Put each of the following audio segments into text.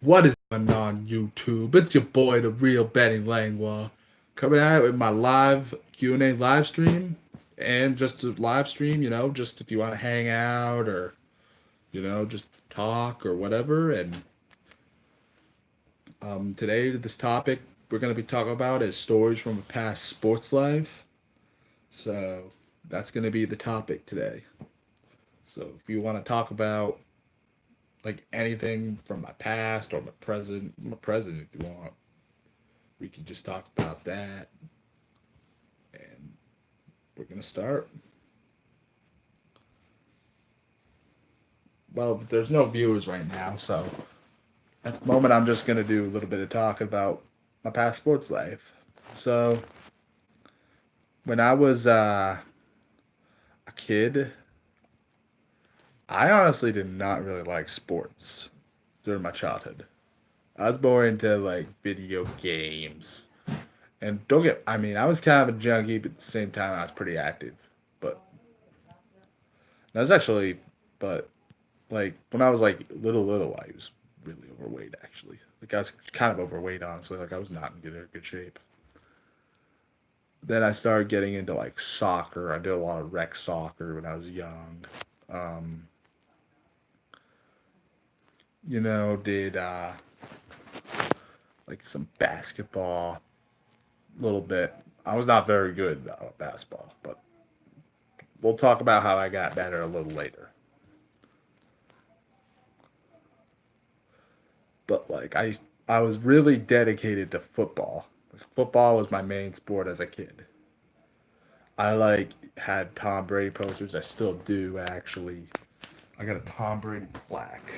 What is going on YouTube? It's your boy, the real Benny Langwa, coming out with my live Q&A live stream, and just a live stream, just if you want to hang out or just talk or whatever. And today, this topic we're gonna be talking about is stories from a past sports life. So that's gonna be the topic today. So if you want to talk about like anything from my past or my present if you want, we can just talk about that. And we're going to start. Well, there's no viewers right now, so at the moment I'm just going to do a little bit of talk about my past sports life. So, when I was a kid, I honestly did not really like sports during my childhood. I was more into like video games. And don't get, I mean, I was kind of a junkie, but at the same time, I was pretty active. But I was actually, but like when I was like little, I was really overweight actually. Like I was kind of overweight honestly. Like I was not in good shape. Then I started getting into like soccer. I did a lot of rec soccer when I was young. Um, did like some basketball, a little bit. I was not very good at basketball, but we'll talk about how I got better a little later. But like I was really dedicated to football. Football was my main sport as a kid. I like had Tom Brady posters. I still do actually. I got a Tom Brady plaque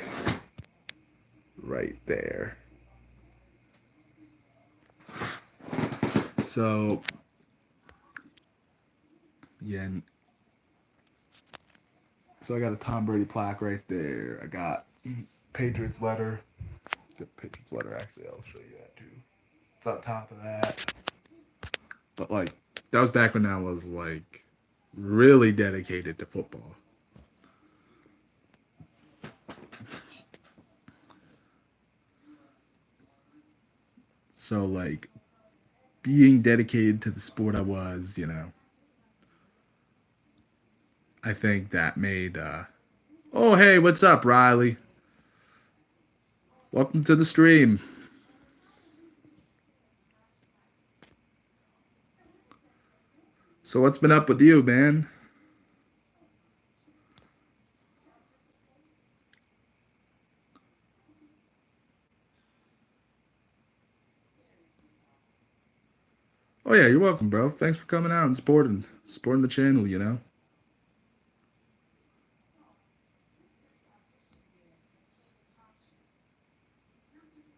right there. So yeah, so I got a Tom Brady plaque right there. I got Patriots letter. The Patriots letter actually. I'll show you that too. It's on top of that. But like that was back when I was like really dedicated to football. So like being dedicated to the sport I was, I think that made oh hey, what's up, Riley? Welcome to the stream. So what's been up with you, man? Oh yeah, you're welcome, bro. Thanks for coming out and supporting the channel.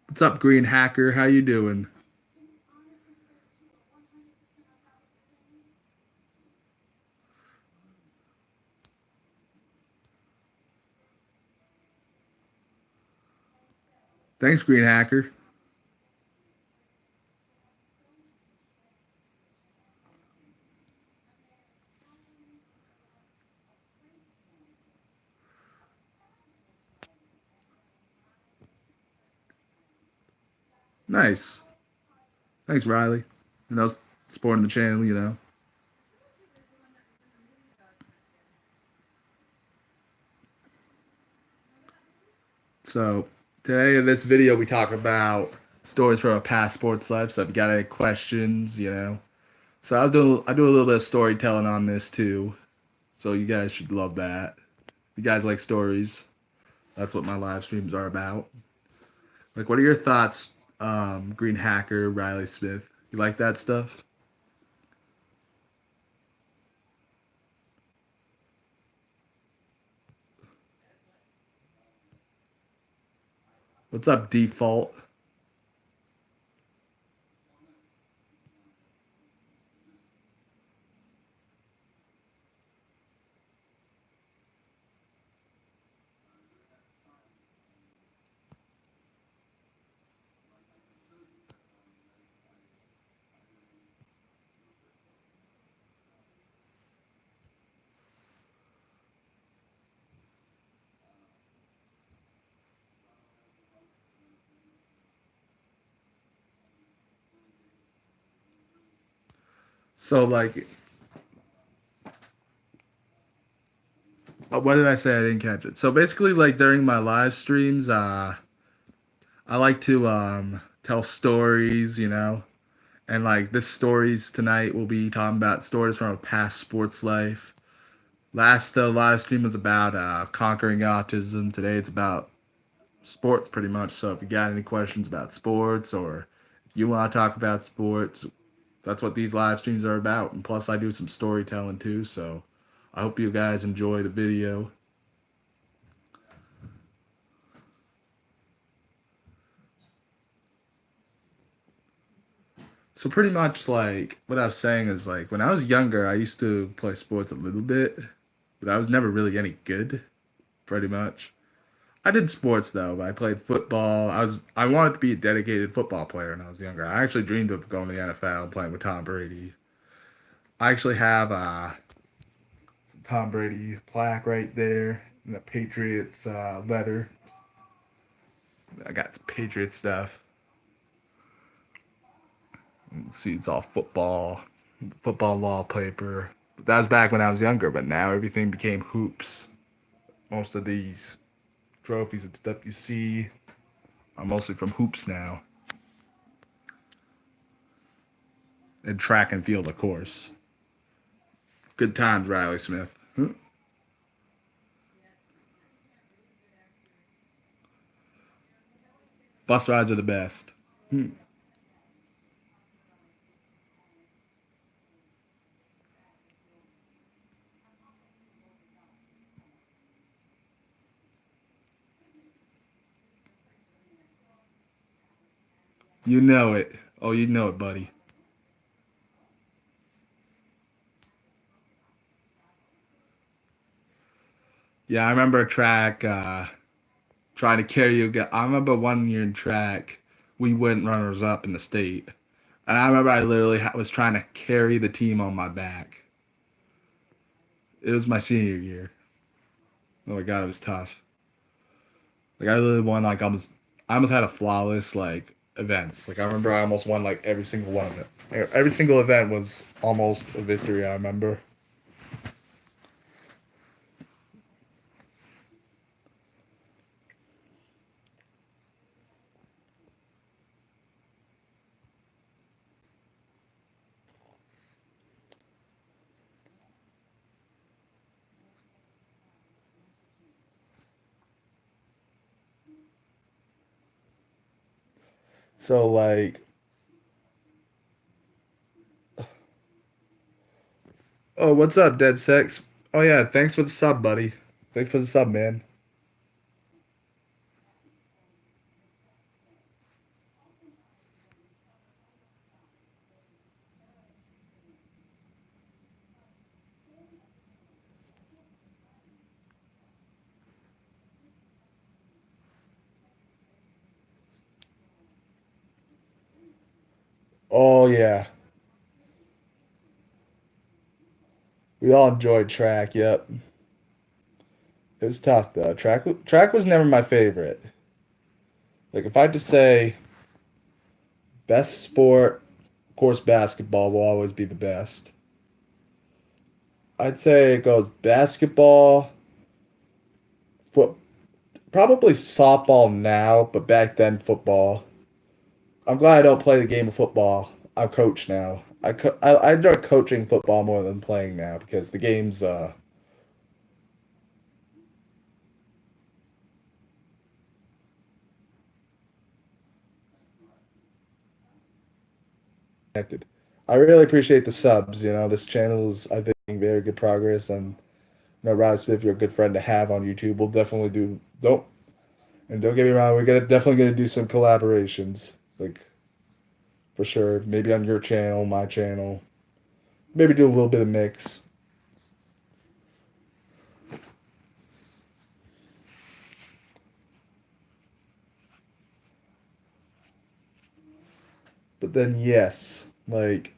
What's up, Green Hacker? How you doing? Thanks, Green Hacker. Nice. Thanks, Riley. And those supporting the channel. So today in this video we talk about stories from a past sports life. So if you got any questions. So I do a little bit of storytelling on this too. So you guys should love that. If you guys like stories, that's what my live streams are about. Like what are your thoughts, Green Hacker, Riley Smith? You like that stuff? What's up, Default? So like, what did I say? I didn't catch it. So basically, like during my live streams, I like to tell stories, and like this stories tonight we'll be talking about stories from a past sports life. Last live stream was about conquering autism. Today it's about sports pretty much. So if you got any questions about sports or if you want to talk about sports, that's what these live streams are about. And plus I do some storytelling too. So I hope you guys enjoy the video. So pretty much like what I was saying is like when I was younger, I used to play sports a little bit, but I was never really any good, pretty much. I did sports though. I played football. I wanted to be a dedicated football player when I was younger. I actually dreamed of going to the NFL and playing with Tom Brady. I actually have a Tom Brady plaque right there and the Patriots letter. I got some Patriot stuff. And see, it's all football wallpaper. But that was back when I was younger, but now everything became hoops. Most of these trophies and stuff you see are mostly from hoops now. And track and field, of course. Good times, Riley Smith. Bus rides are the best. You know it. Oh, you know it, buddy. Yeah, I remember a track trying to carry you. I remember one year in track, we went runners up in the state. And I remember I literally was trying to carry the team on my back. It was my senior year. Oh my god, it was tough. Like I literally won like I almost had a flawless like events. Like I remember I almost won like every single one of it. Like, every single event was almost a victory, I remember. So like, oh, what's up, Dead Sex? Oh yeah, thanks for the sub, buddy. Thanks for the sub, man. Oh yeah, we all enjoyed track. Yep, it was tough though. Track was never my favorite. Like if I had to say best sport, of course basketball will always be the best. I'd say it goes basketball, foot, probably softball now, but back then football. I'm glad I don't play the game of football. I coach now. I enjoy coaching football more than playing now because the game's connected. I really appreciate the subs. This channel is I think very good progress, and Rod Smith, you're a good friend to have on YouTube. We'll definitely don't get me wrong, we're gonna definitely gonna do some collaborations, like for sure. Maybe on your channel, my channel. Maybe do a little bit of mix. But then yes, like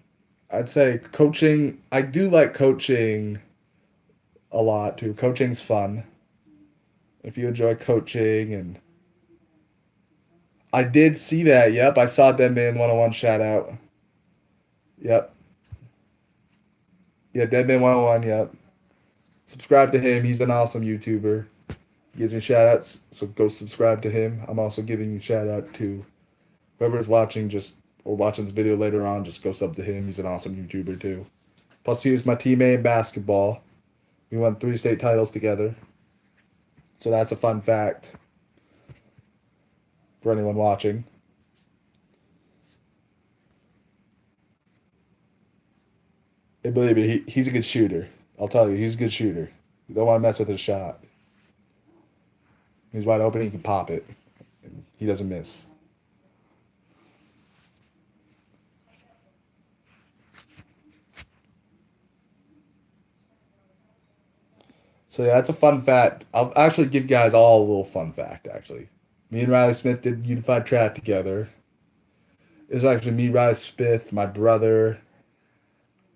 I'd say coaching. I do like coaching a lot too. Coaching's fun. If you enjoy coaching, and I did see that. Yep, I saw Dead Man 101 shout out. Yep. Yeah, Deadman 101. Yep. Subscribe to him. He's an awesome YouTuber. He gives me shout outs, so go subscribe to him. I'm also giving a shout out to whoever's watching just or watching this video later on. Just go sub to him. He's an awesome YouTuber too. Plus, he was my teammate in basketball. We won 3 state titles together. So that's a fun fact for anyone watching. And believe me, he's a good shooter. I'll tell you, he's a good shooter. You don't want to mess with his shot. He's wide open, he can pop it. He doesn't miss. So yeah, that's a fun fact. I'll actually give you guys all a little fun fact. Actually, me and Riley Smith did unified trap together. It was actually me, Riley Smith, my brother.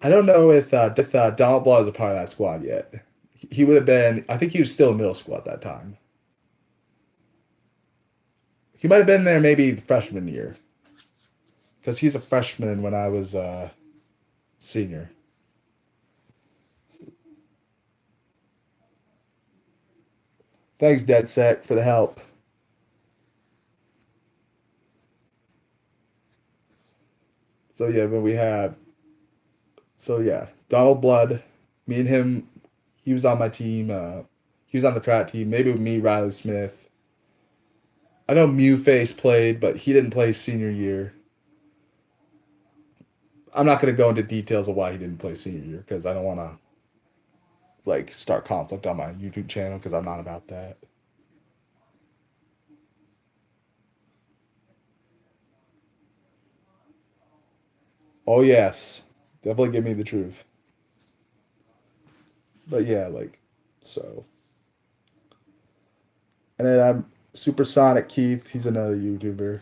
I don't know if Donald Blah is a part of that squad yet. He would have been. I think he was still in middle school at that time. He might have been there maybe freshman year because he's a freshman when I was senior. Thanks, Dead Set, for the help. So yeah, but we have. So yeah, Donald Blood, me and him. He was on my team. He was on the track team. Maybe with me, Riley Smith. I know Mewface played, but he didn't play senior year. I'm not going to go into details of why he didn't play senior year because I don't want to like start conflict on my YouTube channel because I'm not about that. Oh yes, definitely give me the truth. But yeah, like so. And then I'm Supersonic Keith. He's another YouTuber.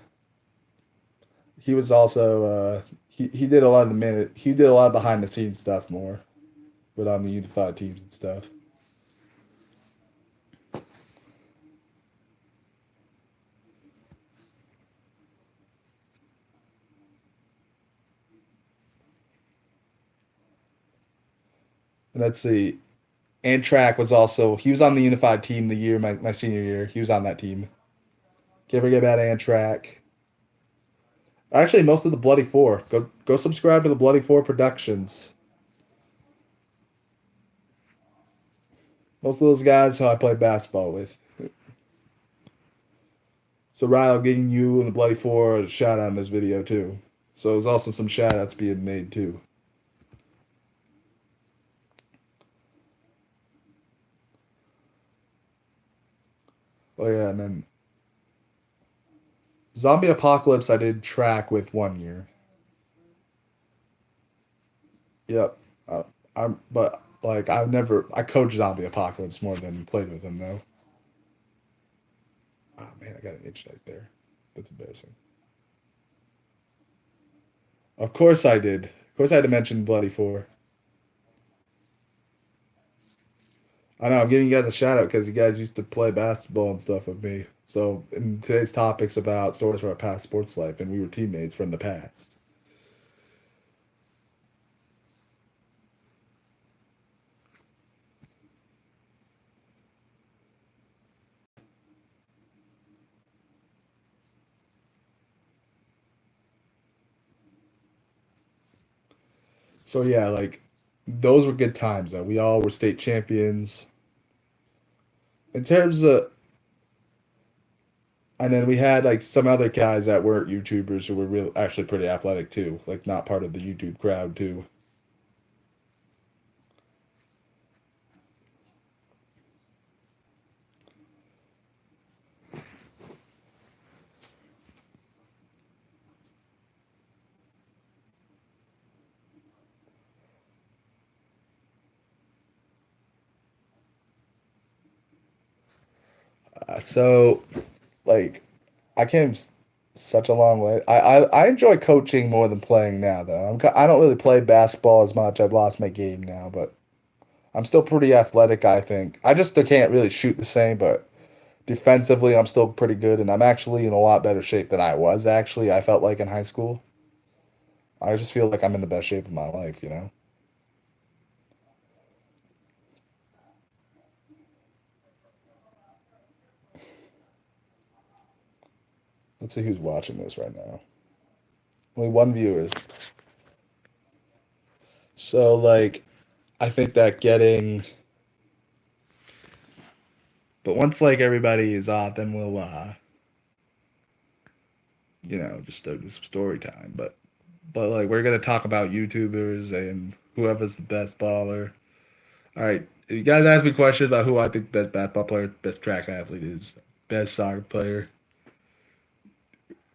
He was also he did a lot of he did a lot of behind the scenes stuff more, but on the unified teams and stuff. And let's see, Antrak was also he was on the unified team the year my senior year. He was on that team. Can't forget about Antrak. Actually, most of the Bloody Four. Go subscribe to the Bloody Four Productions. Most of those guys who I played basketball with. So Ryle getting you and the Bloody Four a shout out in this video too. So there's also some shout outs being made too. Oh yeah, and then Zombie Apocalypse I did track with 1 year. Yep. Uh, I'm but like I've never I coached Zombie Apocalypse more than played with him though. Oh man, I got an itch right there. That's embarrassing. Of course I did. Of course I had to mention Bloody Four. I know I'm giving you guys a shout out because you guys used to play basketball and stuff with me. So in today's topic's about stories from our past sports life, and we were teammates from the past. So yeah, like those were good times though. We all were state champions. In terms of, and then we had like some other guys that weren't YouTubers who were real actually pretty athletic too, like not part of the YouTube crowd too. So like I came such a long way. I enjoy coaching more than playing now though. I don't really play basketball as much. I've lost my game now, but I'm still pretty athletic, I think. I just can't really shoot the same, but defensively, I'm still pretty good, and I'm actually in a lot better shape than I was, actually, I felt like in high school. I just feel like I'm in the best shape of my life, you know? Let's see who's watching this right now. Only one viewer. So like, I think that getting, but once like everybody is off, then we'll just do some story time. But like we're gonna talk about YouTubers and whoever's the best baller. All right, if you guys ask me questions about who I think the best basketball player, best track athlete is, best soccer player,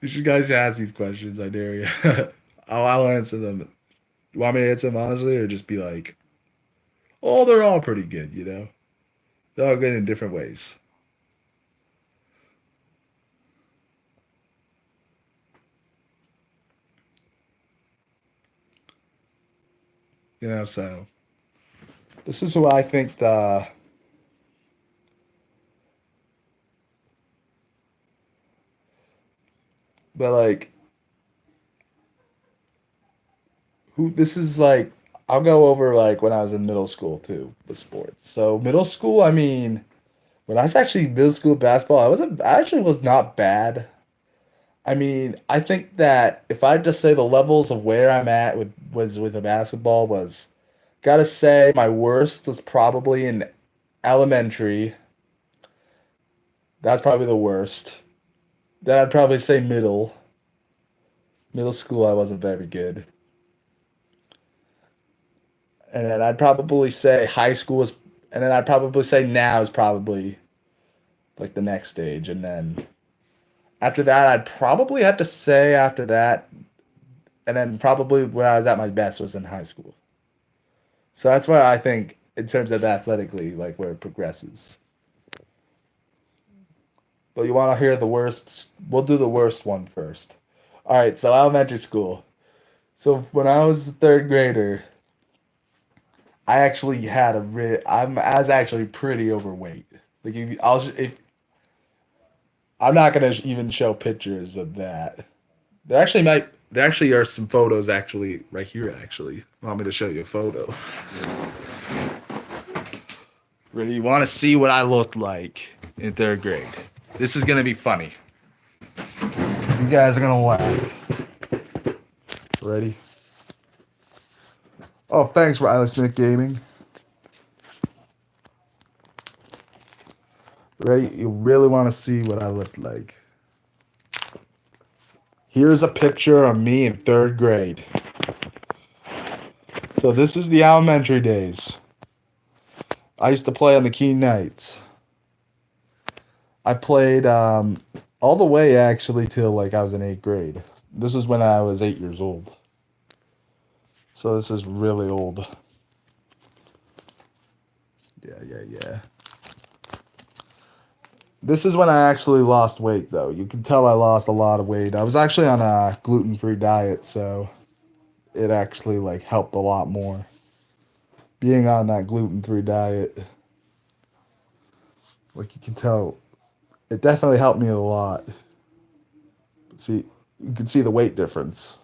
you guys should ask these questions. I dare you. I'll answer them. You want me to answer them honestly, or just be like, oh, they're all pretty good, you know? They're all good in different ways. So this is who I think but like, who, this is like, I'll go over like when I was in middle school too with sports. So middle school, I mean, when I was actually middle school basketball, I actually was not bad. I mean, I think that if I just say the levels of where I'm at with the basketball was, gotta say my worst was probably in elementary. That's probably the worst. Then I'd probably say middle. Middle school I wasn't very good. And then I'd probably say high school was, and then I'd probably say now is probably like the next stage. And then after that, I'd probably have to say after that, and then probably where I was at my best was in high school. So that's why I think in terms of athletically, like where it progresses. But you want to hear the worst? We'll do the worst one first. All right, so elementary school. So when I was a third grader, I actually had I was actually pretty overweight. Like if I'm not gonna even show pictures of that. There actually are some photos actually right here. Actually, want me to show you a photo? Really, you want to see what I looked like in third grade? This is gonna be funny. You guys are gonna laugh. Ready? Oh, thanks, Riley Smith Gaming. Ready? You really want to see what I looked like? Here's a picture of me in third grade. So this is the elementary days. I used to play on the Keen Knights. I played all the way actually till like I was in eighth grade. This is when I was 8 years old. So this is really old. Yeah. This is when I actually lost weight, though. You can tell I lost a lot of weight. I was actually on a gluten-free diet, so it actually like helped a lot more. Being on that gluten-free diet, like you can tell, it definitely helped me a lot. See, you can see the weight difference.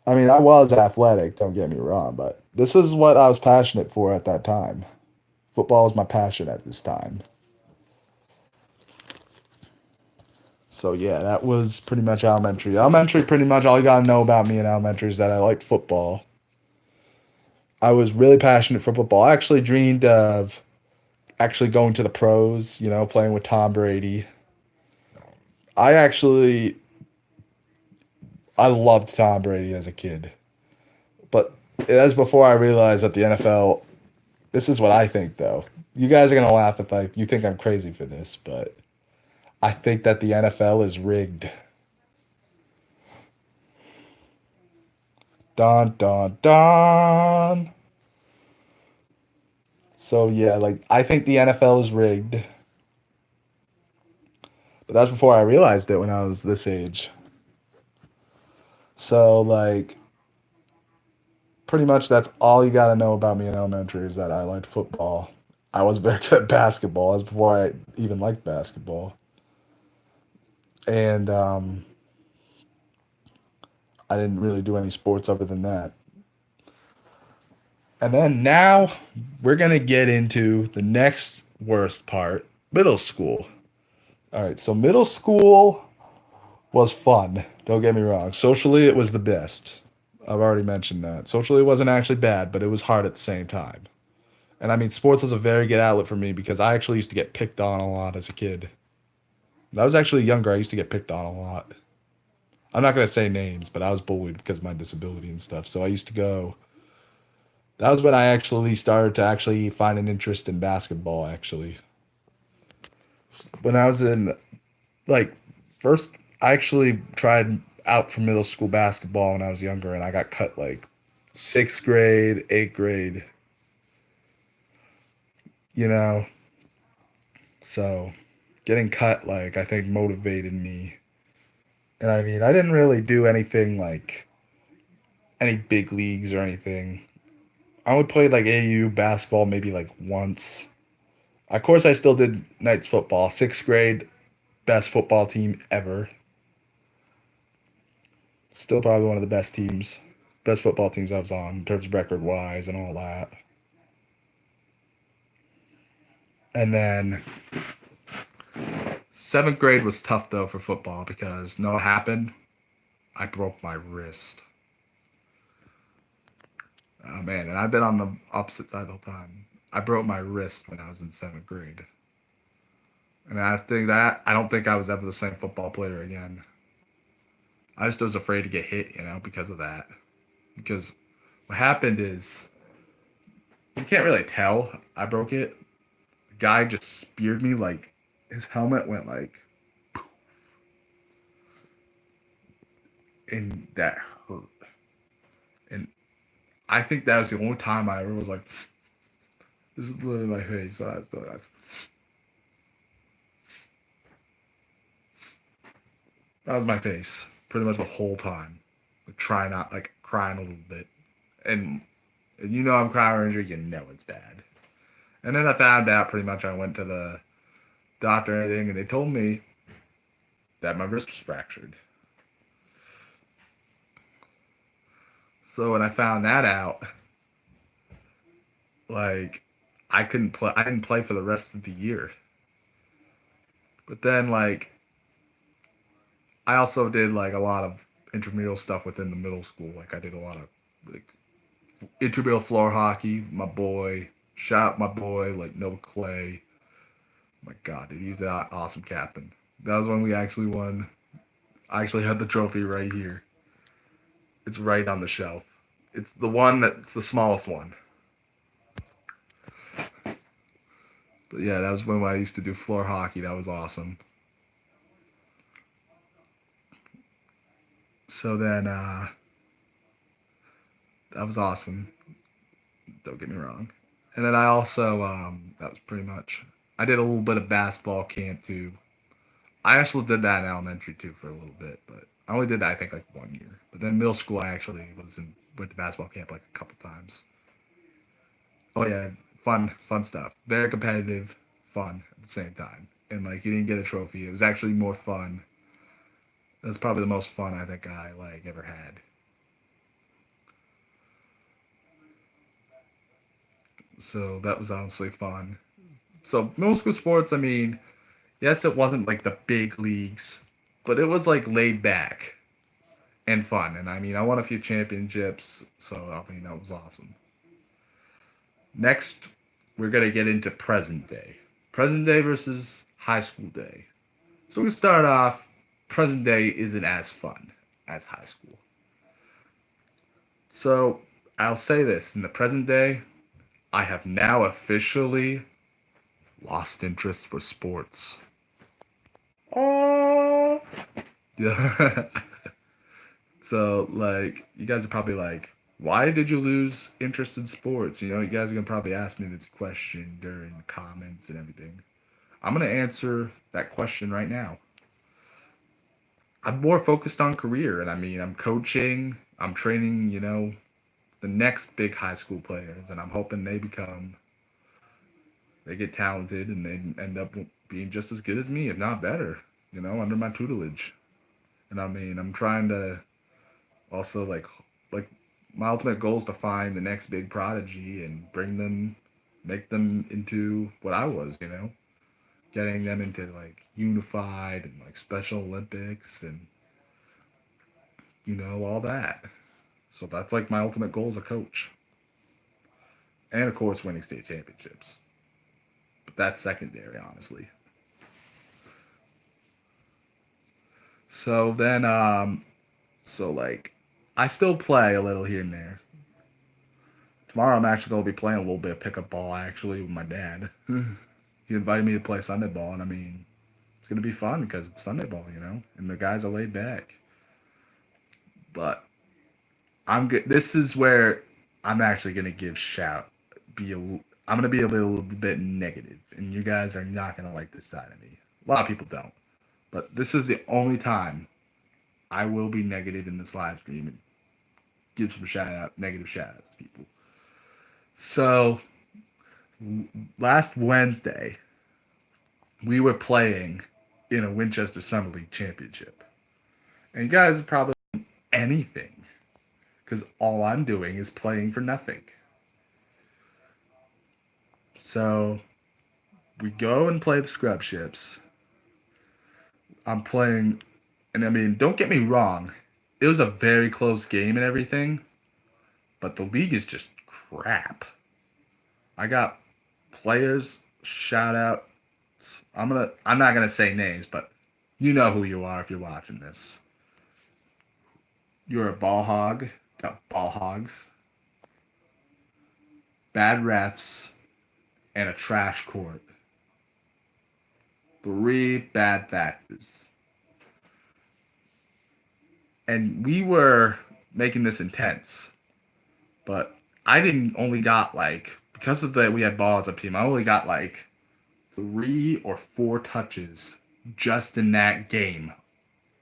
I mean, I was athletic, don't get me wrong, but this is what I was passionate for at that time. Football was my passion at this time. So yeah, that was pretty much elementary. Elementary, pretty much all you gotta know about me in elementary is that I liked football. I was really passionate for football. I actually dreamed of actually going to the pros, playing with Tom Brady. I actually I loved Tom Brady as a kid. But that was before I realized that the NFL, this is what I think though. You guys are gonna laugh if you think I'm crazy for this, but I think that the NFL is rigged. Dun dun dun. So yeah, like I think the NFL is rigged. But that's before I realized it when I was this age. So like pretty much that's all you gotta know about me in elementary is that I liked football. I was very good at basketball. That's before I even liked basketball. And I didn't really do any sports other than that. And then now we're going to get into the next worst part, middle school. All right, so middle school was fun. Don't get me wrong. Socially, it was the best. I've already mentioned that. Socially, it wasn't actually bad, but it was hard at the same time. And I mean, sports was a very good outlet for me because I actually used to get picked on a lot as a kid. When I was actually younger, I used to get picked on a lot. I'm not going to say names, but I was bullied because of my disability and stuff. So I used to go. That was when I actually started to actually find an interest in basketball, actually. When I was in, like, first, I actually tried out for middle school basketball when I was younger, and I got cut, like, sixth grade, eighth grade, you know? So getting cut, like, I think motivated me. And I mean, I didn't really do anything like any big leagues or anything. I only played like AU basketball maybe like once. Of course, I still did Knights football. Sixth grade, best football team ever. Still probably one of the best teams, best football teams I was on in terms of record wise and all that. And then seventh grade was tough though for football because you know what happened? I broke my wrist. Oh man, and I've been on the opposite side the whole time. I broke my wrist when I was in seventh grade. And I don't think I was ever the same football player again. I just was afraid to get hit, because of that. Because what happened is you can't really tell I broke it. The guy just speared me like his helmet went like, and that hurt. And I think that was the only time I ever was like, this is literally my face. That was my face pretty much the whole time. Like, trying not like crying a little bit, and I'm crying or injury, it's bad. And then I found out pretty much. I went to the doctor and everything, and they told me that my wrist was fractured. So when I found that out, like I couldn't play. I didn't play for the rest of the year. But then like I also did like a lot of intramural stuff within the middle school. Like I did a lot of like intramural floor hockey. My boy, shout out my boy, like Noah Clay. My God, dude, he's an awesome captain. That was when we actually won. I actually had the trophy right here. It's right on the shelf. It's the one that's the smallest one. But yeah, that was when I used to do floor hockey. That was awesome. So then, that was awesome. Don't get me wrong. And then I also, that was pretty much, I did a little bit of basketball camp too. I actually did that in elementary too for a little bit, but I only did that I think like 1 year. But then middle school, I actually went to basketball camp like a couple times. Oh yeah, fun stuff. Very competitive, fun at the same time. And like you didn't get a trophy. It was actually more fun. That's probably the most fun I think I like ever had. So that was honestly fun. So middle school sports, I mean, yes, it wasn't like the big leagues, but it was like laid back and fun. And I mean, I won a few championships, so I mean that was awesome. Next, we're gonna get into present day. Present day versus high school day. So we're gonna start off. Present day isn't as fun as high school. So I'll say this: in the present day, I have now officially lost interest for sports. Oh. Yeah. So like, you guys are probably like, why did you lose interest in sports? You guys are gonna probably ask me this question during the comments and everything. I'm gonna answer that question right now. I'm more focused on career, and I mean, I'm coaching, I'm training, the next big high school players, and I'm hoping they get talented, and they end up being just as good as me, if not better, under my tutelage. And I mean, I'm trying to also like my ultimate goal is to find the next big prodigy and make them into what I was. getting them into like unified and like Special Olympics and all that. So that's like my ultimate goal as a coach, and of course winning state championships. But that's secondary, honestly. So then, so like, I still play a little here and there. Tomorrow I'm actually gonna be playing a little bit of pickup ball actually with my dad. He invited me to play Sunday ball, and I mean, it's gonna be fun because it's Sunday ball, and the guys are laid back. But I'm good. This is where I'm actually gonna give shout. I'm gonna be a little bit negative, and you guys are not gonna like this side of me. A lot of people don't, but this is the only time I will be negative in this live stream and give some negative shout outs to people. So last Wednesday, we were playing in a Winchester Summer League championship, and you guys are probably anything because all I'm doing is playing for nothing. So we go and play the scrub ships. I'm playing, and I mean, don't get me wrong, it was a very close game and everything, but the league is just crap. I got players shout out. I'm not gonna say names, but you know who you are if you're watching this. You're a ball hog. Got ball hogs, bad refs, and a trash court. Three bad factors. And we were making this intense, but I didn't only got like because of that we had balls up team. I only got like 3 or 4 touches just in that game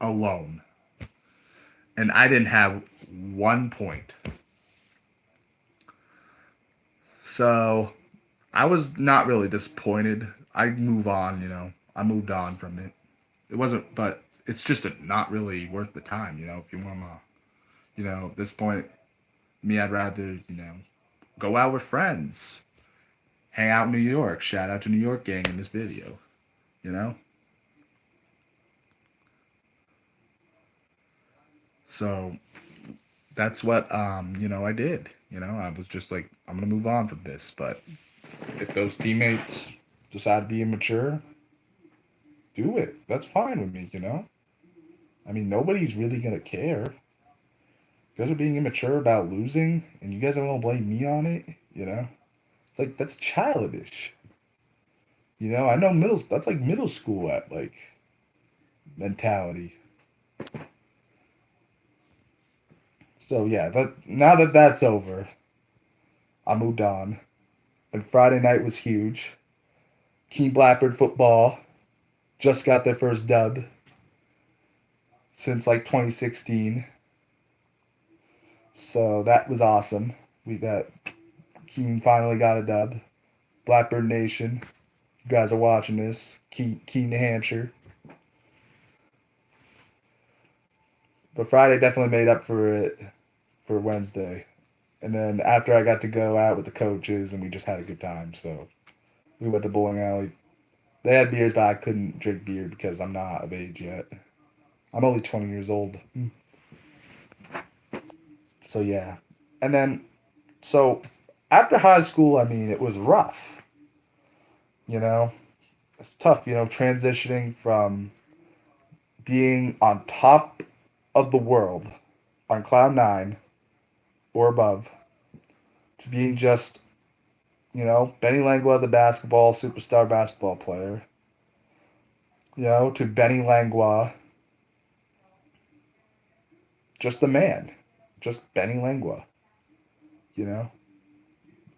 alone, and I didn't have 1 point. So I was not really disappointed. I move on, I moved on from it. It wasn't, but it's just not really worth the time, if you want to, at this point, me, I'd rather, go out with friends, hang out in New York. Shout out to New York gang in this video, you know? So that's what, I did. I was just like, I'm going to move on from this. But if those teammates decide to be immature, do it. That's fine with me. I mean, nobody's really going to care. You guys are being immature about losing, and you guys are going to blame me on it. It's like, that's childish. I know that's like middle school at, like, mentality. So, yeah, now that that's over, I moved on. And Friday night was huge. Team Blackbird football just got their first dub since, like, 2016. So that was awesome. That Keene finally got a dub. Blackbird Nation, you guys are watching this. Keene, New Hampshire. But Friday definitely made up for it for Wednesday. And then after I got to go out with the coaches and we just had a good time. So we went to bowling alley. They had beers, but I couldn't drink beer because I'm not of age yet. I'm only 20 years old. So yeah. And then, so after high school, I mean, it was rough. You know, it's tough, transitioning from being on top of the world on cloud nine or above to being just, Benny Langlois, the superstar basketball player, to Benny Langlois, just the man, just Benny Langlois, you know,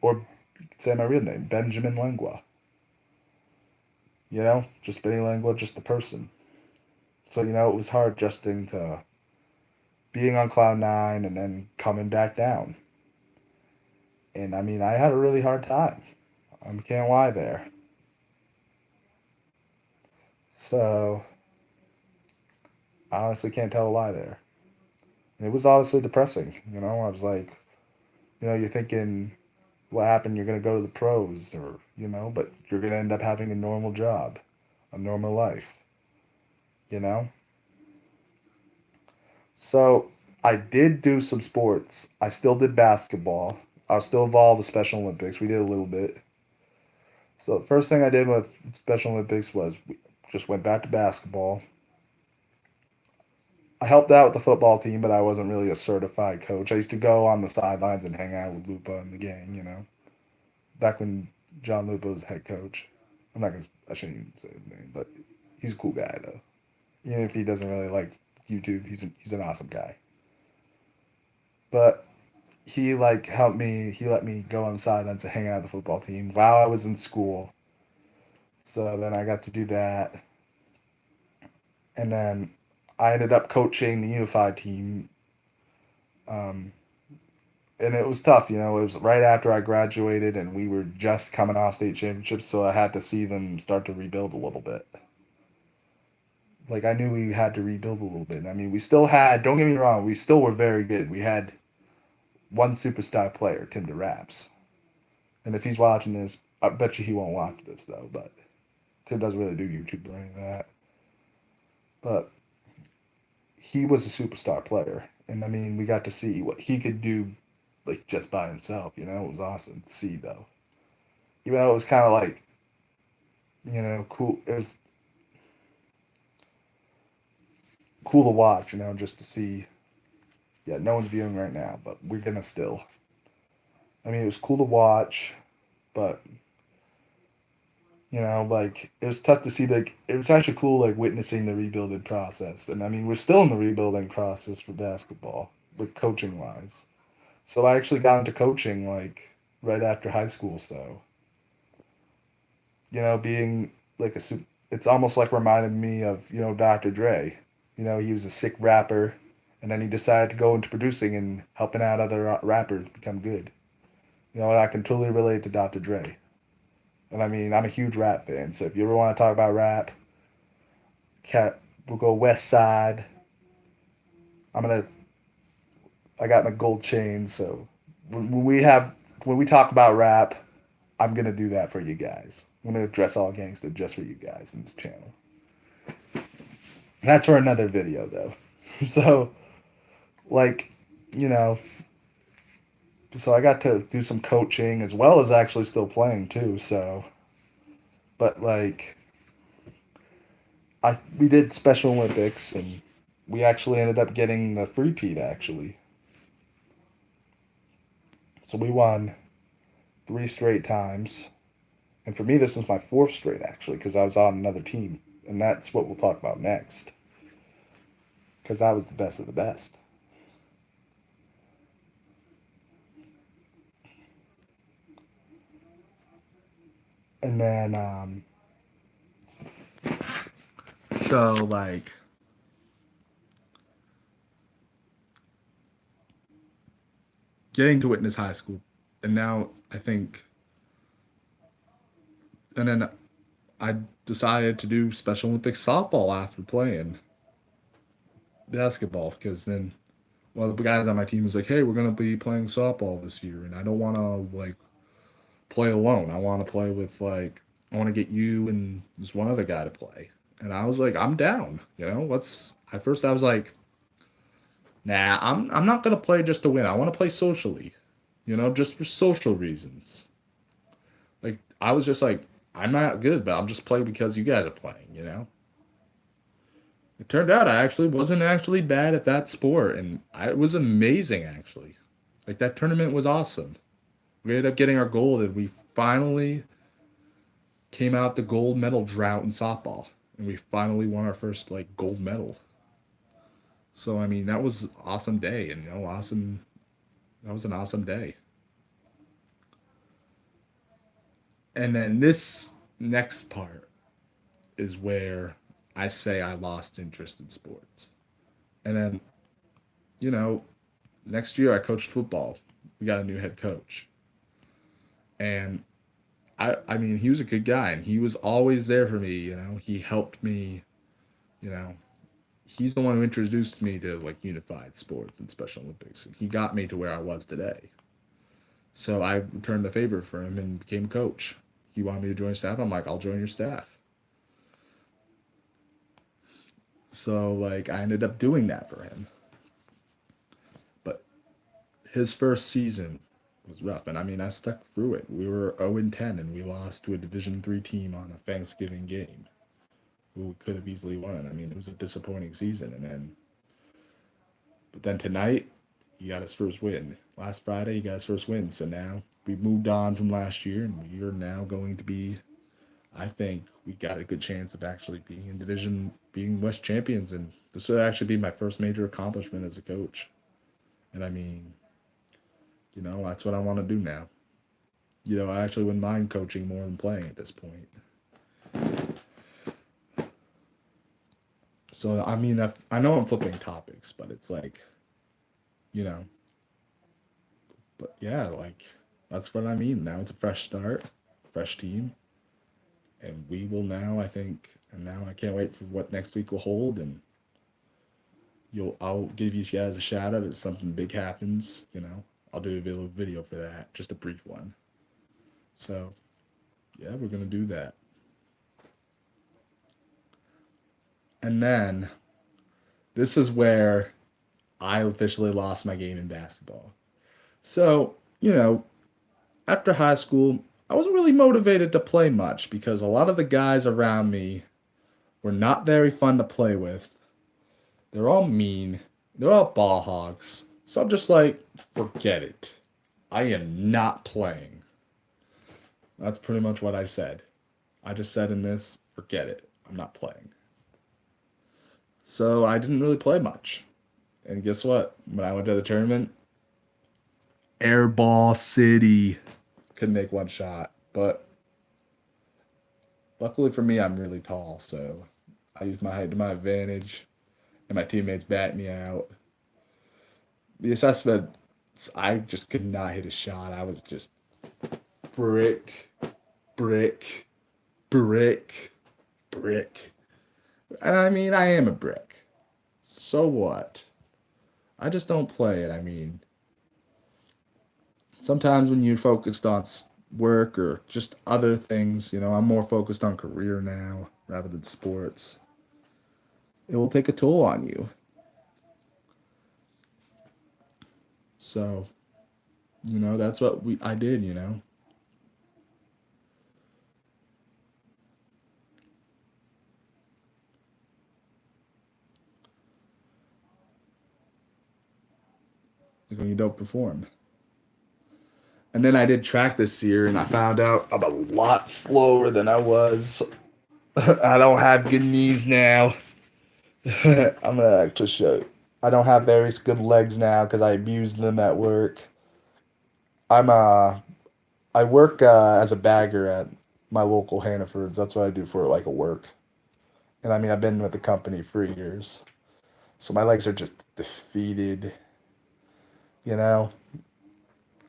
or you could say my real name, Benjamin Langlois, just Benny Langlois, just the person. So, it was hard adjusting to being on cloud nine and then coming back down. And I mean, I had a really hard time. I can't lie there. So, I honestly can't tell a lie there. And it was honestly depressing. I was like, you're thinking, what happened? You're going to go to the pros, or, but you're going to end up having a normal job. a normal life, you know? So I did do some sports. I still did basketball. I was still involved with Special Olympics. We did a little bit. So the first thing I did with Special Olympics was we just went back to basketball. I helped out with the football team, but I wasn't really a certified coach. I used to go on the sidelines and hang out with Lupa and the gang, back when John Lupa was head coach. I shouldn't even say his name, but he's a cool guy though. Even if he doesn't really like YouTube, he's an awesome guy. But he like helped me. He let me go on the sidelines to hang out with the football team while I was in school. So then I got to do that, and then I ended up coaching the unified team. Um, and it was tough, It was right after I graduated, and we were just coming off state championships, so I had to see them start to rebuild a little bit. Like I knew we had to rebuild a little bit. I mean, we still had. Don't get me wrong, we still were very good. We had one superstar player, Tim DeRaps, and if he's watching this, I bet you he won't watch this though. But Tim doesn't really do YouTube or any of that. But he was a superstar player, and I mean, we got to see what he could do, like just by himself. It was awesome to see though. Even though it was kind of like, cool. It was cool to watch, just to see. Yeah, no one's viewing right now, but we're gonna still. I mean, it was cool to watch, but like it was tough to see. Like it was actually cool, like witnessing the rebuilding process. And I mean, we're still in the rebuilding process for basketball, with coaching wise. So I actually got into coaching like right after high school. So being like it's almost like reminded me of Dr. Dre. He was a sick rapper, and then he decided to go into producing and helping out other rappers become good. I can totally relate to Dr. Dre. And I mean, I'm a huge rap fan, so if you ever want to talk about rap, we'll go West Side. I'm gonna, I got my gold chain, so when we talk about rap, I'm gonna do that for you guys. I'm gonna dress all gangster just for you guys in this channel. That's for another video though. So, like, you know, so I got to do some coaching as well as actually still playing too. So, but like, we did Special Olympics and we actually ended up getting the three-peat actually. So we won 3 straight times. And for me, this was my fourth straight actually because I was on another team. And that's what we'll talk about next. Because I was the best of the best. And then, so like, getting to witness high school, and now I think, and then I decided to do Special Olympics softball after playing basketball because then one of the guys on my team was like, "Hey, we're gonna be playing softball this year, and I don't want to like play alone. I want to play with like I want to get you and this one other guy to play." And I was like, "I'm down. Let's." At first, I was like, "Nah, I'm not gonna play just to win. I want to play socially, just for social reasons." Like I was just like, "I'm not good, but I'll just play because you guys are playing." It turned out I actually wasn't actually bad at that sport, and it was amazing actually. Like that tournament was awesome. We ended up getting our gold, and we finally came out the gold medal drought in softball, and we finally won our first like gold medal. So I mean that was an awesome day, and awesome. That was an awesome day. And then this next part is where I say I lost interest in sports. And then, you know, next year I coached football. We got a new head coach. And I mean, he was a good guy and he was always there for me. He helped me, you know. He's the one who introduced me to like unified sports and Special Olympics. And he got me to where I was today. So I returned the favor for him and became coach. He wanted me to join staff. I'm like, I'll join your staff. So like I ended up doing that for him. But his first season was rough, and I mean I stuck through it. We were 0-10, and we lost to a Division III team on a Thanksgiving game, who we could have easily won. I mean it was a disappointing season, but then tonight he got his first win. Last Friday he got his first win, so now we've moved on from last year, and we are now going to be. I think we got a good chance of actually being in division, being West champions, and this would actually be my first major accomplishment as a coach. And I mean, that's what I want to do now. I actually wouldn't mind coaching more than playing at this point. So, I mean, I know I'm flipping topics, but it's like, you know, but yeah, like, that's what I mean. Now it's a fresh start, fresh team, and we will now, I think, and now I can't wait for what next week will hold, and I'll give you guys a shout out if something big happens, I'll do a little video for that, just a brief one. So, yeah, we're going to do that. And then this is where I officially lost my game in basketball. So, after high school, I wasn't really motivated to play much because a lot of the guys around me were not very fun to play with. They're all mean. They're all ball hogs. So I'm just like, forget it. I am not playing. That's pretty much what I said. I just said in this, forget it. I'm not playing. So I didn't really play much. And guess what? When I went to the tournament, Airball City. Couldn't make one shot. But luckily for me, I'm really tall. So I used my height to my advantage. And my teammates bat me out. The assessment, I just could not hit a shot. I was just brick, brick, brick, brick. And I mean, I am a brick. So what? I just don't play it. I mean, sometimes when you're focused on work or just other things, I'm more focused on career now rather than sports. It will take a toll on you. So, that's what I did. Like when you don't perform. And then I did track this year, and I found out I'm a lot slower than I was. I don't have good knees now. I'm gonna actually show you. I don't have very good legs now because I abused them at work. I'm I work as a bagger at my local Hannaford's. That's what I do for like a work. And I mean I've been with the company for years, so my legs are just defeated. You know,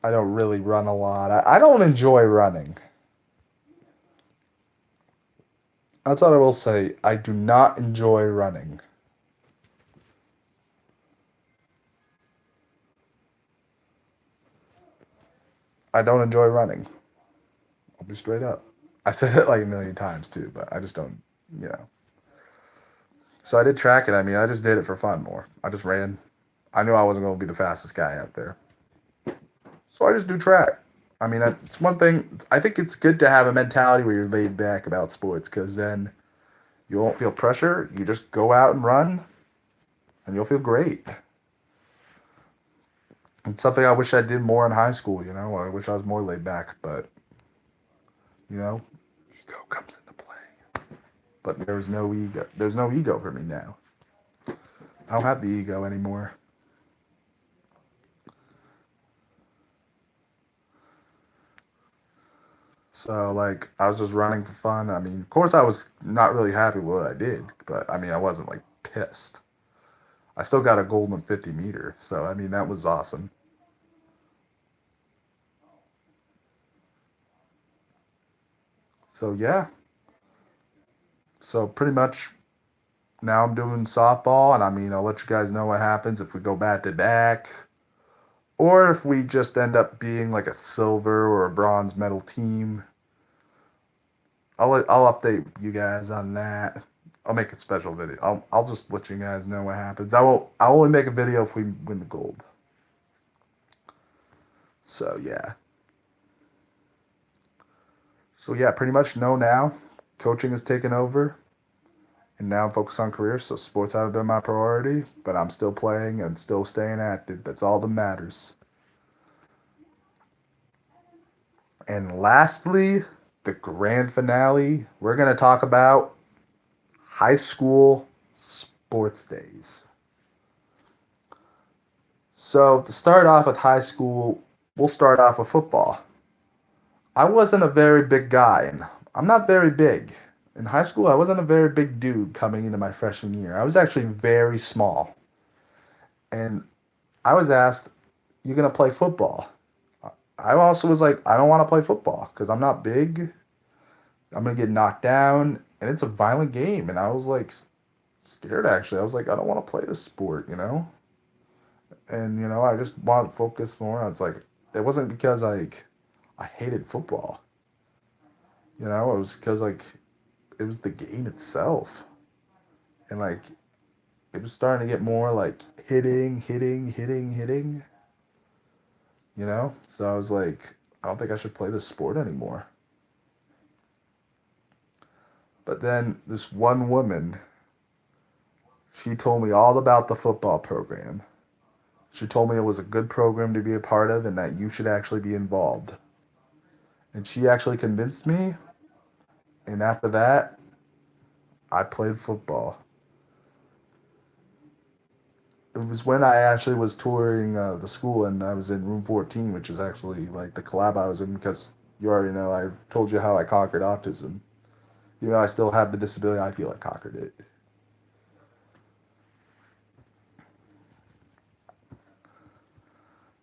I don't really run a lot. I don't enjoy running. That's what I will say. I do not enjoy running. I don't enjoy running. I'll be straight up. I said it like a million times too, but I just don't, you know. So I did track it. I mean, I just did it for fun more. I just ran. I knew I wasn't going to be the fastest guy out there. So I just do track. I mean, it's one thing. I think it's good to have a mentality where you're laid back about sports because then you won't feel pressure. You just go out and run and you'll feel great. It's something I wish I did more in high school, I wish I was more laid back, but, ego comes into play. But there's no ego. There's no ego for me now. I don't have the ego anymore. So, like, I was just running for fun. I mean, of course, I was not really happy with what I did, but I mean, I wasn't like pissed. I still got a golden 50 meter, so I mean, that was awesome. So, yeah. So, pretty much now I'm doing softball, and I mean, I'll let you guys know what happens if we go back to back, or if we just end up being like a silver or a bronze medal team. I'll update you guys on that. I'll make a special video. I'll just let you guys know what happens. I'll only make a video if we win the gold. So yeah. So yeah, pretty much know now. Coaching has taken over, and now I'm focused on career. So sports haven't been my priority, but I'm still playing and still staying active. That's all that matters. And lastly, the grand finale. We're gonna talk about high school sports days. So to start off with high school, we'll start off with football. I wasn't a very big guy, and I'm not very big. In high school, I wasn't a very big dude coming into my freshman year. I was actually very small. And I was asked, "You gonna play football?" I also was like, "I don't want to play football because I'm not big. I'm gonna get knocked down, and it's a violent game." And I was like scared actually. I was like, "I don't want to play this sport, you know." And I just wanted to focus more. I was like, it wasn't because like I hated football. It was because like it was the game itself, and like it was starting to get more like hitting. So I was like, I don't think I should play this sport anymore. But then this one woman, she told me all about the football program. She told me it was a good program to be a part of and that you should actually be involved. And she actually convinced me. And after that, I played football. It was when I actually was touring the school and I was in room 14, which is actually like the collab I was in because you already know I told you how I conquered autism. I still have the disability, I feel I conquered it.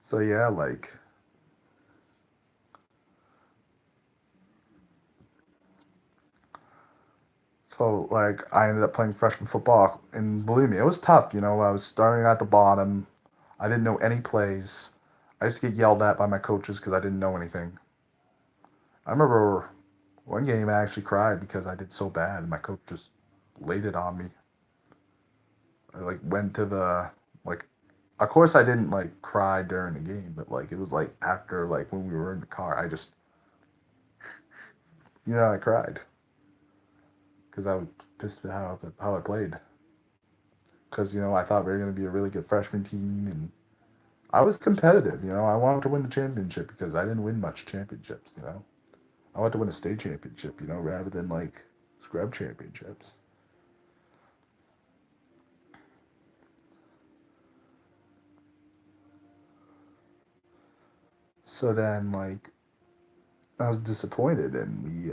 So yeah, like I ended up playing freshman football, and believe me, it was tough. I was starting at the bottom. I didn't know any plays. I used to get yelled at by my coaches because I didn't know anything. I remember one game I actually cried because I did so bad, and my coach just laid it on me. I like went to the like. Of course, I didn't like cry during the game, but like it was like after like when we were in the car, I just I cried because I was pissed at how I played. Because I thought we were going to be a really good freshman team, and I was competitive. I wanted to win the championship because I didn't win much championships. I wanted to win a state championship. Rather than like scrub championships. So then like I was disappointed, and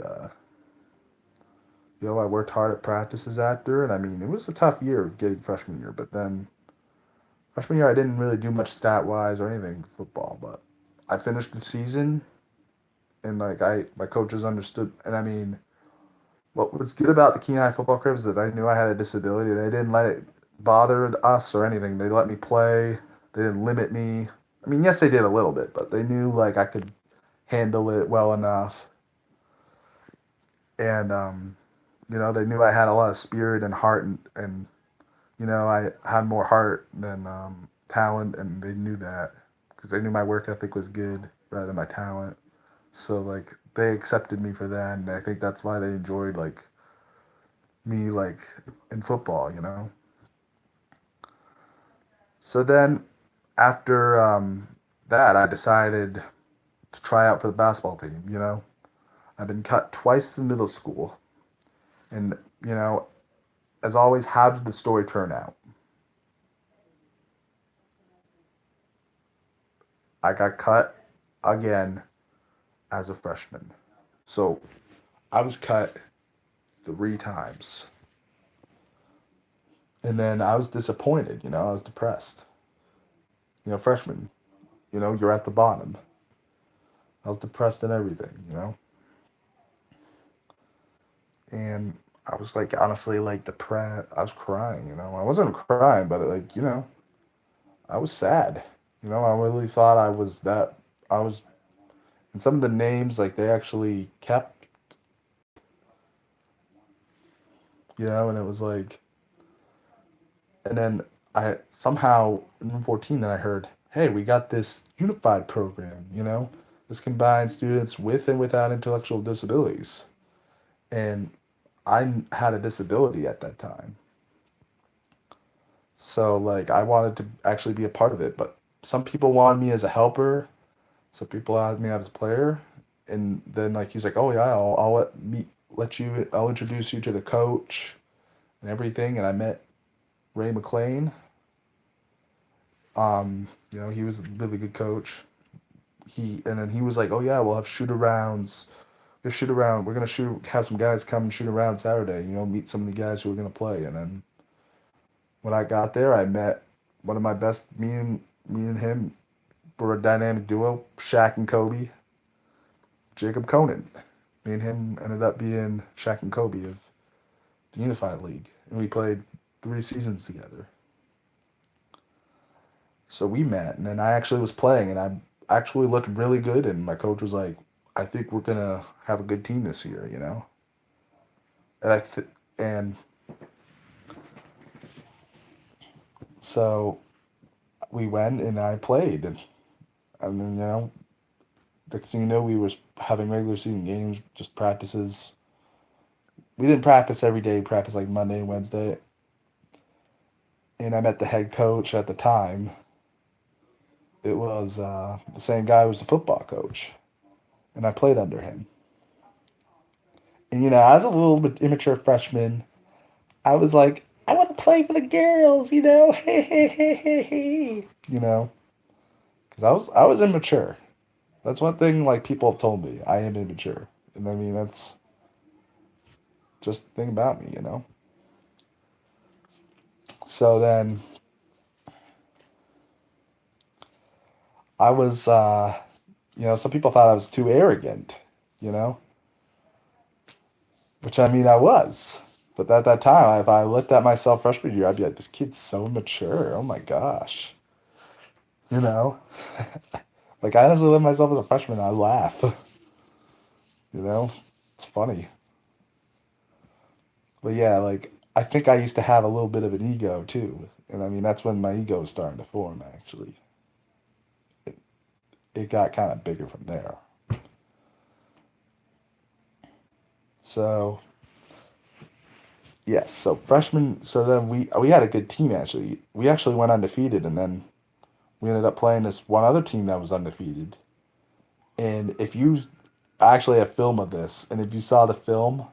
I worked hard at practices after, and I mean it was a tough year getting freshman year, but then freshman year I didn't really do much stat wise or anything football, but I finished the season and like my coaches understood, and I mean what was good about the Kenai football crib is that I knew I had a disability. They didn't let it bother us or anything. They let me play. They didn't limit me. I mean, yes, they did a little bit, but they knew like I could handle it well enough. And they knew I had a lot of spirit and heart, and I had more heart than talent, and they knew that because they knew my work ethic was good rather than my talent. So like they accepted me for that, and I think that's why they enjoyed like me like in football. So then after that, I decided to try out for the basketball team. I've been cut twice in middle school, and you know, as always, how did the story turn out? I got cut again as a freshman. So I was cut 3 times. And then I was disappointed, I was depressed. Freshman, you're at the bottom. I was depressed and everything. And I was like honestly like depressed. I was crying. I wasn't crying, but like, I was sad. I really thought I was, and some of the names like they actually kept. and it was like, and then I somehow in 14 then I heard, hey, we got this unified program, this combines students with and without intellectual disabilities. And had a disability at that time. So like I wanted to actually be a part of it, but some people wanted me as a helper, some people had me as a player, and then like he's like, "Oh yeah, I'll introduce you to the coach and everything." And I met Ray McLean. He was a really good coach. And then he was like, "Oh yeah, we'll have shoot arounds. We'll shoot around. We're gonna have some guys come shoot around Saturday. Meet some of the guys who are gonna play." And then when I got there, I met one of my best. Me and him were a dynamic duo. Shaq and Kobe, Jacob Conan. Me and him ended up being Shaq and Kobe of the Unified League, and we played 3 seasons together. So we met, and then I actually was playing, and I actually looked really good. And my coach was like, "I think we're gonna have a good team this year." And and so we went, and I played, and then next thing you know, we were having regular season games, just practices. We didn't practice every day. We practiced like Monday and Wednesday. And I met the head coach at the time. It was the same guy who was the football coach, and I played under him. And as a little bit immature freshman, I was like, I want to play for the girls, hey, hey, hey, hey, hey, because I was immature. That's one thing like people have told me. I am immature, and I mean that's just the thing about me. So then I was, some people thought I was too arrogant, you know, which I mean I was. But at that time, if I looked at myself freshman year, I'd be like, this kid's so mature. Oh my gosh, you know. Like I honestly look at myself as a freshman, I laugh. you know, it's funny. But yeah, like I think I used to have a little bit of an ego too, and I mean that's when my ego was starting to form. Actually, it got kind of bigger from there. So yes, so freshman. So then we had a good team actually. We actually went undefeated, and then we ended up playing this one other team that was undefeated. And if you I actually have film of this, and if you saw the film,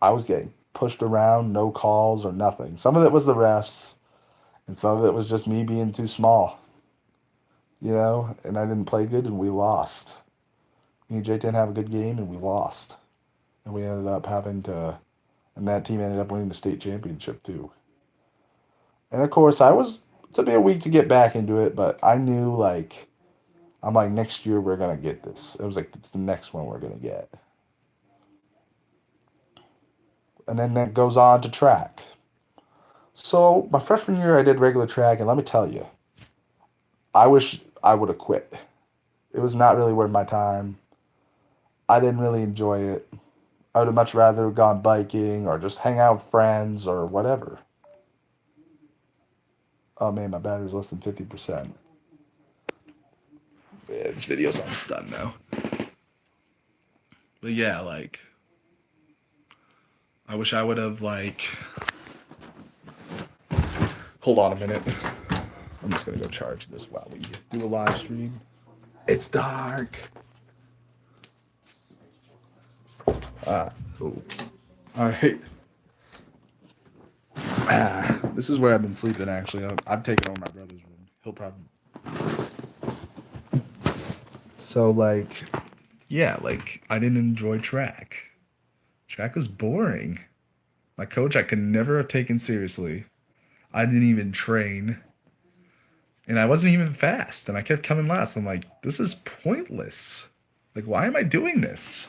I was getting pushed around, no calls or nothing. Some of it was the refs, and some of it was just me being too small, and I didn't play good, and we lost. Me and Jay didn't have a good game, and we lost. And we ended up and that team ended up winning the state championship too. And of course, it took me a week to get back into it, but I knew like, I'm like, next year we're gonna get this. It was like, it's the next one we're gonna get. And then that goes on to track. So my freshman year, I did regular track, and let me tell you, I wish I would have quit. It was not really worth my time. I didn't really enjoy it. I would have much rather gone biking or just hang out with friends or whatever. Oh man, my battery's less than 50%. Yeah, this video's almost done now. But yeah, like, I wish I would have, like, hold on a minute. I'm just gonna go charge this while we do a live stream. It's dark. Oh. Alright. This is where I've been sleeping, actually. I've taken over my brother's room. He'll probably. So, like, yeah, like, I didn't enjoy track. Track was boring. My coach I could never have taken seriously. I didn't even train. And I wasn't even fast. And I kept coming last. I'm like, this is pointless. Like, why am I doing this?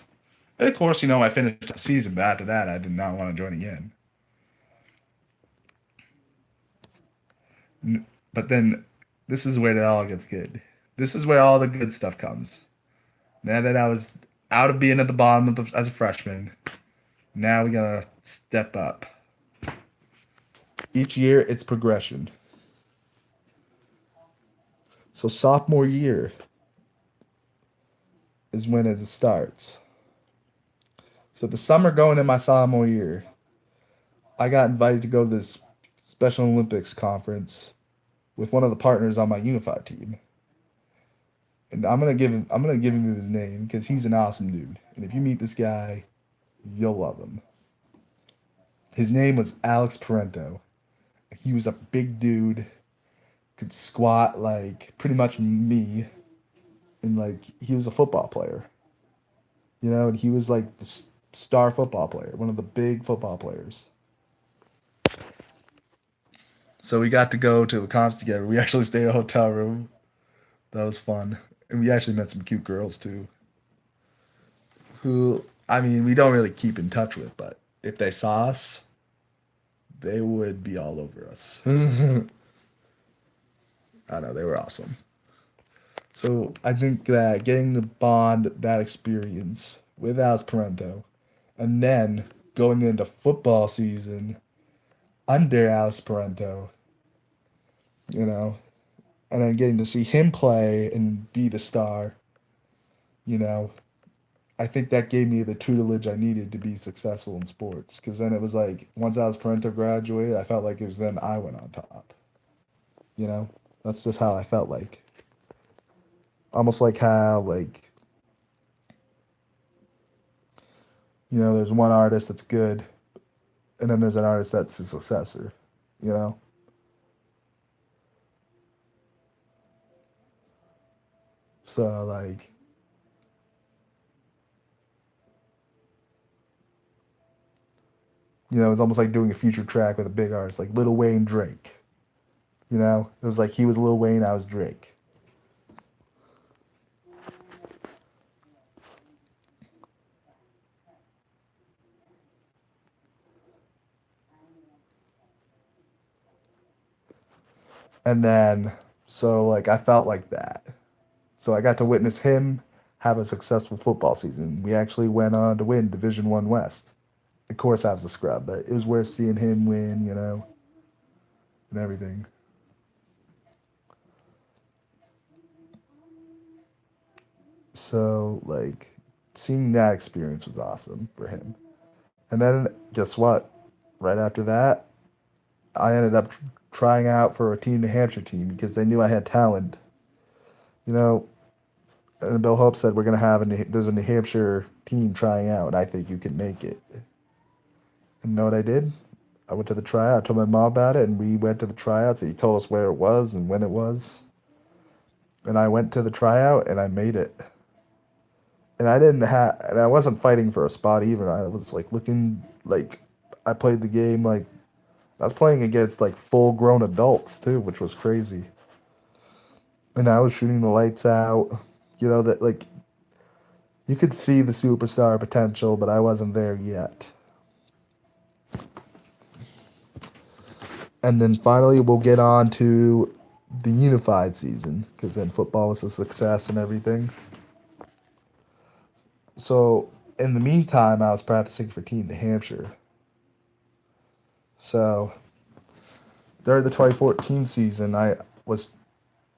And of course, I finished the season, but after that, I did not want to join again. But then, this is where it all gets good. This is where all the good stuff comes. Now that I was out of being at the bottom as a freshman, now we gotta step up. Each year, it's progression. So sophomore year is when it starts. So the summer going in my sophomore year, I got invited to go to this Special Olympics conference with one of the partners on my unified team. And I'm gonna give him his name because he's an awesome dude. And if you meet this guy, you'll love him. His name was Alex Parento. He was a big dude, could squat like pretty much me, and like he was a football player, and he was like the star football player, one of the big football players. So we got to go to the conference together. We actually stayed in a hotel room. That was fun, and we actually met some cute girls too. Who, I mean, we don't really keep in touch with, but if they saw us, they would be all over us. I know they were awesome. So I think that getting the bond, that experience with Alex Parento, and then going into football season under Alex Parento, you know, and then getting to see him play and be the star, you know, I think that gave me the tutelage I needed to be successful in sports. Because then it was like, once Alex Parento graduated, I felt like it was then I went on top. You know, that's just how I felt like. Almost like how, like, there's one artist that's good, and then there's an artist that's his successor, you know? So, like, it's almost like doing a future track with a big artist, like Lil Wayne Drake. It was like he was Lil Wayne, I was Drake. And then, so, like, I felt like that. So I got to witness him have a successful football season. We actually went on to win Division One West. Of course, I was a scrub, but it was worth seeing him win, and everything. So, like, seeing that experience was awesome for him. And then, guess what? Right after that, I ended up trying out for a Team New Hampshire team because they knew I had talent. You know, and Bill Hope said we're gonna have there's a New Hampshire team trying out, and I think you can make it. And you know what I did? I went to the tryout. I told my mom about it, and we went to the tryouts. He told us where it was and when it was. And I went to the tryout, and I made it. And I wasn't fighting for a spot either. I was like looking like I played the game like I was playing against like full grown adults too, which was crazy. And I was shooting the lights out. That like you could see the superstar potential, but I wasn't there yet. And then finally, we'll get on to the unified season because then football was a success and everything. So in the meantime, I was practicing for Team New Hampshire. So during the 2014 season, I was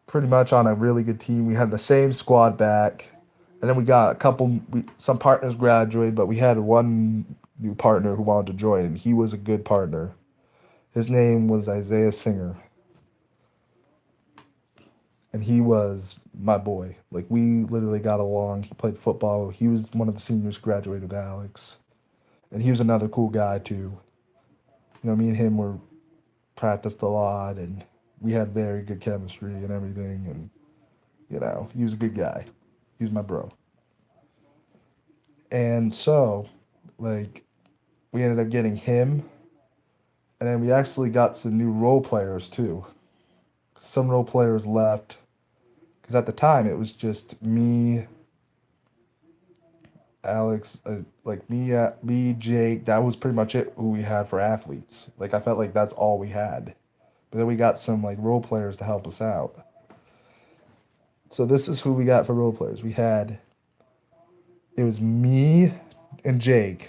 pretty much on a really good team. We had the same squad back, and then we got some partners graduated, but we had one new partner who wanted to join, and he was a good partner. His name was Isaiah Singer, and he was my boy. Like, we literally got along. He played football. He was one of the seniors who graduated with Alex, and he was another cool guy too. Me and him were practiced a lot, and we had very good chemistry and everything, and he was a good guy. He was my bro. And so, like, we ended up getting him, and then we actually got some new role players too. Some role players left, because at the time it was just me, Alex, me, Jake. That was pretty much it. Who we had for athletes. Like, I felt like that's all we had. But then we got some like role players to help us out. So this is who we got for role players. It was me and Jake.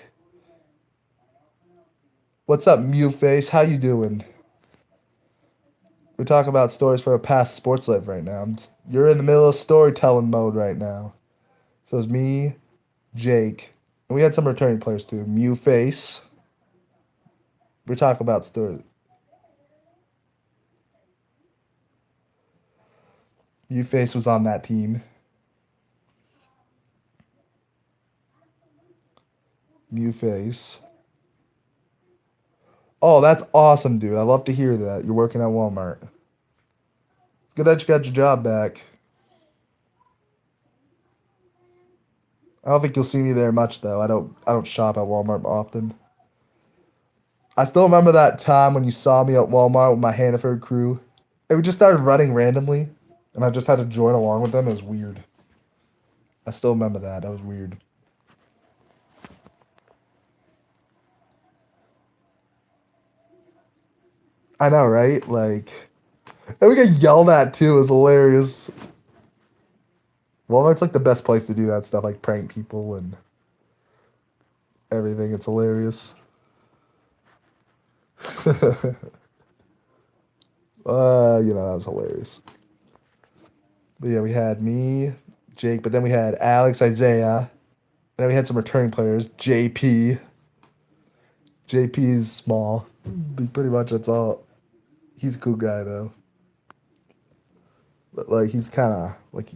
What's up, Mew Face? How you doing? We're talking about stories for a past sports life right now. You're in the middle of storytelling mode right now. So it's me, Jake, and we had some returning players too. Mew Face. We're talking about stories. Mew Face was on that team. Mew Face. Oh, that's awesome, dude. I love to hear that. You're working at Walmart. It's good that you got your job back. I don't think you'll see me there much though. I don't shop at Walmart often. I still remember that time when you saw me at Walmart with my Hannaford crew. And we just started running randomly, and I just had to join along with them. It was weird. I still remember that. That was weird. I know, right? Like, and we get yelled at too. It was hilarious. Walmart's like the best place to do that stuff, like prank people and everything. It's hilarious. That was hilarious. But yeah, we had me, Jake, but then we had Alex, Isaiah, and then we had some returning players. JP. JP is small. Pretty much that's all. He's a cool guy though. But like he's kind of like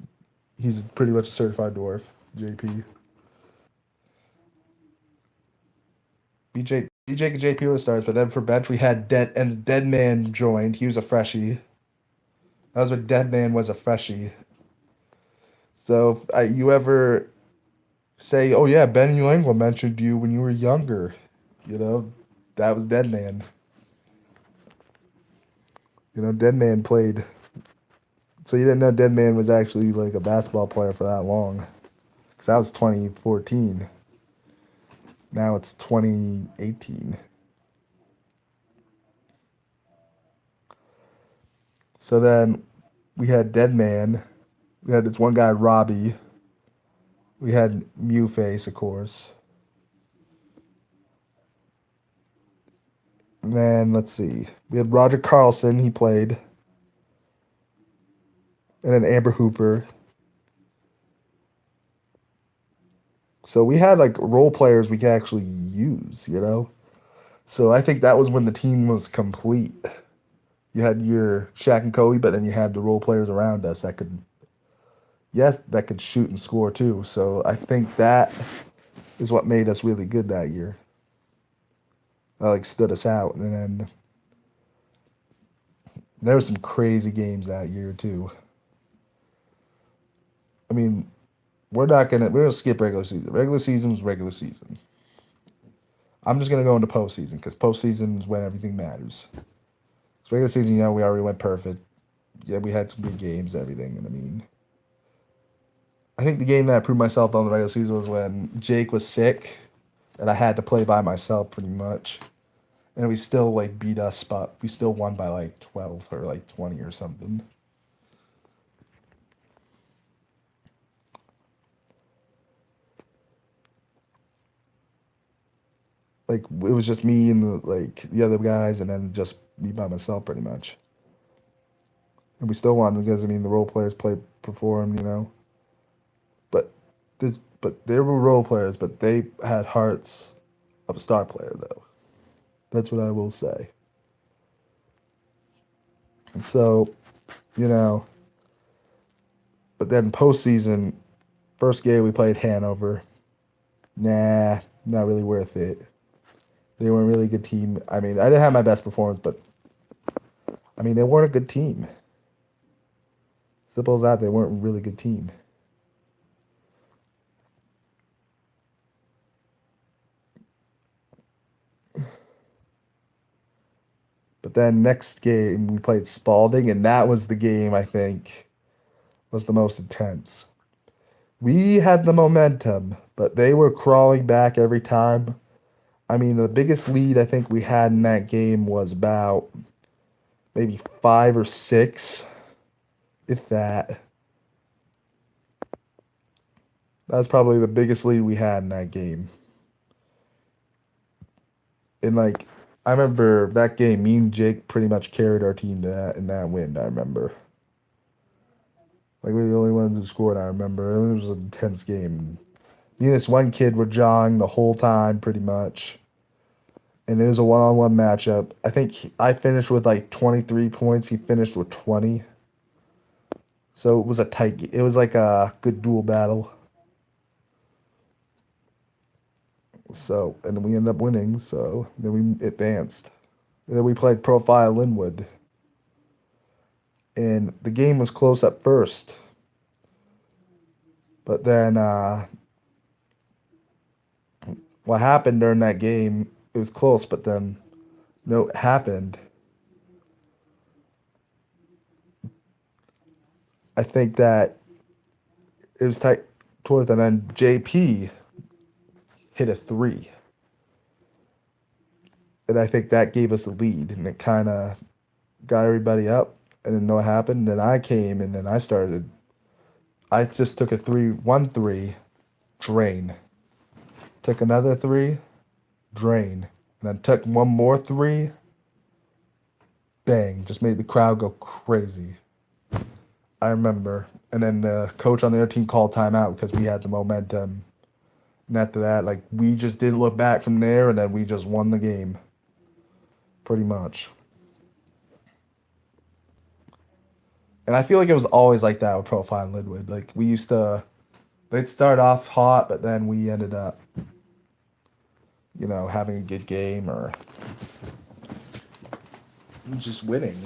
he's pretty much a certified dwarf. JP. BJ and JP were the stars, but then for bench we had Dead Man joined. He was a freshie. That was when Dead Man was a freshie. So if you ever say, "Oh yeah, Ben New England mentioned you when you were younger," you know, that was Dead Man. Dead Man played. So you didn't know Dead Man was actually like a basketball player for that long. Because that was 2014. Now it's 2018. So then we had Dead Man. We had this one guy, Robbie. We had Mew Face, of course. And then let's see. We had Roger Carlson, he played. And then Amber Hooper. So we had like role players we could actually use. So I think that was when the team was complete. You had your Shaq and Kobe, but then you had the role players around us that could, yes, that could shoot and score too. So I think that is what made us really good that year. That like stood us out, and then there were some crazy games that year too. I mean, we're gonna skip regular season. Regular season was regular season. I'm just gonna go into postseason because postseason is when everything matters. So regular season, we already went perfect. Yeah, we had some good games, and everything, and I mean, I think the game that I proved myself on the regular season was when Jake was sick, and I had to play by myself pretty much, and we still like beat us, but we still won by like 12 or like 20 or something. Like it was just me and the other guys, and then just me by myself pretty much. And we still won because I mean the role players performed. But but they were role players, but they had hearts of a star player though. That's what I will say. And so, you know, but then postseason, first game we played Hanover. Nah, not really worth it. They weren't really a good team. I mean, I didn't have my best performance, but I mean they weren't a good team. Simple as that, they weren't a really good team. But then next game we played Spalding, and that was the game I think was the most intense. We had the momentum, but they were crawling back every time. I mean, the biggest lead I think we had in that game was about maybe 5 or 6, if that. That's probably the biggest lead we had in that game. And like I remember that game. Me and Jake pretty much carried our team to that in that win. I remember. Like we were the only ones who scored. I remember it was an intense game. Me and this one kid were jawing the whole time, pretty much. And it was a one-on-one matchup. I think I finished with like 23 points. He finished with 20. So it was a tight. It was like a good duel battle. So and we ended up winning. So then we advanced. And then we played Profile Linwood, and the game was close at first, but then what happened during that game? It was close, but then no, it happened. I think that it was tight towards the end. JP hit a three, and I think that gave us a lead, and it kind of got everybody up. And then what happened? Then I came, and then I started. I just took a three, one three, drain. Took another three, drain, and then took one more three, bang, just made the crowd go crazy. I remember. And then the coach on the other team called timeout because we had the momentum. And after that, like we just didn't look back from there, and then we just won the game, pretty much. And I feel like it was always like that with Profile and Lidwood. Like we used to, they'd start off hot, but then we ended up, having a good game or just winning.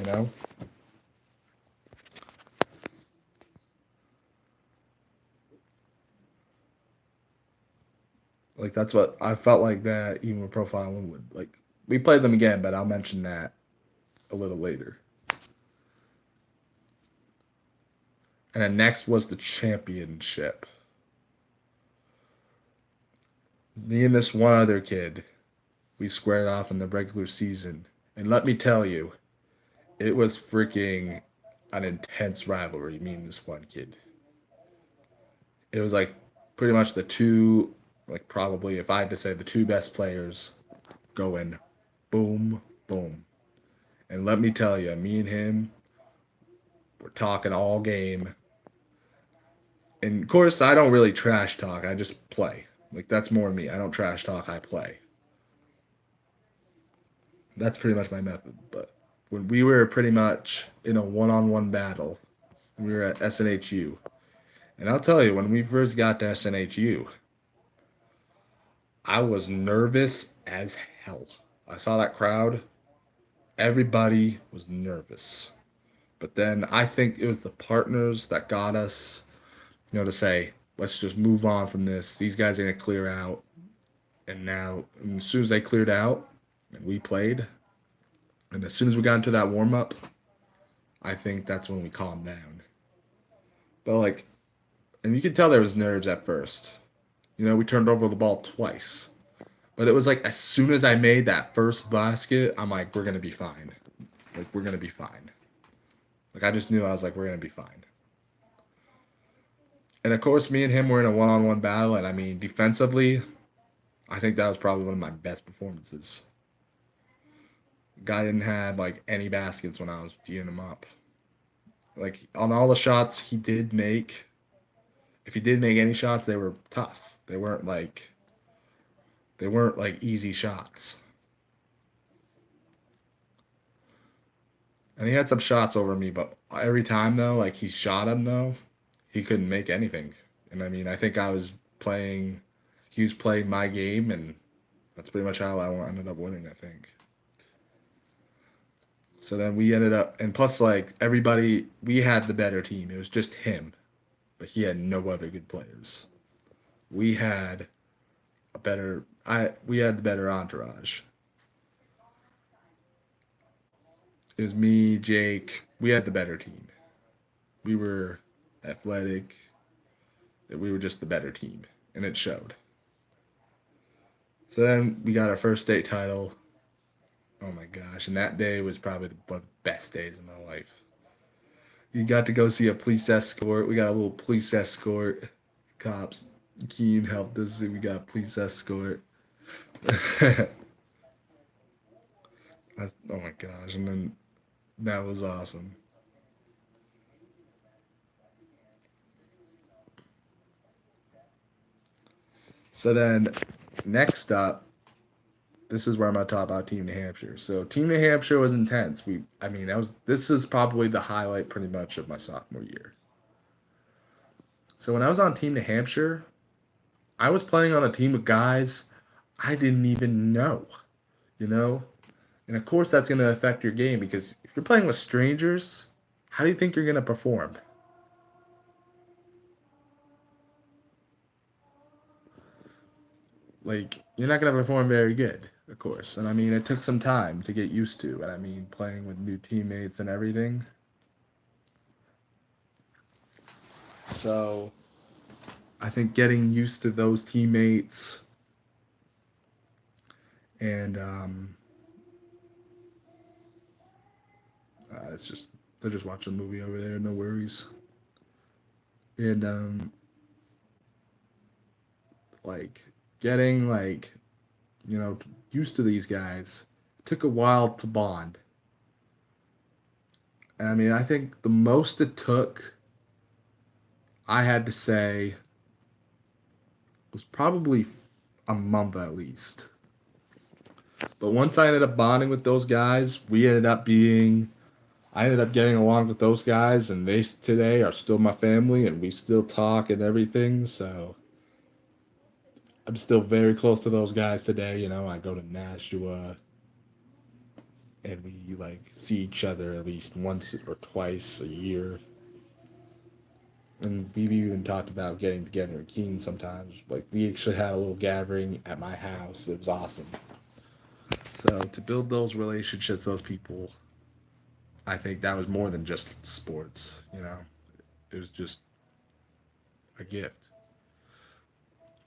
Like that's what I felt like that even with Profile and Linwood. Like we played them again, but I'll mention that a little later. And then next was the championship. Me and this one other kid, we squared off in the regular season. And let me tell you, it was freaking an intense rivalry, me and this one kid. It was like pretty much the two, like probably if I had to say the two best players going boom, boom. And let me tell you, me and him were talking all game. And of course, I don't really trash talk, I just play. Like that's more me. I don't trash talk, I play. That's pretty much my method. But when we were pretty much in a one-on-one battle, we were at SNHU. And I'll tell you, when we first got to SNHU, I was nervous as hell. I saw that crowd. Everybody was nervous. But then I think it was the partners that got us, to say, let's just move on from this. These guys are going to clear out. And now, and as soon as they cleared out and we played, and as soon as we got into that warm up, I think that's when we calmed down. But like, and you could tell there was nerves at first. We turned over the ball twice. But it was like as soon as I made that first basket, I'm like, we're gonna be fine. Like we're gonna be fine. Like I just knew I was like, we're gonna be fine. And of course, me and him were in a one-on-one battle, and I mean, defensively, I think that was probably one of my best performances. Guy didn't have like any baskets when I was teeing him up. Like on all the shots he did make, if he did make any shots, they were tough. They weren't like easy shots. And he had some shots over me, but every time though, like he shot him though, he couldn't make anything. And I mean, I think he was playing my game, and that's pretty much how I ended up winning, I think. So then we ended up, and plus, like everybody, we had the better team. It was just him, but he had no other good players. We had we had the better entourage. It was me, Jake. We had the better team. We were athletic. We were just the better team, and it showed. So then we got our first state title. Oh my gosh! And that day was probably one of the best days of my life. You got to go see a police escort. We got a little police escort. Cops. Keen helped us. We got a police escort. Oh my gosh! And then that was awesome. So then, next up, this is where I'm gonna talk about Team New Hampshire. So Team New Hampshire was intense. I mean, this is probably the highlight, pretty much, of my sophomore year. So when I was on Team New Hampshire, I was playing on a team of guys I didn't even know, you know? And of course, that's gonna affect your game because if you're playing with strangers, how do you think you're gonna perform? Like, you're not gonna perform very good, of course. And I mean, it took some time to get used to. And I mean, playing with new teammates and everything. So I think getting used to those teammates and it's just they're just watching a movie over there, no worries. And like getting used to these guys took a while to bond. And I mean, I think the most it took, I had to say, was probably a month at least. But once I ended up bonding with those guys, I ended up getting along with those guys, and they today are still my family, and we still talk and everything. So I'm still very close to those guys today. I go to Nashua, and we like see each other at least once or twice a year. And we've even talked about getting together in Keene sometimes. Like we actually had a little gathering at my house. It was awesome. So to build those relationships, those people, I think that was more than just sports. It was just a gift.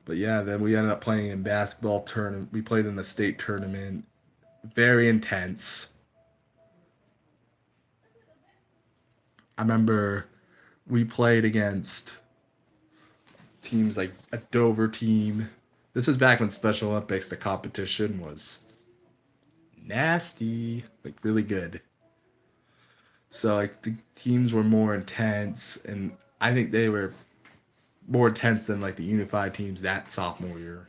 But yeah, then we ended up playing in basketball tournament. We played in the state tournament. Very intense. I remember we played against teams like a Dover team. This was back when Special Olympics, the competition was nasty, like really good. So like the teams were more intense, and I think they were more intense than like the unified teams that sophomore year.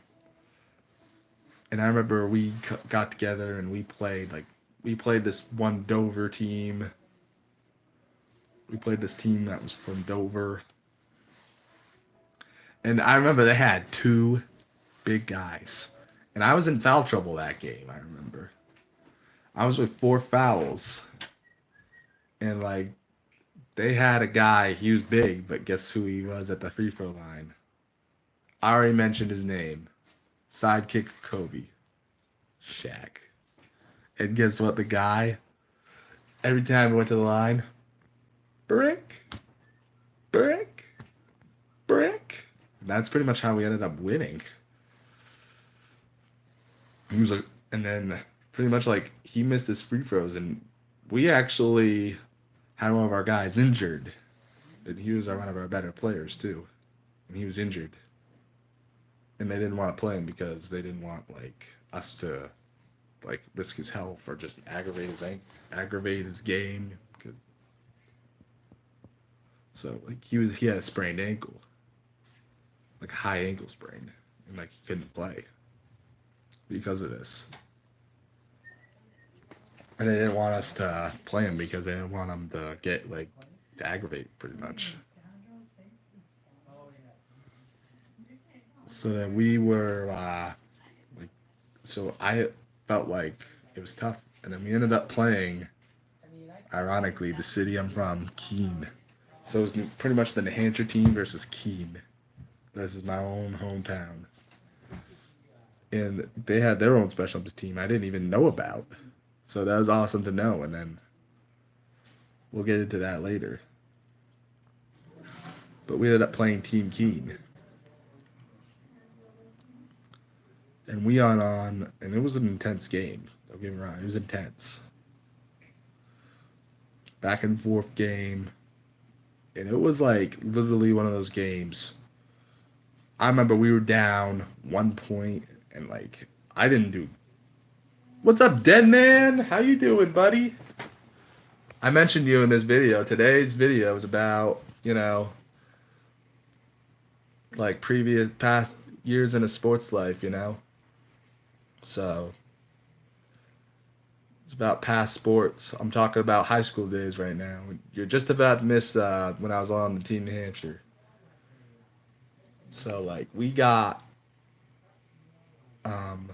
And I remember we got together and we played this one Dover team. We played this team that was from Dover, and I remember they had two big guys, and I was in foul trouble that game. I remember I was with four fouls, and like they had a guy. He was big, but guess who he was at the free throw line? I already mentioned his name. Sidekick Kobe, Shaq. And guess what? The guy, every time we went to the line, brick, brick, brick. And that's pretty much how we ended up winning. He was like, and then pretty much like he missed his free throws, and we actually had one of our guys injured, and he was one of our better players too, and he was injured, and they didn't want to play him because they didn't want like us to like risk his health or just aggravate his game. So like he had a sprained ankle, like a high ankle sprain, and like he couldn't play because of this. And they didn't want us to play him because they didn't want him to get like to aggravate pretty much. So that we were like, so I felt like it was tough, and then we ended up playing. Ironically, the city I'm from, Keene. So it was pretty much the New Hampshire team versus Keene. This is my own hometown, and they had their own special ops team I didn't even know about. So that was awesome to know, and then we'll get into that later. But we ended up playing Team Keene, and we on, and it was an intense game. Don't get me wrong, it was intense. Back and forth game, and it was like literally one of those games. I remember we were down 1 point, and like I didn't do What's up, dead man? How you doing, buddy? I mentioned you in this video. Today's video is about, like previous past years in a sports life, So it's about past sports. I'm talking about high school days right now. You're just about to miss when I was on the team New Hampshire. So like we got, um,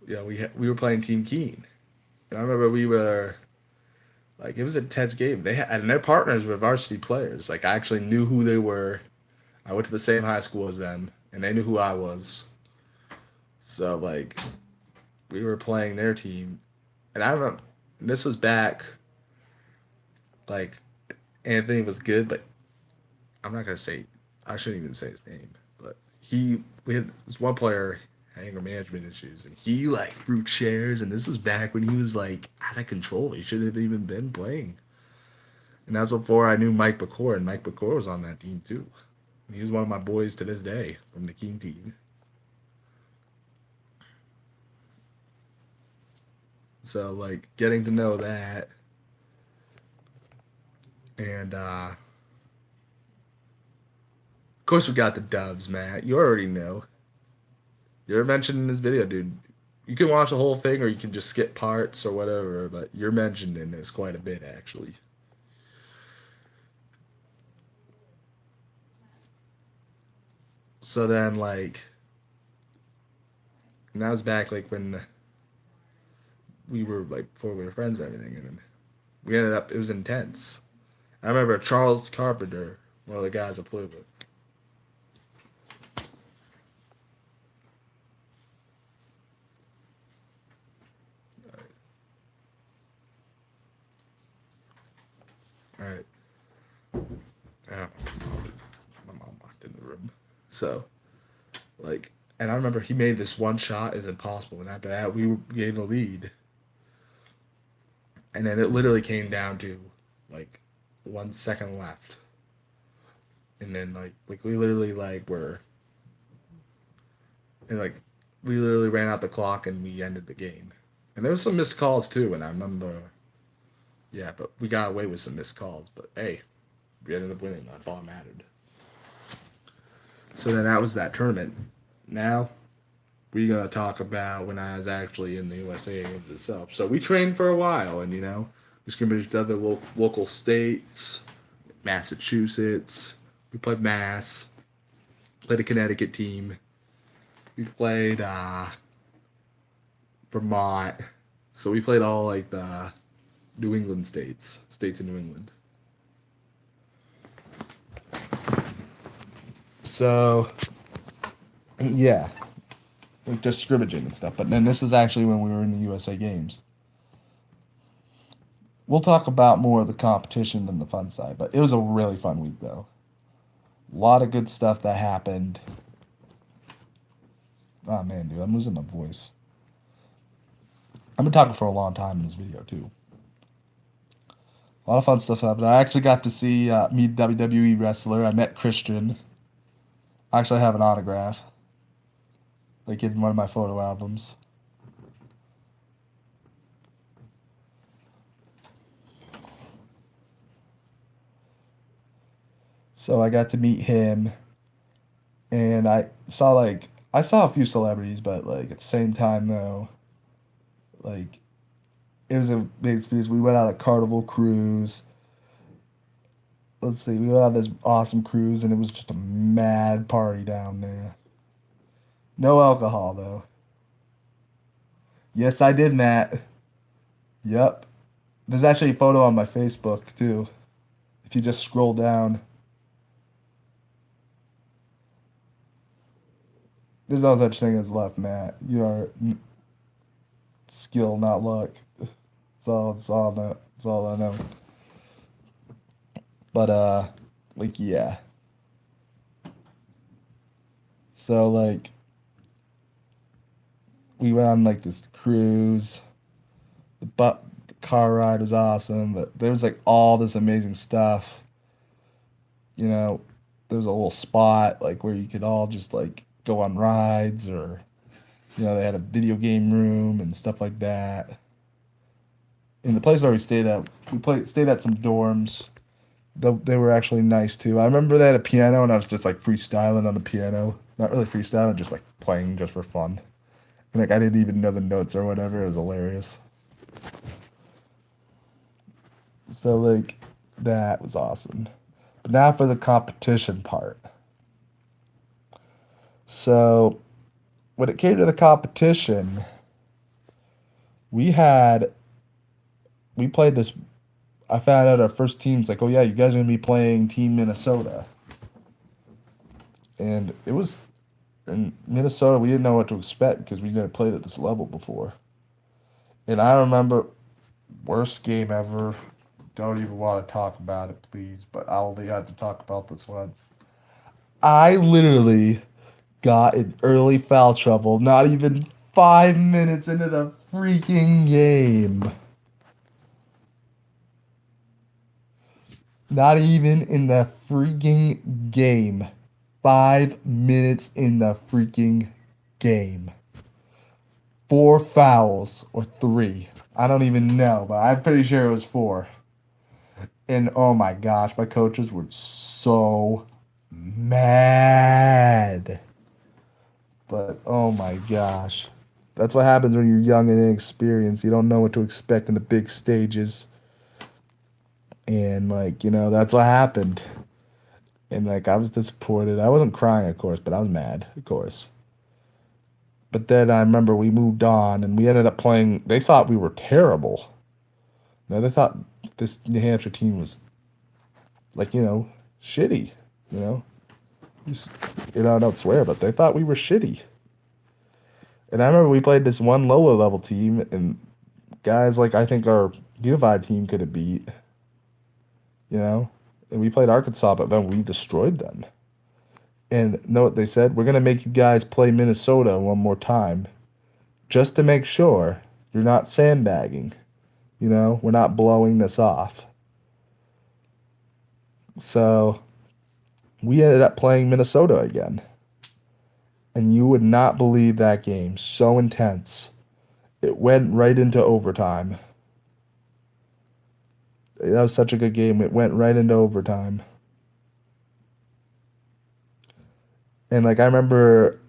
we were playing Team Keene, and I remember we were like it was a intense game. They had and their partners were varsity players. Like I actually knew who they were. I went to the same high school as them, and they knew who I was. So like we were playing their team, and I remember this was back like Anthony was good, but I'm not gonna say I shouldn't even say his name. But we had this one player had anger management issues, and he like threw chairs, and this was back when he was like out of control. He shouldn't have even been playing, and that's before I knew Mike Bacor, and Mike Bacor was on that team too. He was one of my boys to this day from the King team. So like getting to know that, and of course we got the dubs, Matt. You already know. You're mentioned in this video, dude. You can watch the whole thing, or you can just skip parts or whatever. But you're mentioned in this quite a bit, actually. So then, like, and that was back like when we were like before we were friends and everything, and we ended up. It was intense. I remember Charles Carpenter, one of the guys I played with. All right. Yeah, my mom walked in the room. So, like, and I remember he made this one shot is impossible, and after that we gave the lead, and then it literally came down to like 1 second left, and then like we literally like were, and like we literally ran out the clock and we ended the game, and there was some missed calls too, and I remember, yeah, but we got away with some missed calls, but hey, we ended up winning. That's all that mattered. So then that was that tournament. Now we're gonna talk about when I was actually in the USA Games itself. So we trained for a while, and we scrimmaged other local states, Massachusetts. We played Mass. Played a Connecticut team. We played Vermont. So we played all like the New England states in New England. So yeah, like just scrimmaging and stuff. But then this is actually when we were in the USA Games. We'll talk about more of the competition than the fun side, but it was a really fun week though. A lot of good stuff that happened. Oh man, dude, I'm losing my voice. I've been talking for a long time in this video too. A lot of fun stuff happened. I actually got to see meet WWE wrestler. I met Christian. I actually have an autograph, like in one of my photo albums. So I got to meet him, and I saw a few celebrities, but like at the same time though, like it was a big experience. We went on a Carnival cruise. Let's see, we went on this awesome cruise, and it was just a mad party down there. No alcohol though. Yes, I did, Matt. Yep. There's actually a photo on my Facebook too. If you just scroll down, there's no such thing as luck, Matt. You are skill, not luck. That's all I know. But like yeah. So like we went on like this cruise. The car ride was awesome, but there was like all this amazing stuff. You know, there was a little spot like where you could all just like go on rides or You know, they had a video game room and stuff like that. In the place where we stayed at, stayed at some dorms. They were actually nice too. I remember they had a piano, and I was just like freestyling on the piano. Not really freestyling, just like playing just for fun. And like I didn't even know the notes or whatever. It was hilarious. So like that was awesome. But now for the competition part. So when it came to the competition, we had we played this. I found out our first team's like, oh yeah, you guys are gonna be playing Team Minnesota, and it was in Minnesota. We didn't know what to expect because we never played at this level before. And I remember worst game ever. Don't even want to talk about it, please. But I'll only have to talk about this once. I literally got in early foul trouble. Not even 5 minutes into the freaking game. Not even in the freaking game. 5 minutes in the freaking game. 4 fouls or 3. I don't even know, but I'm pretty sure it was 4. And oh my gosh, my coaches were so mad. But oh my gosh. That's what happens when you're young and inexperienced. You don't know what to expect in the big stages. And like, that's what happened. And like I was disappointed. I wasn't crying, of course, but I was mad, of course. But then I remember we moved on and we ended up playing. They thought we were terrible. No, they thought this New Hampshire team was like, shitty. You know, Just- I don't swear, but they thought we were shitty. And I remember we played this one lower level team, and guys like I think our unified team could have beat. You know, and we played Arkansas, but then we destroyed them. And know what they said? We're gonna make you guys play Minnesota one more time, just to make sure you're not sandbagging. We're not blowing this off. So we ended up playing Minnesota again. And you would not believe that game. So intense. It went right into overtime. That was such a good game. It went right into overtime. And like I remember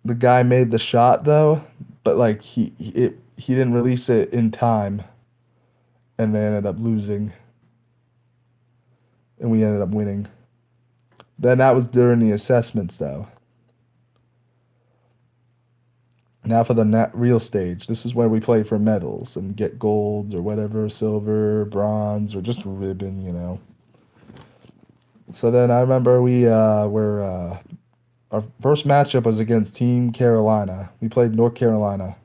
the guy made the shot though, but like he didn't release it in time and they ended up losing and we ended up winning. Then that was during the assessments though. Now for the real stage. This is where we play for medals and get golds or whatever, silver, bronze, or just a ribbon. So then I remember we were our first matchup was against Team Carolina. We played North Carolina.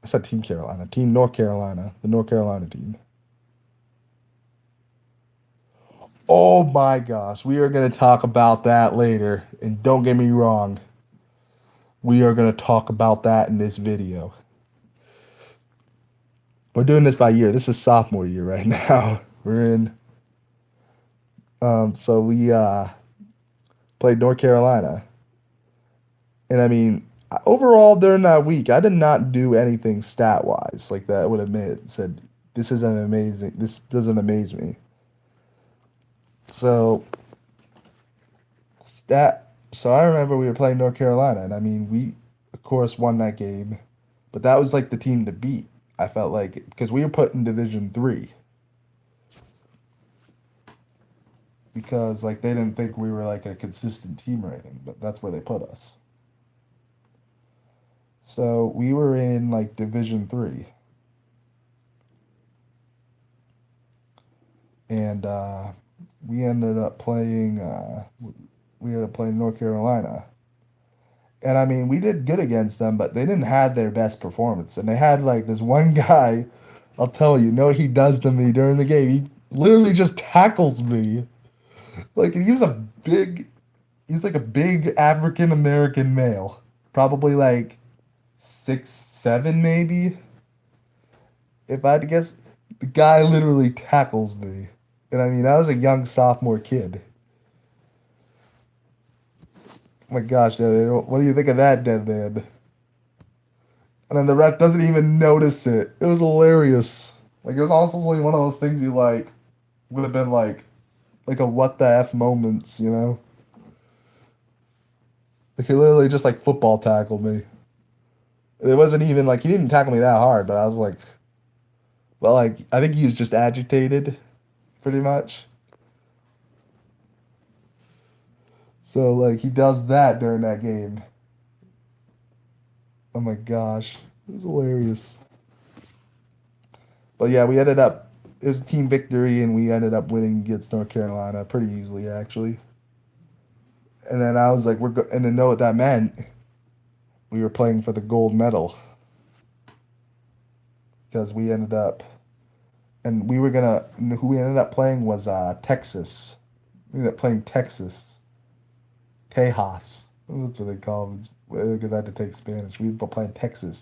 I said Team Carolina. Team North Carolina. The North Carolina team. Oh my gosh. We are going to talk about that later. And don't get me wrong. We are going to talk about that in this video. We're doing this by year. This is sophomore year right now. We're in. So we played North Carolina. And I mean, overall during that week, I did not do anything stat wise like that. I would admit, said this isn't amazing. This doesn't amaze me. So So I remember we were playing North Carolina, and I mean, we of course won that game, but that was like the team to beat. I felt like because we were put in Division 3 because like they didn't think we were like a consistent team or anything, but that's where they put us. So we were in like Division 3, and we ended up playing. We ended up playing North Carolina, and I mean we did good against them, but they didn't have their best performance, and they had like this one guy. I'll tell you, know what he does to me during the game? He literally just tackles me. Like he was like a big African American male, probably like 6'7" maybe. If I had to guess, the guy literally tackles me, and I mean I was a young sophomore kid. Oh my gosh, what do you think of that, dead man? And then the ref doesn't even notice it. It was hilarious. Like it was also like one of those things you like would have been like a what the f moments, you know? Like he literally just like football tackled me. It wasn't even like he didn't tackle me that hard, but I was like, well, like I think he was just agitated, pretty much. So like he does that during that game. Oh my gosh, it was hilarious. But yeah, we ended up it was a team victory, and we ended up winning against North Carolina pretty easily, actually. And then I was like, and to know what that meant, we were playing for the gold medal because we ended up, and we were gonna, who we ended up playing was Texas. We ended up playing Texas, Tejas. That's what they call them because I had to take Spanish. We were playing Texas,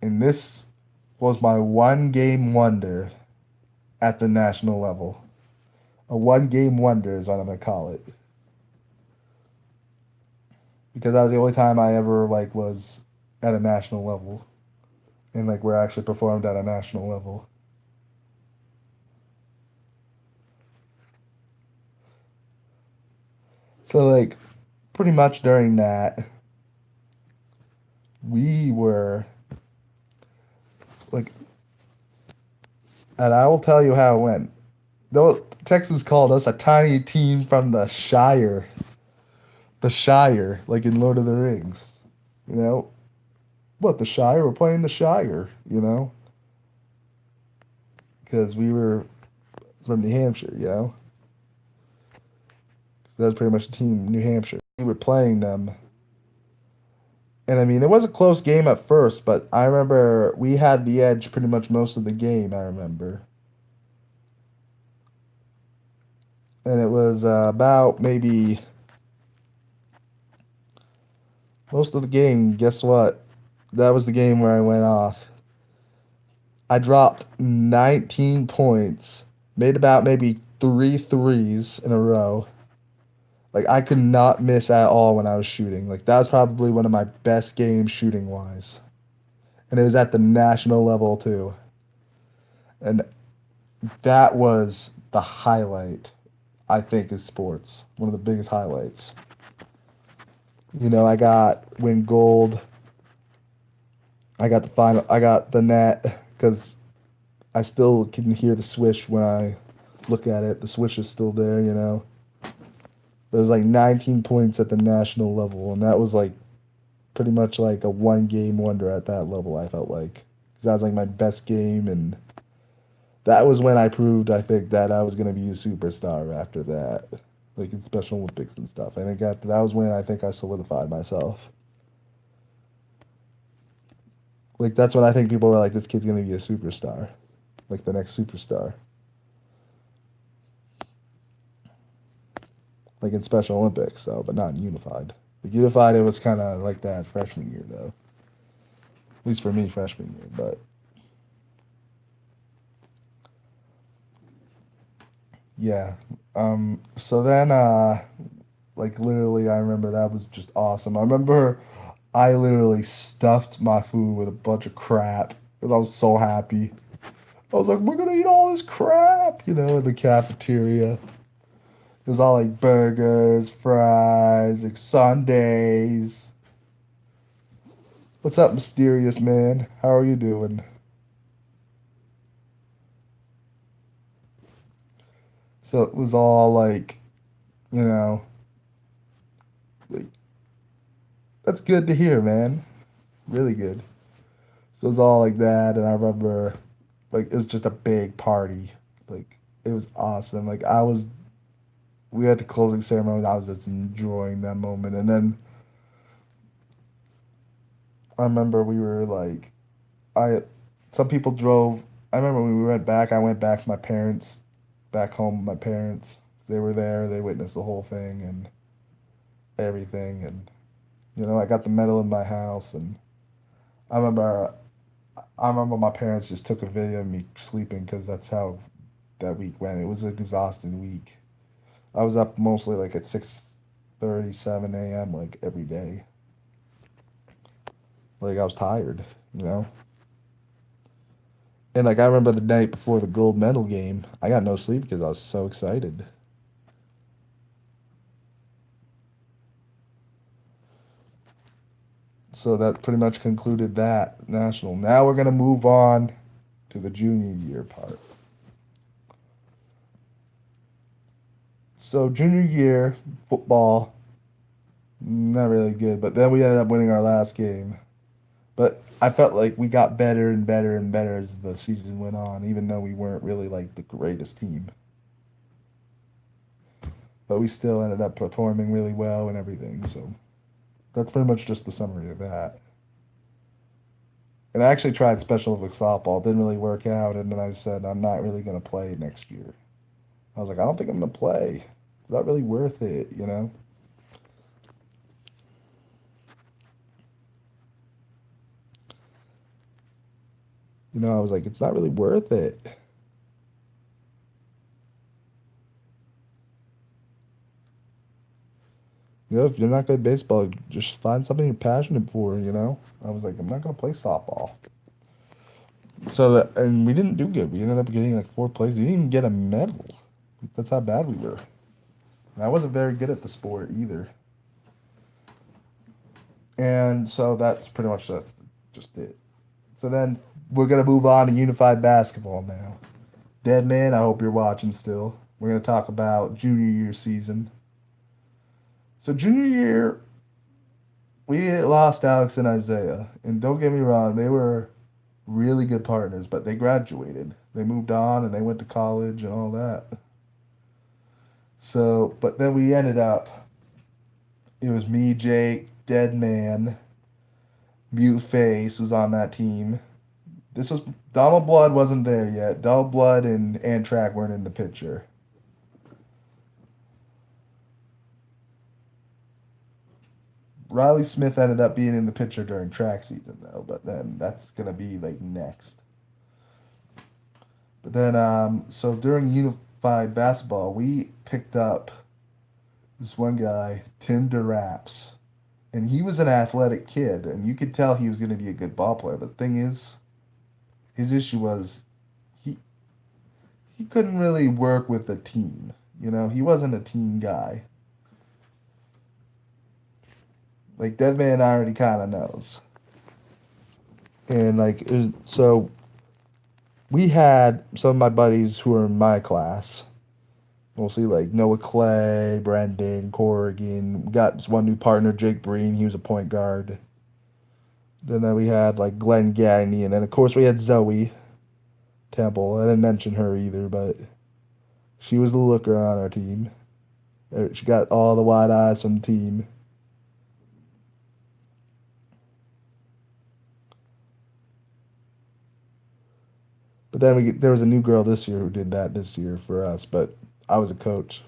and this was my one game wonder at the national level. A one game wonder is what I'm gonna call it because that was the only time I ever like was at a national level and like where I actually performed at a national level. So like pretty much during that we were like, and I will tell you how it went. Though Texas called us a tiny team from the Shire, like in Lord of the Rings. You know what? The Shire? We're playing the Shire. You know, because we were from New Hampshire. You know, so that was pretty much the team, New Hampshire. We were playing them, and I mean, it was a close game at first, but I remember we had the edge pretty much most of the game. I remember, and it was about maybe most of the game. Guess what? That was the game where I went off. I dropped 19 points, made about maybe three threes in a row. Like I could not miss at all when I was shooting. Like that was probably one of my best games shooting wise. And it was at the national level too. And that was the highlight, I think, is sports. One of the biggest highlights. You know, I got win gold. I got the final. I got the net because I still can hear the swish when I look at it. The swish is still there, you know. There was like 19 points at the national level, and that was like pretty much like a one game wonder at that level, I felt like. 'Cause that was like my best game, and that was when I proved, I think, that I was going to be a superstar after that, like in Special Olympics and stuff. I think after that was when I think I solidified myself. Like, that's when I think people were like, this kid's going to be a superstar, like the next superstar. Like in Special Olympics, so, but not in Unified. Like Unified, it was kind of like that freshman year, though. At least for me, freshman year. But yeah. So then, like literally, I remember that was just awesome. I remember I literally stuffed my food with a bunch of crap because I was so happy. I was like, we're gonna eat all this crap, you know, in the cafeteria. It was all like burgers, fries, like sundaes. What's up, mysterious man? How are you doing? So it was all like, you know, like that's good to hear, man. Really good. So it was all like that, and I remember like it was just a big party. Like it was awesome. Like we had the closing ceremony. And I was just enjoying that moment, and then I remember we were like, I some people drove. I remember when we went back. I went back with my parents, back home with my parents. They were there. They witnessed the whole thing and everything, and you know I got the medal in my house, and I remember I remember my parents just took a video of me sleeping because that's how that week went. It was an exhausting week. I was up mostly like at 6. 6:30, 7 a.m. like every day. Like I was tired, you know. And like I remember the night before the gold medal game, I got no sleep because I was so excited. So that pretty much concluded that national. Now we're gonna move on to the junior year part. So junior year football, not really good, but then we ended up winning our last game. But I felt like we got better and better and better as the season went on, even though we weren't really like the greatest team. But we still ended up performing really well and everything. So that's pretty much just the summary of that. And I actually tried special Olympics softball, didn't really work out, and then I said I'm not really gonna play next year. I was like, I don't think I'm gonna play. It's not really worth it, you know. I was like, it's not really worth it. If you're not good at baseball, just find something you're passionate for, you know? I was like, I'm not going to play softball. So, and we didn't do good. We ended up getting like fourth place. We didn't even get a medal. That's how bad we were. And I wasn't very good at the sport either. And so that's pretty much just it. So then we're going to move on to unified basketball now. Dead man, I hope you're watching still. We're going to talk about junior year season. So junior year, we lost Alex and Isaiah, and don't get me wrong, they were really good partners, but they graduated. They moved on and they went to college and all that. So, but then we ended up, it was me, Jake, Dead Man, Mute Face was on that team. This was, Donald Blood wasn't there yet. Donald Blood and Antrack weren't in the picture. Riley Smith ended up being in the picture during track season though, but then that's gonna be like next. But then, so during unified basketball, we picked up this one guy, Tim DeRaps, and he was an athletic kid, and you could tell he was gonna be a good ball player. But the thing is, his issue was he he couldn't really work with the team. He wasn't a team guy. Like Deadman already kind of knows. And like so we had some of my buddies who were in my class, mostly like Noah Clay, Brendan, Corrigan. We got this one new partner, Jake Breen. He was a point guard. Then we had like Glenn Gagne, and then of course we had Zoe Temple. I didn't mention her either, but she was the looker on our team. She got all the wide eyes from the team. But then there was a new girl this year who did that this year for us, but I was a coach.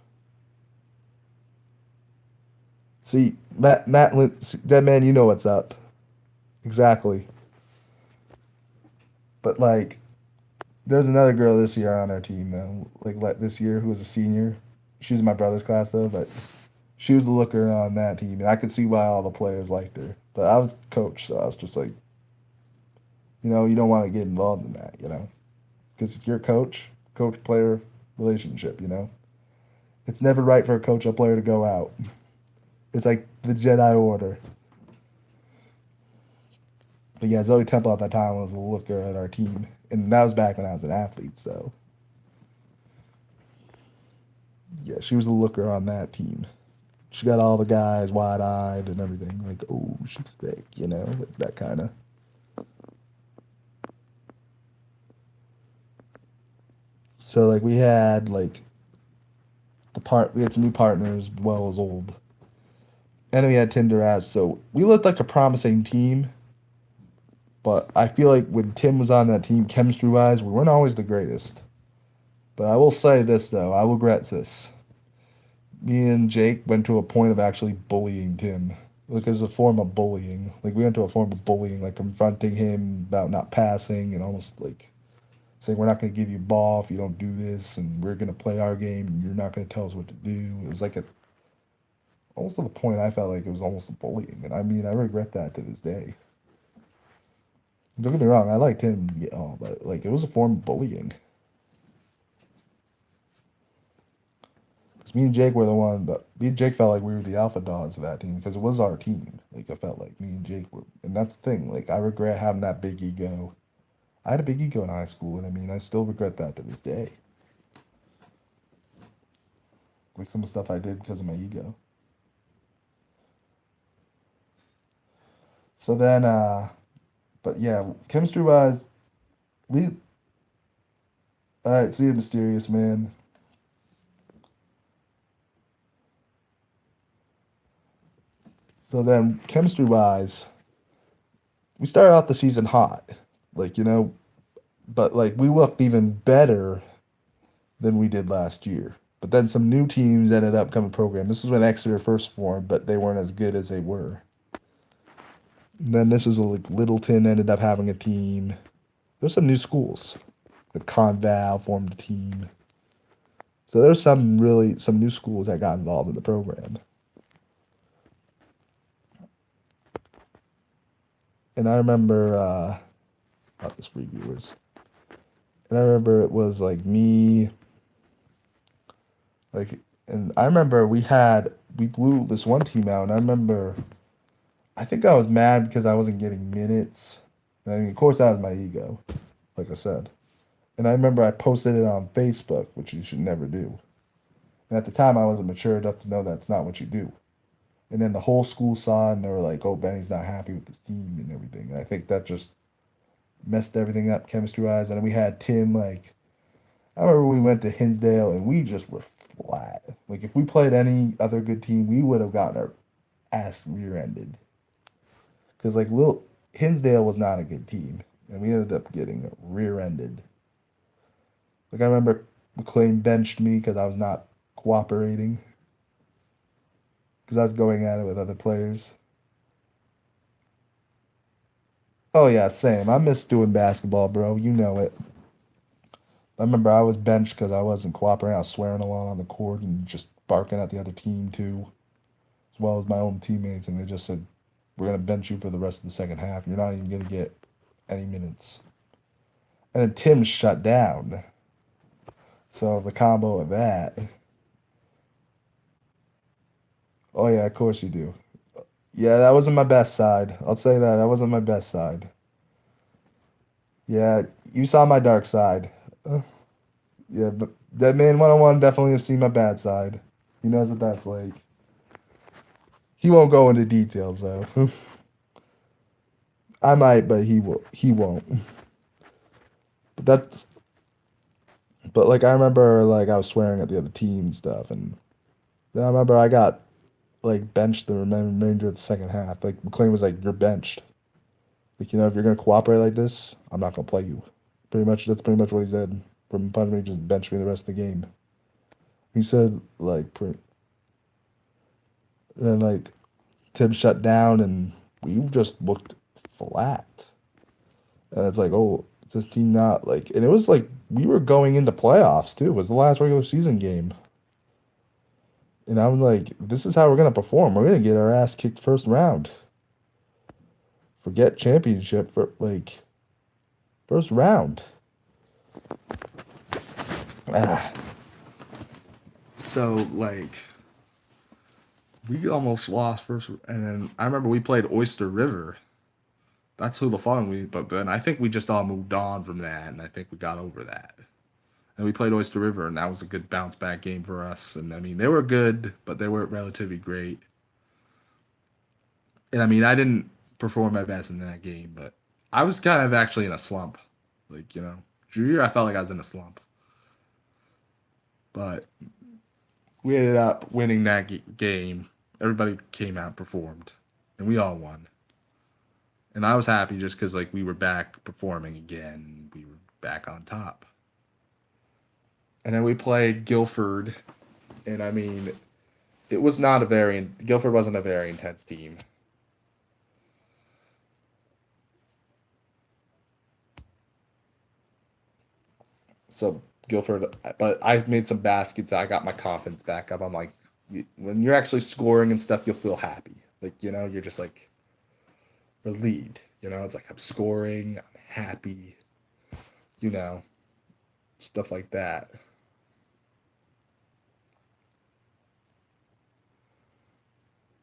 See, Dead Man, you know what's up. Exactly. But like, there's another girl this year on our team though. Like this year who was a senior. She was in my brother's class though, but she was the looker on that team, and I could see why all the players liked her. But I was coach, so I was just like, you don't want to get involved in that, because if you're a coach player relationship, it's never right for a coach or player to go out. It's like the Jedi Order. But yeah, Zoe Temple at that time was the looker at our team, and that was back when I was an athlete. So yeah, she was the looker on that team. She got all the guys wide eyed and everything. Like, oh, she's thick, like that kind of. So like we had like we had some new partners as well as old. And we had Tinder as, so we looked like a promising team. But I feel like when Tim was on that team, chemistry wise, we weren't always the greatest. But I will say this though, I will regret this. Me and Jake went to a point of actually bullying Tim. Like as a form of bullying. Like we went to a form of bullying, like confronting him about not passing and almost like saying we're not going to give you a ball if you don't do this, and we're going to play our game, and you're not going to tell us what to do. It was like almost to the point I felt like it was almost bullying, and I mean I regret that to this day. Don't get me wrong, I liked him, yeah, but like it was a form of bullying. Because me and Jake were the one, but me and Jake felt like we were the alpha dogs of that team because it was our team. Like I felt like me and Jake were, and that's the thing. Like I regret having that big ego. I had a big ego in high school, and I mean I still regret that to this day. Like some of the stuff I did because of my ego. So then, but yeah, chemistry wise, we. All right, see you, mysterious man. So then, chemistry wise, we started out the season hot, like but like we looked even better than we did last year. But then some new teams ended up coming program. This was when Exeter first formed, but they weren't as good as they were. And then this was like Littleton ended up having a team. There's some new schools. The Conval formed a team. So there's some new schools that got involved in the program. And I remember about this reviewers. And I remember it was like me, like, and I remember we blew this one team out, and I remember I think I was mad because I wasn't getting minutes. I mean, of course, that was my ego, like I said. And I remember I posted it on Facebook, which you should never do. And at the time, I wasn't mature enough to know that's not what you do. And then the whole school saw it, and they were like, "Oh, Benny's not happy with this team and everything." And I think that just messed everything up chemistry wise. And we had Tim like I remember we went to Hinsdale and we just were flat. Like if we played any other good team, we would have gotten our ass rear-ended. Because like Lil Hinsdale was not a good team, and we ended up getting rear-ended. Like I remember McLean benched me because I was not cooperating, because I was going at it with other players. Oh yeah, same. I miss doing basketball, bro. You know it. I remember I was benched because I wasn't cooperating. I was swearing a lot on the court and just barking at the other team too, as well as my own teammates. And they just said, "We're gonna bench you for the rest of the second half. You're not even gonna get any minutes." And then Tim shut down. So the combo of that. Oh yeah, of course you do. Yeah, that wasn't my best side. I'll say that. That wasn't my best side. Yeah, you saw my dark side. Uh, yeah, but that man 101 definitely has seen my bad side. He knows what that's like. He won't go into details though. I might, but he will. He won't. But that's. But like I remember, like I was swearing at the other team and stuff, and then I remember I got like benched the remainder of the second half. Like McLean was like, "You're benched. Like if you're gonna cooperate like this, I'm not gonna play you." Pretty much, that's pretty much what he said. From punch me, just bench me the rest of the game. He said like, then like Tim shut down, and we just looked flat. And it's like, oh, is this team not like? And it was like we were going into playoffs too. It was the last regular season game, and I was like, this is how we're gonna perform. We're gonna get our ass kicked first round. Forget championship for like first round. Ah. So like we almost lost first, and then I remember we played Oyster River. That's who the fun we. But then I think we just all moved on from that, and I think we got over that. And we played Oyster River, and that was a good bounce back game for us. And I mean, they were good, but they weren't relatively great. And I mean, I didn't perform my best in that game, but I was kind of actually in a slump. Like junior year, I felt like I was in a slump, but we ended up winning that game. Everybody came out and performed, and we all won. And I was happy just because like we were back performing again. We were back on top. And then we played Guilford, and I mean, it was not a very Guilford wasn't a very intense team. So Guilford, but I made some baskets. I got my confidence back up. I'm like, When you're actually scoring and stuff, you'll feel happy. Like, you're just like relieved. It's like I'm scoring, I'm happy, you know, stuff like that.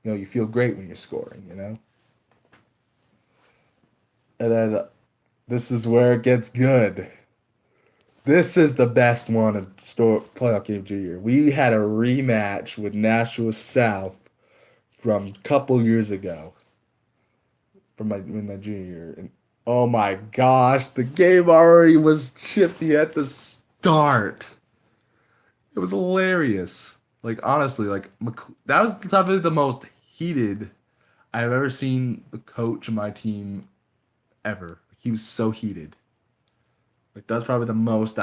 You feel great when you're scoring. And then this is where it gets good. This is the best one of store playoff game junior. We had a rematch with Nashua South from a couple years ago, from my junior year, and oh my gosh, the game already was chippy at the start. It was hilarious. Like honestly, like that was probably the most heated I've ever seen the coach of my team ever. He was so heated. Like that's probably the most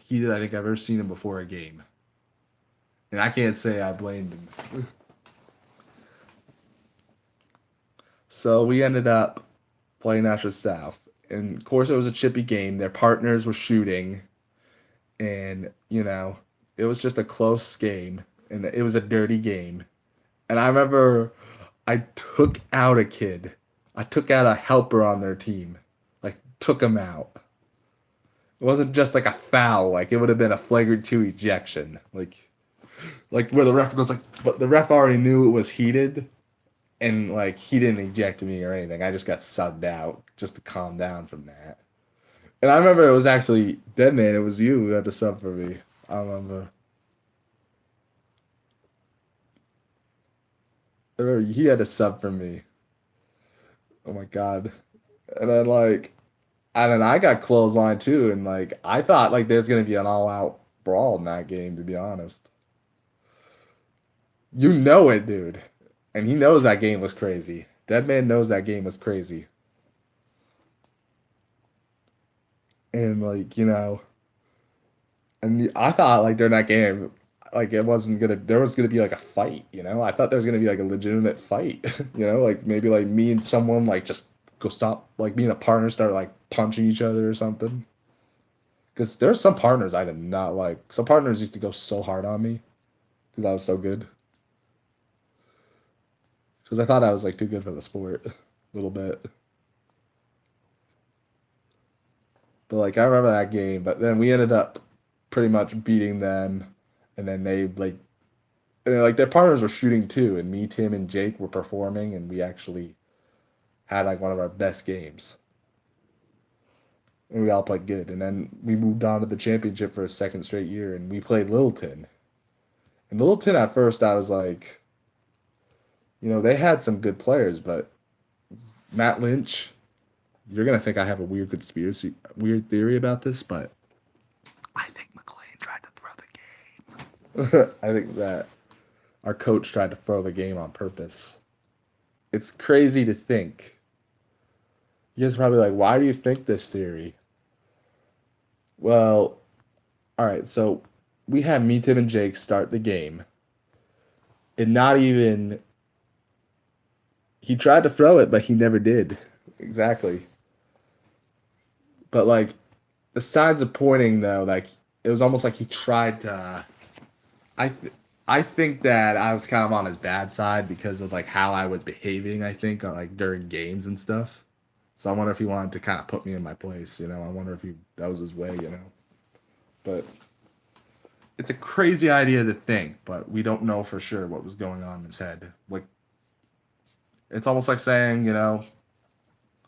heated I think I've ever seen him before a game. And I can't say I blamed him. So we ended up playing Nashua South. And of course it was a chippy game. Their partners were shooting and, it was just a close game and it was a dirty game. And I remember I took out a kid. I took out a helper on their team. Like took him out. It wasn't just like a foul, like it would have been a flagrant 2 ejection. Like where the ref goes like, but the ref already knew it was heated, and like he didn't eject me or anything. I just got subbed out just to calm down from that. And I remember it was actually Dead Man. It was you who had to sub for me. I remember. I remember he had to sub for me. Oh my god. And then I got clothesline too, and like I thought like there's gonna be an all out brawl in that game. To be honest, you know it, dude, and he knows that game was crazy. Dead Man knows that game was crazy, and and I thought like during that game, like it wasn't gonna there was gonna be like a fight. I thought there was gonna be like a legitimate fight. Like maybe like me and someone like just go stop like me and a partner start like punching each other or something. Because there's some partners I did not like. Some partners used to go so hard on me because I was so good. Because I thought I was like too good for the sport, a little bit. But like I remember that game. But then we ended up pretty much beating them, and then and then, like their partners were shooting too, and me, Tim, and Jake were performing, and we actually had like one of our best games, and we all played good. And then we moved on to the championship for a second straight year, and we played Littleton. And Littleton at first I was like, they had some good players, but Matt Lynch, you're gonna think I have a weird theory about this, but I think McLean tried to throw the game. I think that our coach tried to throw the game on purpose. It's crazy to think. You guys are probably like, why do you think this theory? Well, all right, so we had me, Tim, and Jake start the game, and not even he tried to throw it, but he never did. Exactly. But like the signs of pointing though, like it was almost like he tried to. I th- I think that I was kind of on his bad side because of like how I was behaving. I think like during games and stuff. So I wonder if he wanted to kind of put me in my place. I wonder if that was his way. But it's a crazy idea to think, but we don't know for sure what was going on in his head. Like it's almost like saying,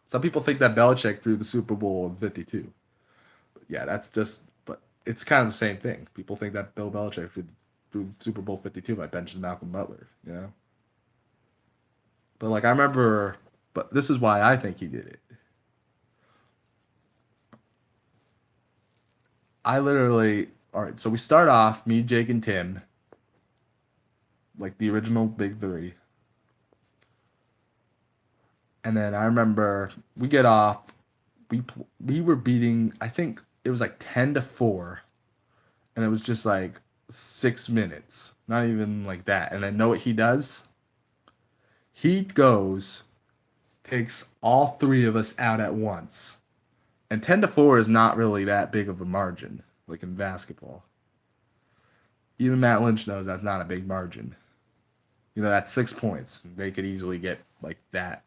some people think that Belichick threw the Super Bowl in '52. Yeah, but it's kind of the same thing. People think that Bill Belichick threw Super Bowl 52 by benching Malcolm Butler. But like I remember, but this is why I think he did it. All right, so we start off, me, Jake, and Tim, like the original Big Three. And then I remember we get off, we were beating, I think it was like 10-4, and it was just like 6 minutes, not even like that. And I know what he does. He goes, takes all three of us out at once, and 10-4 is not really that big of a margin, like in basketball. even Matt Lynch knows that's not a big margin. That's 6 points. They could easily get like that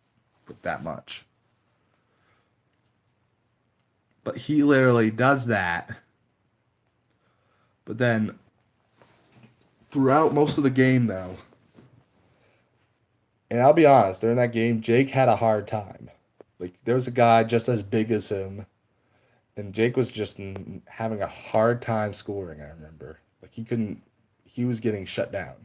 with that much. But he literally does that. But then throughout most of the game, though, and I'll be honest, during that game, Jake had a hard time. Like, there was a guy just as big as him, and Jake was just having a hard time scoring, I remember. Like, he was getting shut down.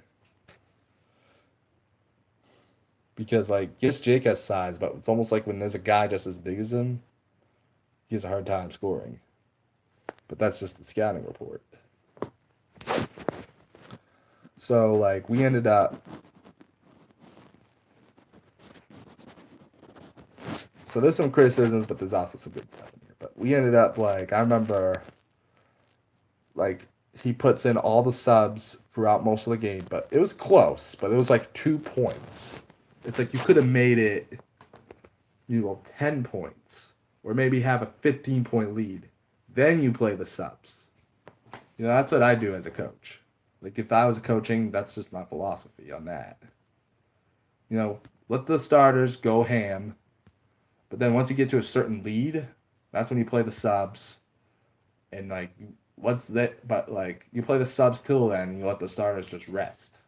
Because, like, yes, Jake has size, but it's almost like when there's a guy just as big as him, he has a hard time scoring. But that's just the scouting report. So, like, we ended up. So there's some criticisms, but there's also some good stuff in here. But we ended up, like, I remember, like, he puts in all the subs throughout most of the game, but it was close. But it was like 2 points. It's like you could have made it, 10 points, or maybe have a 15-point lead. Then you play the subs. That's what I do as a coach. Like, if I was coaching, that's just my philosophy on that. Let the starters go ham, but then once you get to a certain lead, that's when you play the subs. And, like, what's that? But, like, you play the subs till then, and you let the starters just rest.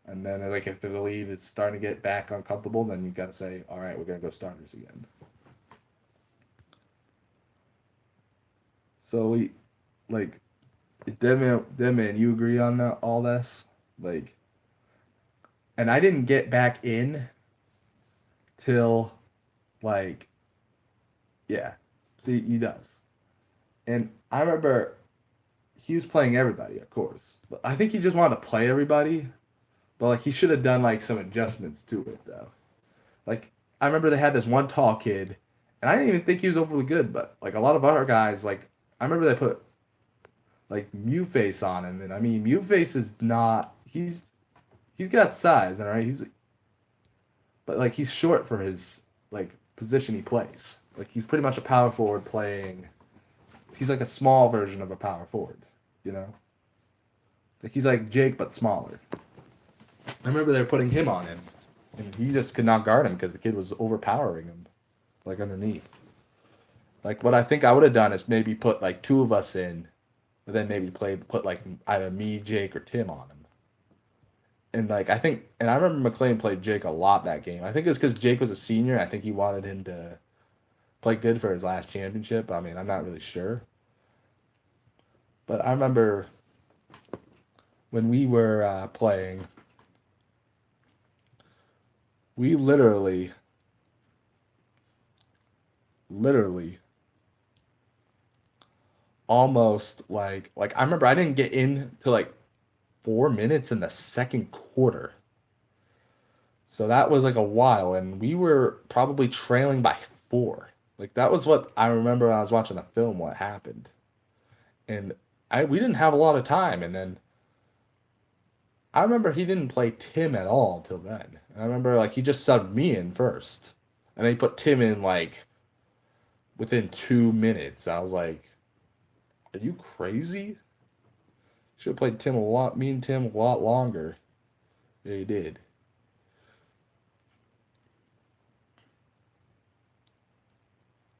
And then, like, if the lead is starting to get back uncomfortable, then you got to say, all right, we're going to go starters again. So, like, Deadman, you agree on all this? Like, and I didn't get back in till, like, yeah. See, he does. And I remember he was playing everybody, of course. But I think he just wanted to play everybody. But, like, he should have done, like, some adjustments to it, though. Like, I remember they had this one tall kid, and I didn't even think he was overly good, but, like, a lot of other guys, like, I remember they put, like, Mewface on him, and, I mean, Mewface is not, he's got size, all right? But, like, he's short for his, like, position he plays. Like, he's pretty much a power forward playing, he's like a small version of a power forward, you know? Like, he's like Jake, but smaller. I remember they were putting him on him, and he just could not guard him because the kid was overpowering him, like, underneath. Like, what I think I would have done is maybe put, like, two of us in, but then maybe put, like, either me, Jake, or Tim on him. And, like, and I remember McLean played Jake a lot that game. I think it's because Jake was a senior. I think he wanted him to play good for his last championship. I mean, I'm not really sure. But I remember when we were playing, we literally almost like I remember I didn't get in to like 4 minutes in the second quarter. So that was like a while, and we were probably trailing by 4. Like, that was what I remember when I was watching the film, what happened. And we didn't have a lot of time, and then I remember he didn't play Tim at all till then. And I remember, like, he just subbed me in first. And then he put Tim in, like, within 2 minutes. I was like, are you crazy? Should have played me and Tim a lot longer. Yeah, he did.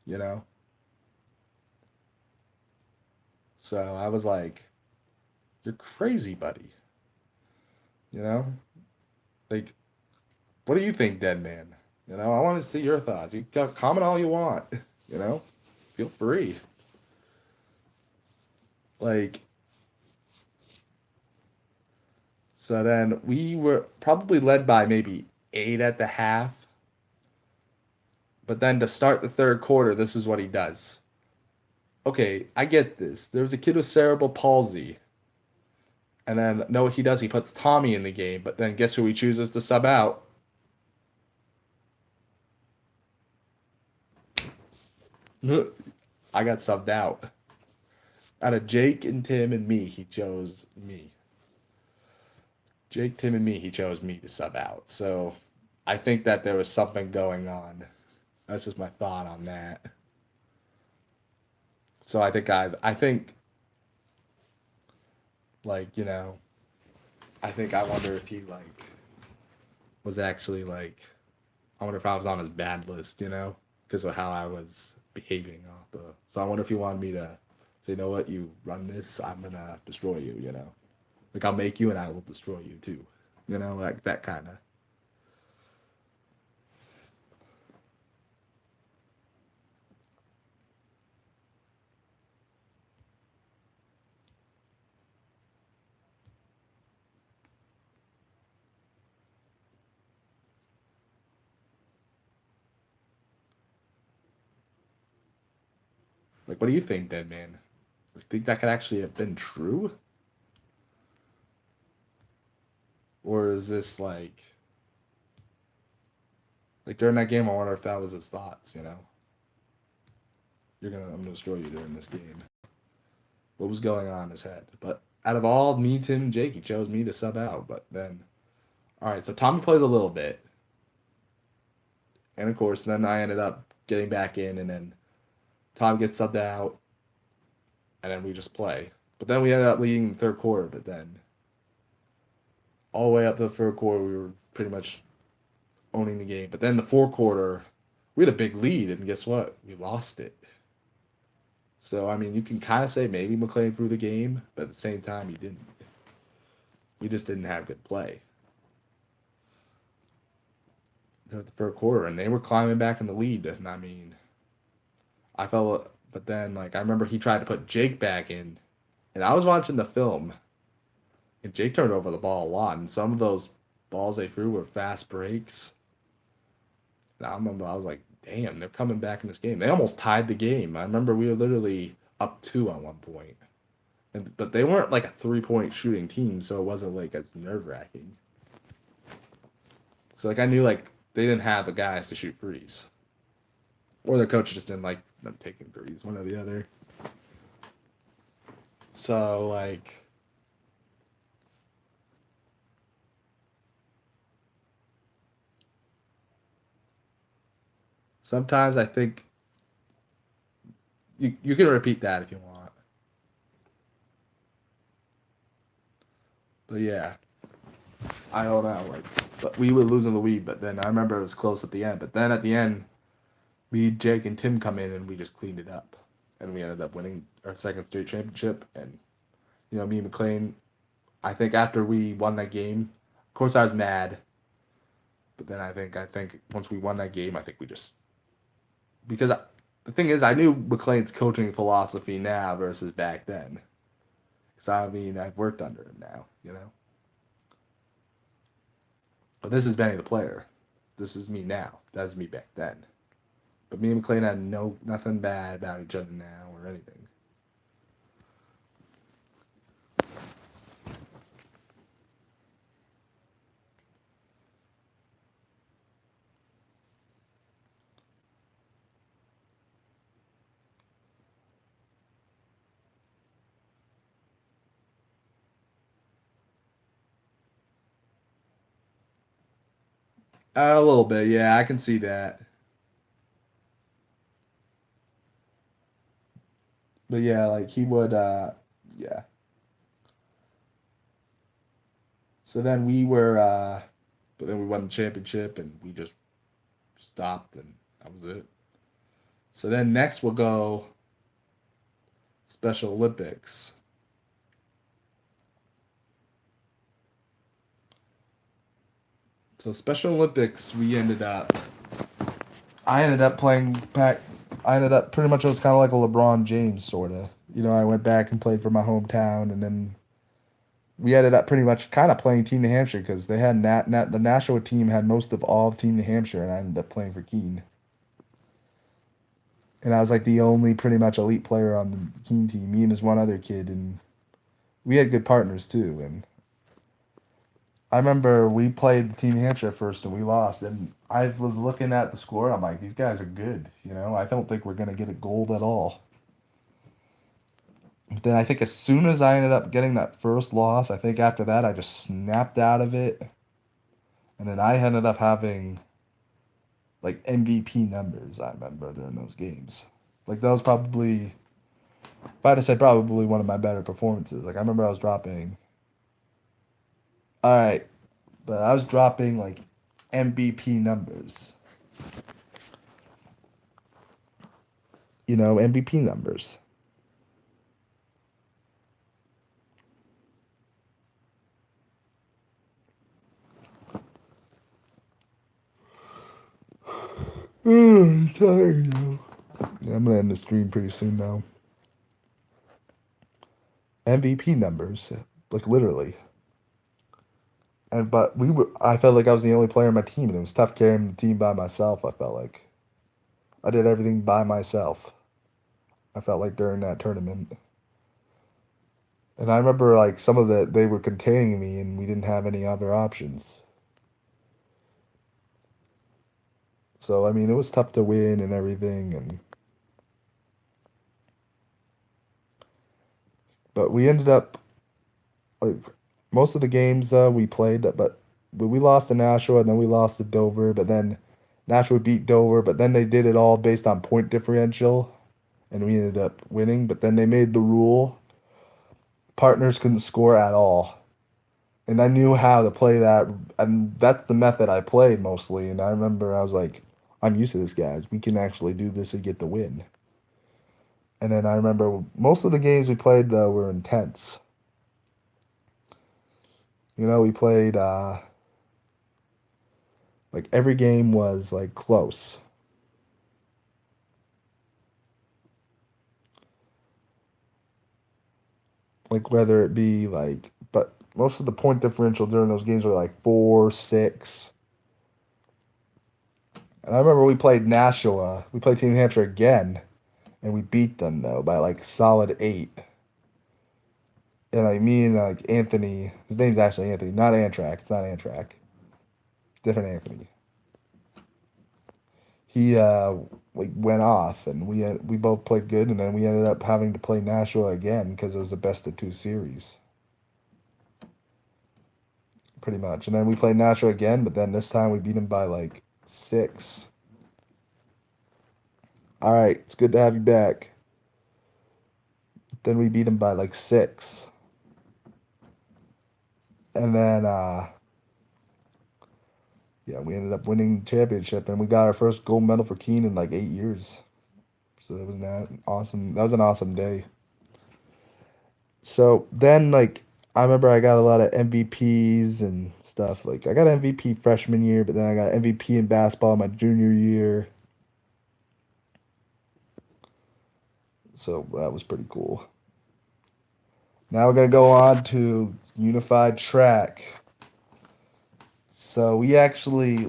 You know? So I was like, you're crazy, buddy. You know? Like, what do you think, Dead Man? I want to see your thoughts. You can comment all you want. Feel free. Like, so then we were probably led by maybe 8 at the half. But then to start the third quarter, this is what he does. Okay, I get this. There's a kid with cerebral palsy. And then, no, what he does, he puts Tommy in the game. But then guess who he chooses to sub out? I got subbed out. Out of Jake and Tim and me, he chose me. Jake, Tim, and me, he chose me to sub out. So I think that there was something going on. That's just my thought on that. So I think Like, I think I wonder if he like was actually like I wonder if I was on his bad list, because of how I was behaving off the. So I wonder if he wanted me to say, you know what, you run this, I'm gonna destroy you. Like I'll make you and I will destroy you too. Like that kind of. Like, what do you think, then, man? You think that could actually have been true, or is this like during that game? I wonder if that was his thoughts. I'm gonna destroy you during this game. What was going on in his head? But out of all me, Tim, and Jake, he chose me to sub out. But then, all right, so Tommy plays a little bit, and of course, then I ended up getting back in, and then Tom gets subbed out, and then we just play. But then we ended up leading the third quarter. But then, all the way up to the third quarter, we were pretty much owning the game. But then the fourth quarter, we had a big lead, and guess what? We lost it. So I mean, you can kind of say maybe McLean threw the game, but at the same time, he didn't. We just didn't have good play throughout the third quarter, and they were climbing back in the lead. And I mean, I felt, but then like I remember he tried to put Jake back in, and I was watching the film, and Jake turned over the ball a lot, and some of those balls they threw were fast breaks. And I remember I was like, damn, they're coming back in this game. They almost tied the game. I remember we were literally up two at one point. But they weren't like a 3-point shooting team, so it wasn't like as nerve wracking. So like I knew like they didn't have the guys to shoot threes, or their coach just didn't like them taking threes, one or the other. So like sometimes I think you can repeat that if you want. But yeah, I don't know. Like, but we were losing the lead. But then I remember it was close at the end. But then at the end, me, Jake, and Tim come in and we just cleaned it up, and we ended up winning our second straight championship. And me and McLean, I think after we won that game, of course I was mad, but then I think once we won that game, I think we just because the thing is I knew McLean's coaching philosophy now versus back then. So I mean I've worked under him now. But this is Benny the player. This is me now. That was me back then. But me and McLean had nothing bad about each other now or anything. A little bit, yeah, I can see that. But yeah, like he would, yeah. So then but then we won the championship and we just stopped and that was it. So then next we'll go Special Olympics. So Special Olympics, I ended up playing back. I ended up pretty much it was kind of like a LeBron James sort of. I went back and played for my hometown, and then we ended up pretty much kind of playing Team New Hampshire because they had the national team had most of all of Team New Hampshire, and I ended up playing for Keene. And I was like the only pretty much elite player on the Keene team. Me and this one other kid, and we had good partners too. And I remember we played Team New Hampshire first, and we lost. And I was looking at the score. I'm like, these guys are good. I don't think we're gonna get a gold at all. But then I think as soon as I ended up getting that first loss, I think after that I just snapped out of it. And then I ended up having like MVP numbers, I remember during those games. Like that was probably if I had to say, probably one of my better performances. Like I remember I was dropping. All right, but I was dropping like MVP numbers. MVP numbers. I'm tired now. Yeah, I'm gonna end the stream pretty soon now. MVP numbers, like literally. And but I felt like I was the only player on my team, and it was tough carrying the team by myself. I felt like I did everything by myself. I felt like during that tournament, and I remember like some of they were containing me, and we didn't have any other options. So I mean, it was tough to win and everything, and but we ended up like most of the games we played, but we lost to Nashua and then we lost to Dover, but then Nashua beat Dover, but then they did it all based on point differential, and we ended up winning. But then they made the rule partners couldn't score at all, and I knew how to play that, and that's the method I played mostly. And I remember I was like, I'm used to this, guys. We can actually do this and get the win. And then I remember most of the games we played were intense. We played like every game was like close. Like whether it be like, but most of the point differential during those games were like 4, 6. And I remember we played Nashua. We played Team New Hampshire again, and we beat them though by like solid 8. And like me and like Anthony, his name's actually Anthony, not Antrak. It's not Antrak. Different Anthony. He like went off, and we both played good, and then we ended up having to play Nashua again because it was the best of 2 series, pretty much. And then we played Nashua again, but then this time we beat him by like 6. All right, it's good to have you back. Then we beat him by like 6, and then yeah, we ended up winning the championship, and we got our first gold medal for Keene in like 8 years. So that was that awesome. That was an awesome day. So then, like, I remember I got a lot of MVPs and stuff. Like, I got MVP freshman year, but then I got MVP in basketball my junior year. So that was pretty cool. Now we're gonna go on to unified track. So we actually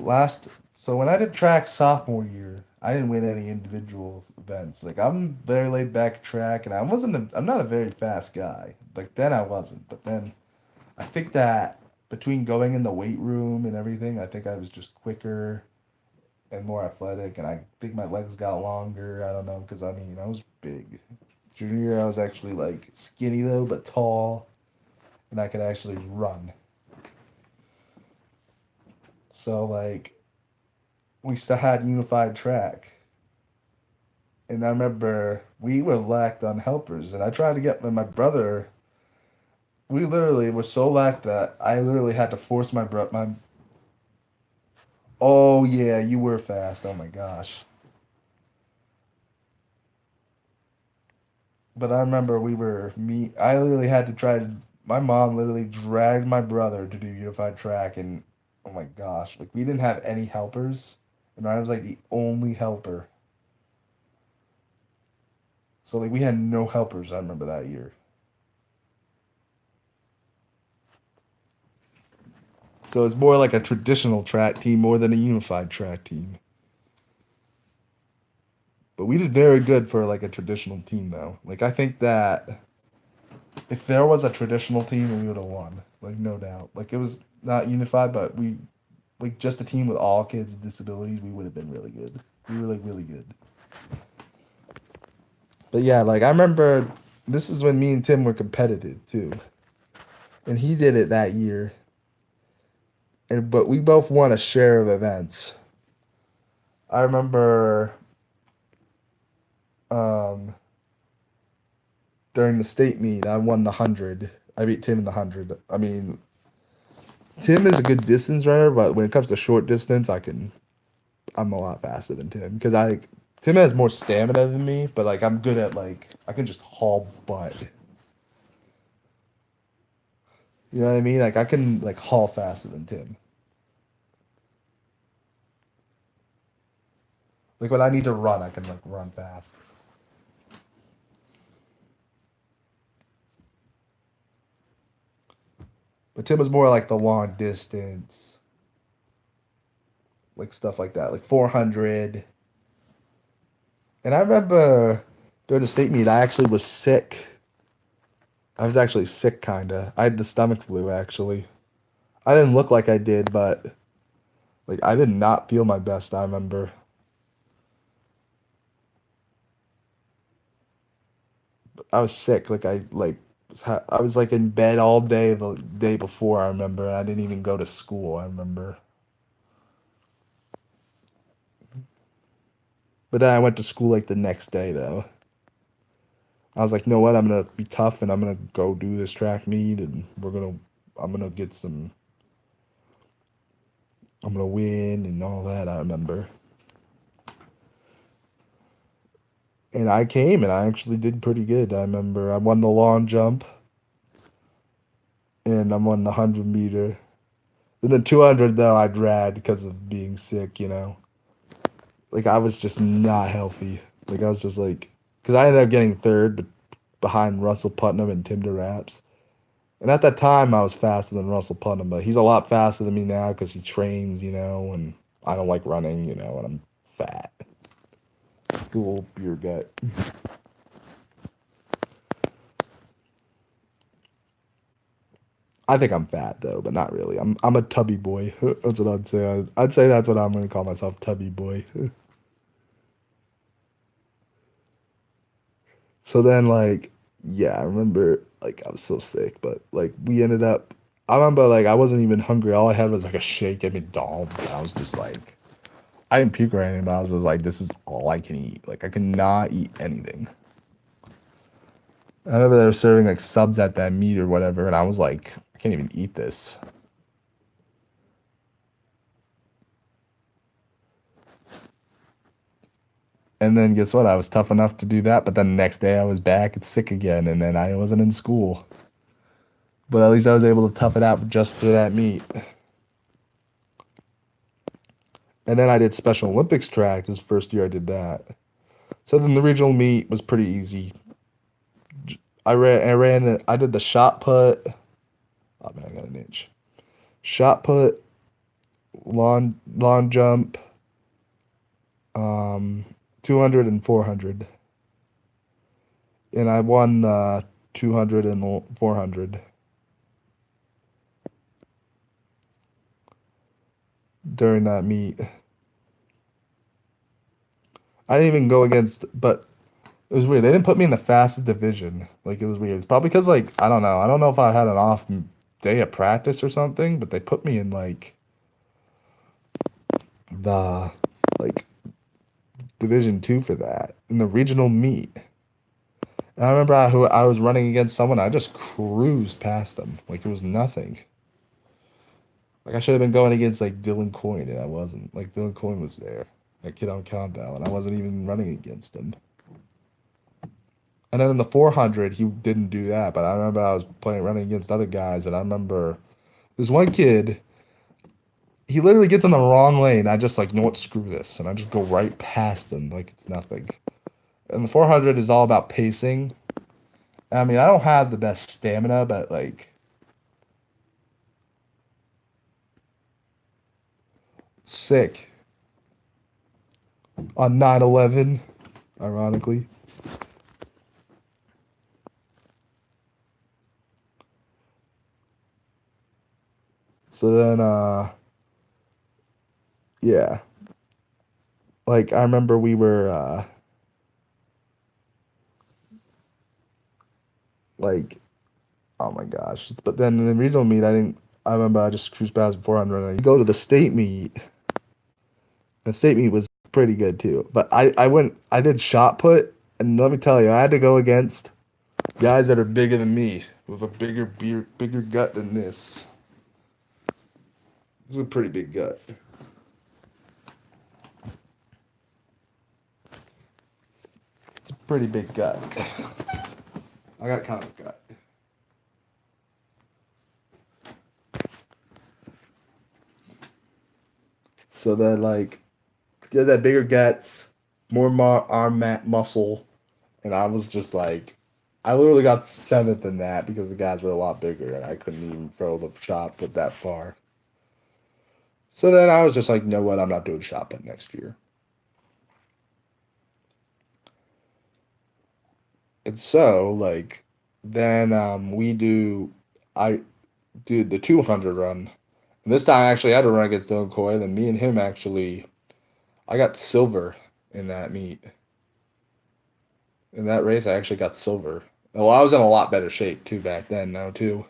so when I did track sophomore year, I didn't win any individual events. Like I'm very laid back track, and I'm not a very fast guy. Like then I wasn't, but then I think that between going in the weight room and everything, I think I was just quicker and more athletic, and I think my legs got longer. I don't know, because I mean I was big. Junior year I was actually like skinny though, but tall, and I could actually run. So like we still had unified track. And I remember we were lacked on helpers, and I tried to get my brother. We literally were so lacked that I literally had to force my bro. My oh yeah, you were fast. Oh my gosh. But I remember we were me. I literally had to try to. My mom literally dragged my brother to do unified track, and oh my gosh, like we didn't have any helpers, and I was like the only helper. So like we had no helpers. I remember that year. So it's more like a traditional track team more than a unified track team. But we did very good for like a traditional team though. Like I think that if there was a traditional team, we would have won. Like no doubt. Like it was not unified, but we like just a team with all kids with disabilities, we would have been really good. We were like really good. But yeah, like I remember this is when me and Tim were competitive too. And he did it that year. And but we both won a share of events. I remember um during the state meet, I won the 100. I beat Tim in the 100. I mean, Tim is a good distance runner, but when it comes to short distance, I'm a lot faster than Tim because Tim has more stamina than me, but like I'm good at like I can just haul butt. You know what I mean? Like I can like haul faster than Tim. Like when I need to run, I can like run fast. But Tim was more like the long distance, like stuff like that, like 400. And I remember during the state meet, I actually was sick. I was actually sick, kinda. I had the stomach flu, actually. I didn't look like I did, but like I did not feel my best. I remember I was sick. I was like in bed all day the day before. I remember and I didn't even go to school. I remember, but then I went to school like the next day though. I was like, you know what? I'm gonna be tough and I'm gonna go do this track meet and I'm gonna get some. I'm gonna win and all that. I remember, and I came and I actually did pretty good. I remember I won the long jump and I won the 100 meter. And the 200 though I dragged because of being sick. Like I was just not healthy. Like I was just like, because I ended up getting third, but behind Russell Putnam and Tim DeRaps. And at that time, I was faster than Russell Putnam, but he's a lot faster than me now because he trains, and I don't like running, and I'm fat. Little beer gut. I think I'm fat though, but not really. I'm a tubby boy. That's what I'd say. I'd say that's what I'm gonna call myself, tubby boy. So then, like, yeah, I remember, like, I was so sick, but, like, we ended up, I remember, like, I wasn't even hungry. All I had was, like, a shake at McDonald's. And I was just like, I didn't puke or anything, but I was just like, this is all I can eat. Like, I cannot eat anything. I remember they were serving, like, subs at that meet or whatever, and I was like, I can't even eat this. And then guess what? I was tough enough to do that, but then the next day I was back and sick again, and then I wasn't in school. But at least I was able to tough it out just for that meet. And then I did Special Olympics track. This first year I did that. So then the regional meet was pretty easy. I did the shot put. Oh man, I got an inch. Shot put, long jump, um, 200 and 400. And I won 200 and 400 during that meet. I didn't even go against, but it was weird. They didn't put me in the fastest division. Like it was weird. It's probably because like I don't know. I don't know if I had an off day of practice or something, but they put me in like the like Division 2 for that in the regional meet. And I remember who I was running against someone. I just cruised past them like it was nothing. Like I should have been going against like Dylan Coyne, and I wasn't. Like Dylan Coyne was there, that kid on countdown, and I wasn't even running against him. And then in the 400, he didn't do that. But I remember I was running against other guys, and I remember there's one kid. He literally gets in the wrong lane. I just like, you know what, screw this, and I just go right past him like it's nothing. And the 400 is all about pacing. I mean, I don't have the best stamina, but like sick on 9/11, ironically. So then, yeah, like I remember we were like, oh my gosh. But then in the regional meet, I didn't. I remember I just cruised past 400. And I go to the state meet. The state meet was pretty good too. But I did shot put, and let me tell you, I had to go against Guys that are bigger than me, with a bigger gut than this. This is a pretty big gut. It's a pretty big gut. I got kind of a gut. So that like, get that bigger guts, more arm muscle, and I was just like, I literally got seventh in that because the guys were a lot bigger and I couldn't even throw the shot put that far. So then I was just like, you know what, I'm not doing shot put next year. And so like, then I do the 200 run. And this time actually I had to run against Dylan Coy. Then me and him actually, I got silver in that meet. In that race, I actually got silver. Well, I was in a lot better shape too back then, though, too.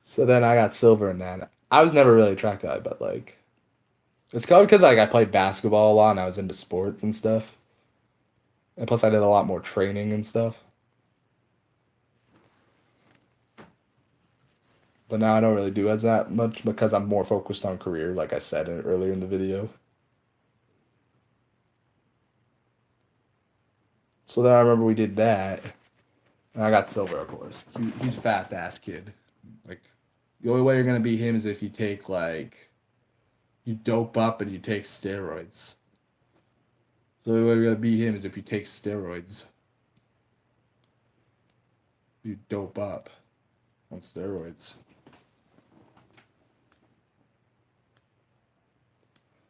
So then I got silver in that. I was never really a track guy, but like, it's probably because like I played basketball a lot and I was into sports and stuff. And plus, I did a lot more training and stuff. But now I don't really do as that much because I'm more focused on career, like I said earlier in the video. So then I remember we did that, and I got silver, of course. He's a fast ass kid. Like, the only way you're gonna beat him is if you take like you dope up and you take steroids. So the only way you're gonna beat him is if you take steroids. You dope up on steroids.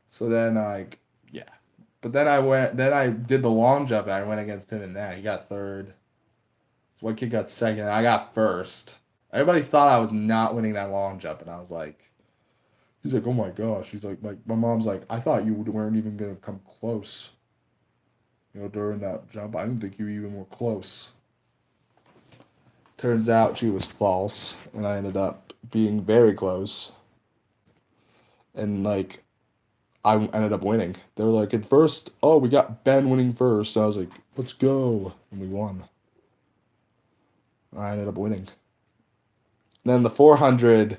So then like yeah. But then I did the long jump and I went against him in that. He got third. So one kid got second. I got first. Everybody thought I was not winning that long jump, and I was like, he's like, oh my gosh. He's like my mom's like, I thought you weren't even gonna come close. You know, during that jump, I didn't think you even were close. Turns out she was false, and I ended up being very close. And like, I ended up winning. They were like, at first, oh, we got Ben winning first. So I was like, let's go, and we won. I ended up winning. And then the 400's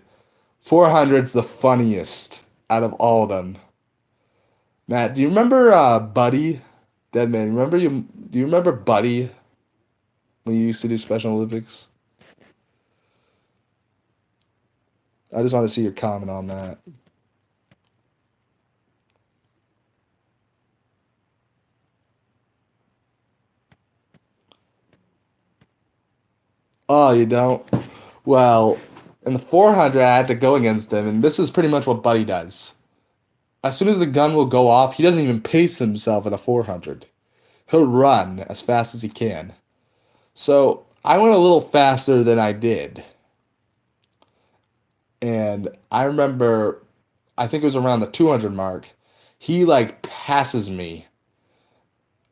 the funniest out of all of them. Matt, do you remember Buddy? Dead Man. Do you remember Buddy when you used to do Special Olympics? I just want to see your comment on that. Oh, you don't? Well, in the 400, I had to go against him, and this is pretty much what Buddy does. As soon as the gun will go off, he doesn't even pace himself in a 400. He'll run as fast as he can. So I went a little faster than I did. And I remember, I think it was around the 200 mark, he like passes me,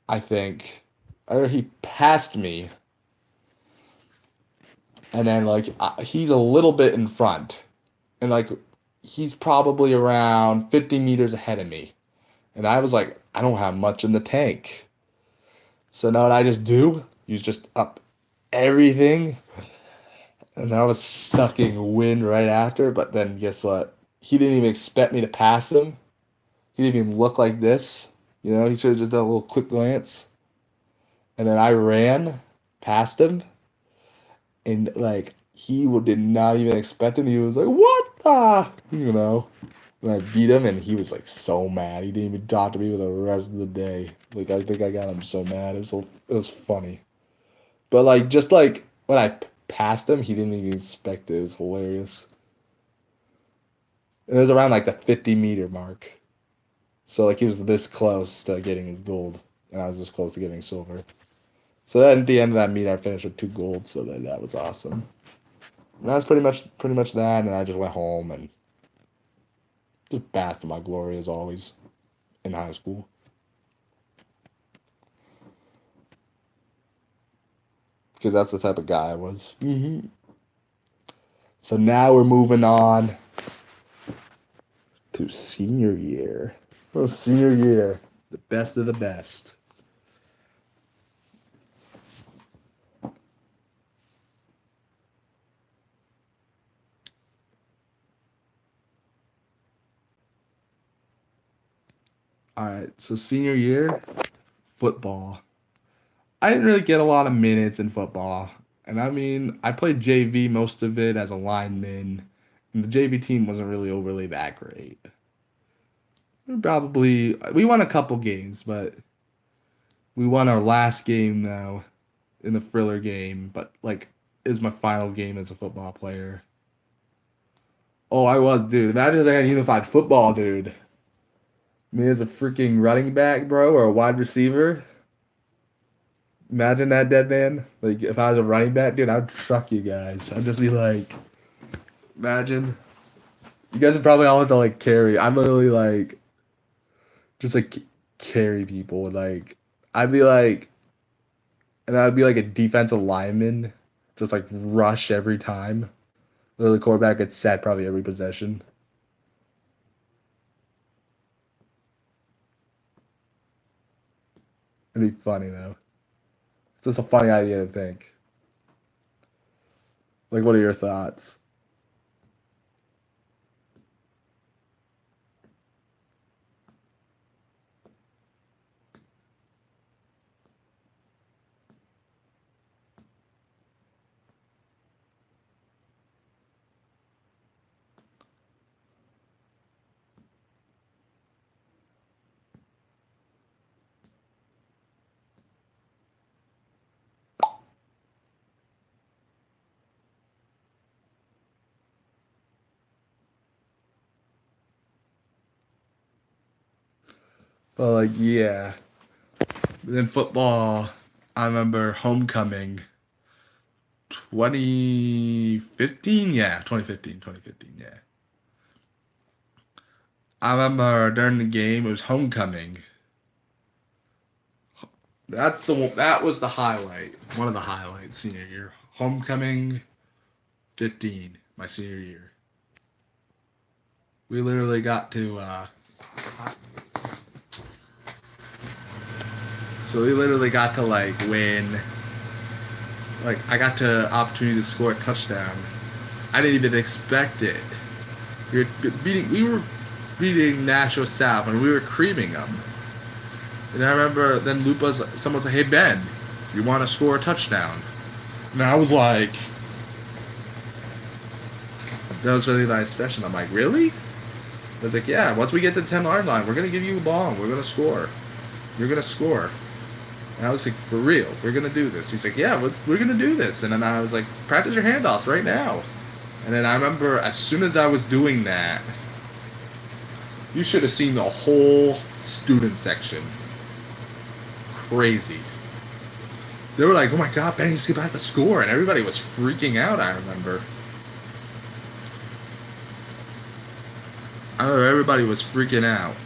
I think. Or he passed me. And then like he's a little bit in front. And like he's probably around 50 meters ahead of me. And I was like, I don't have much in the tank. So now what I just do, you just up everything. And I was sucking wind right after. But then guess what? He didn't even expect me to pass him. He didn't even look like this. You know, he should have just done a little quick glance. And then I ran past him. And like he did not even expect it. He was like, "What the?" You know. And I beat him, and he was like so mad. He didn't even talk to me for the rest of the day. Like I think I got him so mad. It was funny. But like just like when I passed him, he didn't even expect it. It was hilarious. And it was around like the 50-meter mark. So like he was this close to getting his gold, and I was this close to getting silver. So then at the end of that meet, I finished with 2 golds. So that was awesome. And that's pretty much that. And I just went home and just basked in my glory as always in high school. Because that's the type of guy I was. So now we're moving on to senior year. Oh, senior year. The best of the best. All right, so senior year, football. I didn't really get a lot of minutes in football. And I mean, I played JV most of it as a lineman, and the JV team wasn't really overly that great. We won a couple games, but we won our last game though in the Friller game, but like it was my final game as a football player. Oh, I was, dude. Imagine if I had unified football, dude. Me as a freaking running back, bro, or a wide receiver. Imagine that, dead man. Like if I was a running back, dude, I'd truck you guys. I'd just be like, imagine. You guys would probably all have to like carry. I'm literally like, just like carry people. Like I'd be like, and I'd be like a defensive lineman, just like rush every time. Literally, quarterback gets set probably every possession. It'd be funny though. It's just a funny idea to think. Like, what are your thoughts? But like, yeah. In football, I remember homecoming 2015, yeah, 2015, yeah. I remember during the game, it was homecoming. That was the highlight, one of the highlights senior year. Homecoming 15, my senior year. We literally got to so we literally got to like win. Like I got to opportunity to score a touchdown. I didn't even expect it. We were beating Nashville South and we were creaming them. And I remember then someone said, "Hey Ben, you want to score a touchdown?" And I was like, that was really nice question. I'm like, really? I was like, yeah, once we get to the 10-yard line, we're going to give you a ball and we're going to score. You're going to score. And I was like, for real, we're going to do this. He's like, yeah, we're going to do this. And then I was like, practice your handoffs right now. And then I remember as soon as I was doing that, you should have seen the whole student section. Crazy. They were like, oh my God, Benny's about to score. And everybody was freaking out, I remember. Everybody was freaking out.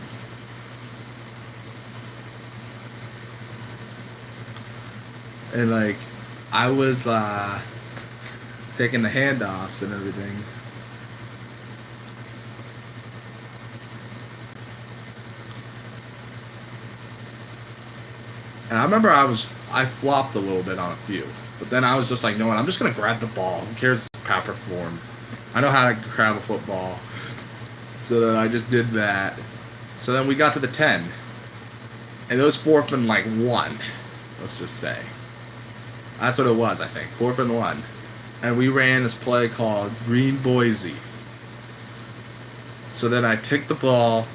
And like, I was taking the handoffs and everything. And I remember I flopped a little bit on a few. But then I was just like, no, I'm just going to grab the ball. Who cares power form? I know how to grab a football. So then I just did that. So then we got to the 10. And it was 4th and like 1. Let's just say. That's what it was, I think. 4th and 1. And we ran this play called Green Boise. So then I take the ball,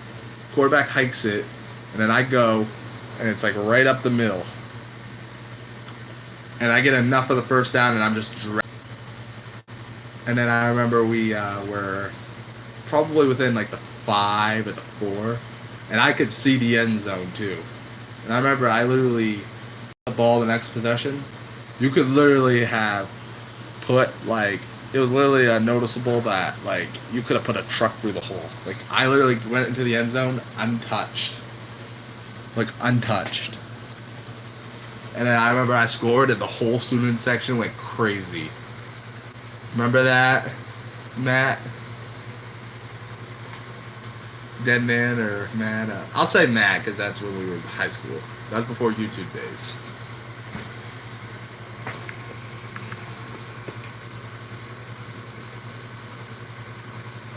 quarterback hikes it, and then I go, and it's like right up the middle. And I get enough of the first down, and I'm just dragging. And then I remember we were probably within like the 5 or the 4, and I could see the end zone too. And I remember I literally the ball the next possession. You could literally have put like it was literally noticeable that like you could have put a truck through the hole. Like I literally went into the end zone untouched, like untouched. And then I remember I scored, and the whole student section went crazy. Remember that, Matt? Dead Man or Matt? I'll say Matt because that's when we were in high school. That was before YouTube days.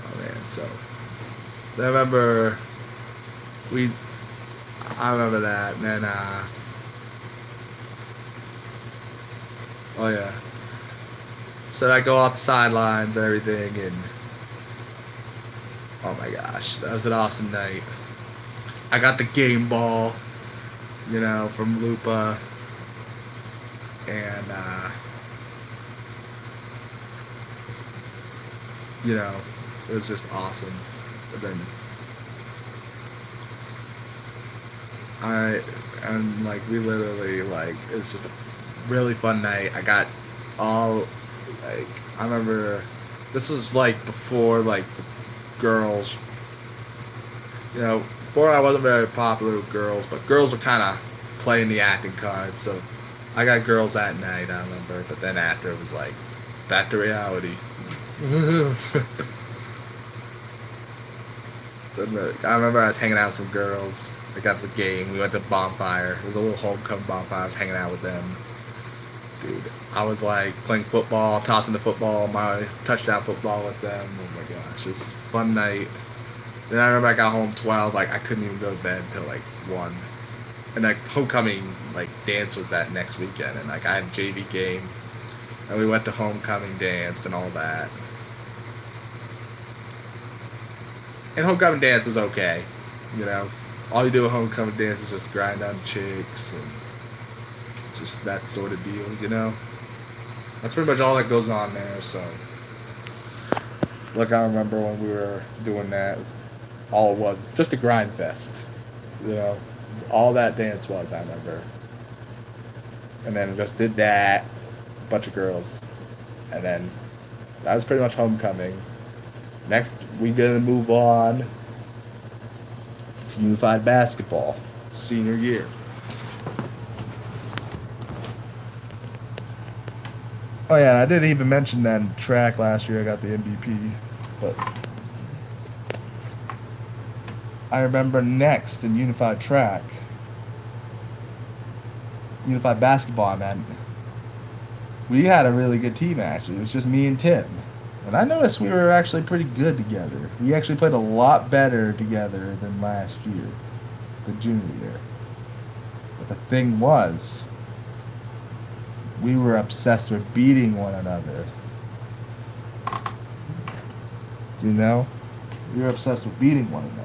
Oh man, so I remember I remember that, and then oh yeah. So I go off the sidelines and everything, and oh my gosh, that was an awesome night. I got the game ball, from Lupa, and it was just awesome. But then we literally it was just a really fun night. I got all I remember this was before the girls, before I wasn't very popular with girls, but girls were kind of playing the acting card, so I got girls that night, I remember, but then after it was back to reality. I remember I was hanging out with some girls. I got the game. We went to bonfire. It was a little homecoming bonfire. I was hanging out with them. Dude, I was playing football, tossing the football, my touchdown football with them. Oh my gosh, it was a fun night. Then I remember I got home 12. I couldn't even go to bed until 1. And homecoming dance was that next weekend, and I had a JV game, and we went to homecoming dance and all that. And homecoming dance was okay, All you do at homecoming dance is just grind on chicks and just that sort of deal, That's pretty much all that goes on there. So, I remember when we were doing that. All it was. It's just a grind fest, It's all that dance was, I remember. And then just did that, a bunch of girls, and then that was pretty much homecoming. Next, we gonna move on to unified basketball, senior year. Oh yeah, I didn't even mention that in track last year I got the MVP, but I remember next in unified basketball, man, we had a really good team actually. It was just me and Tim. And I noticed we were actually pretty good together. We actually played a lot better together than last year, the junior year. But the thing was, we were obsessed with beating one another. We were obsessed with beating one another.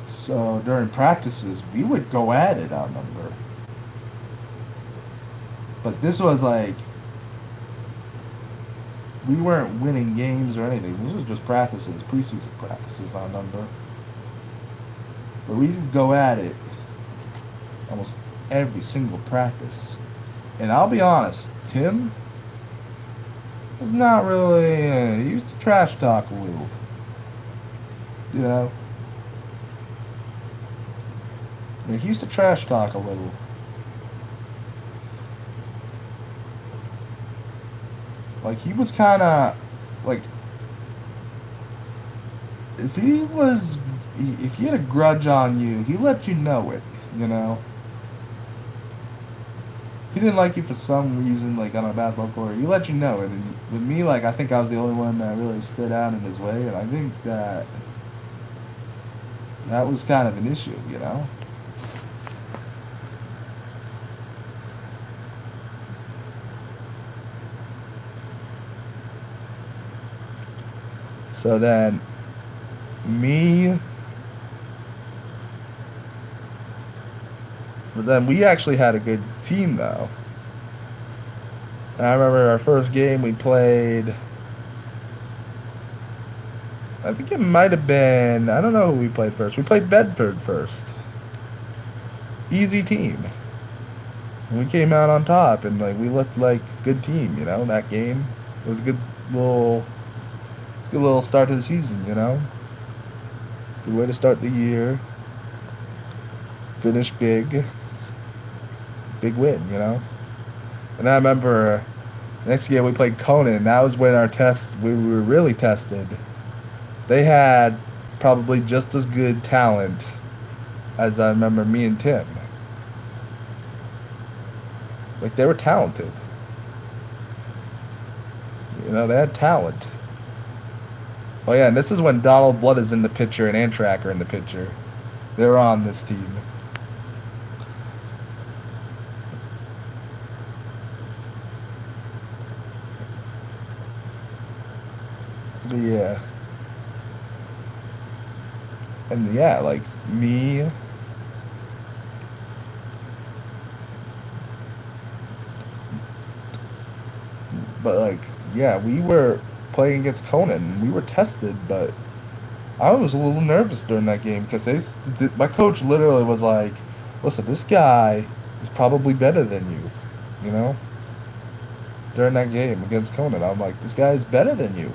So during practices, we would go at it, I remember. But this was we weren't winning games or anything. This was just practices, preseason practices, I remember. But we would go at it almost every single practice. And I'll be honest, Tim was not really, he used to trash talk a little. He used to trash talk a little. He was kind of if he had a grudge on you, he let you know it, He didn't like you for some reason, on a basketball court. He let you know it. And with me, I think I was the only one that really stood out in his way, and I think that was kind of an issue, So then, but then we actually had a good team though. And I remember our first game we played, I think it might have been, I don't know who we played first. We played Bedford first. Easy team. And we came out on top, and we looked like a good team, that game. It was a good little start to the season, Good way to start the year. Finish big. Big win, And I remember Next year we played Conan. That was when we were really tested. They had probably just as good talent as I remember me and Tim. Like they were talented. You know, they had talent. Oh yeah, and this is when Donald Blood is in the picture and Antrak are in the picture. They're on this team. Yeah. And yeah, like me, but like yeah, we were playing against Conan. We were tested, but I was a little nervous during that game because my coach literally was like, "Listen, this guy is probably better than you," you know. During that game against Conan, I'm like, "This guy is better than you."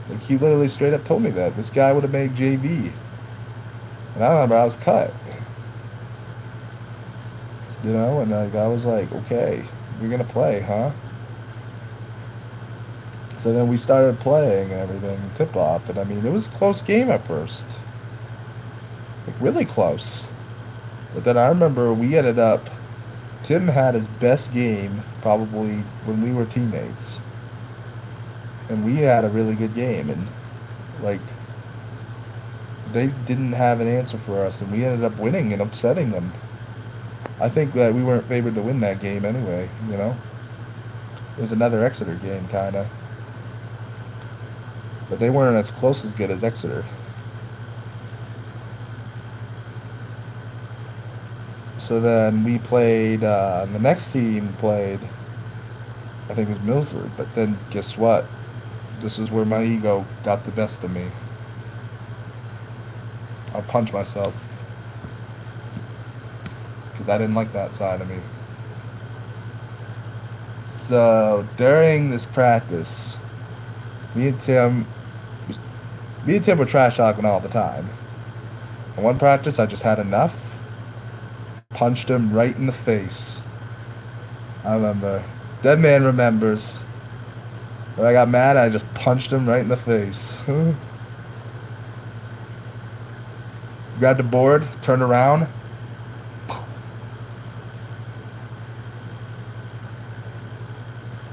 Like he literally straight up told me that this guy would have made JV, and I remember I was cut, you know, and like I was like, "Okay, you're gonna play, huh?" So then we started playing and everything, tip off, and I mean it was a close game at first, like really close. But then I remember we ended up. Tim had his best game probably when we were teammates, and we had a really good game, and like they didn't have an answer for us, and we ended up winning and upsetting them. I think that we weren't favored to win that game anyway. You know, it was another Exeter game, kind of, but they weren't as close as good as Exeter. So then we played. The next team played. I think it was Milford, but then guess what? This is where my ego got the best of me. I punched myself because I didn't like that side of me. So during this practice, me and Tim, me and Tim were trash talking all the time. In one practice, I just had enough. Punched him right in the face. I remember. Dead man remembers. When I got mad, I just punched him right in the face. Grabbed the board, turned around.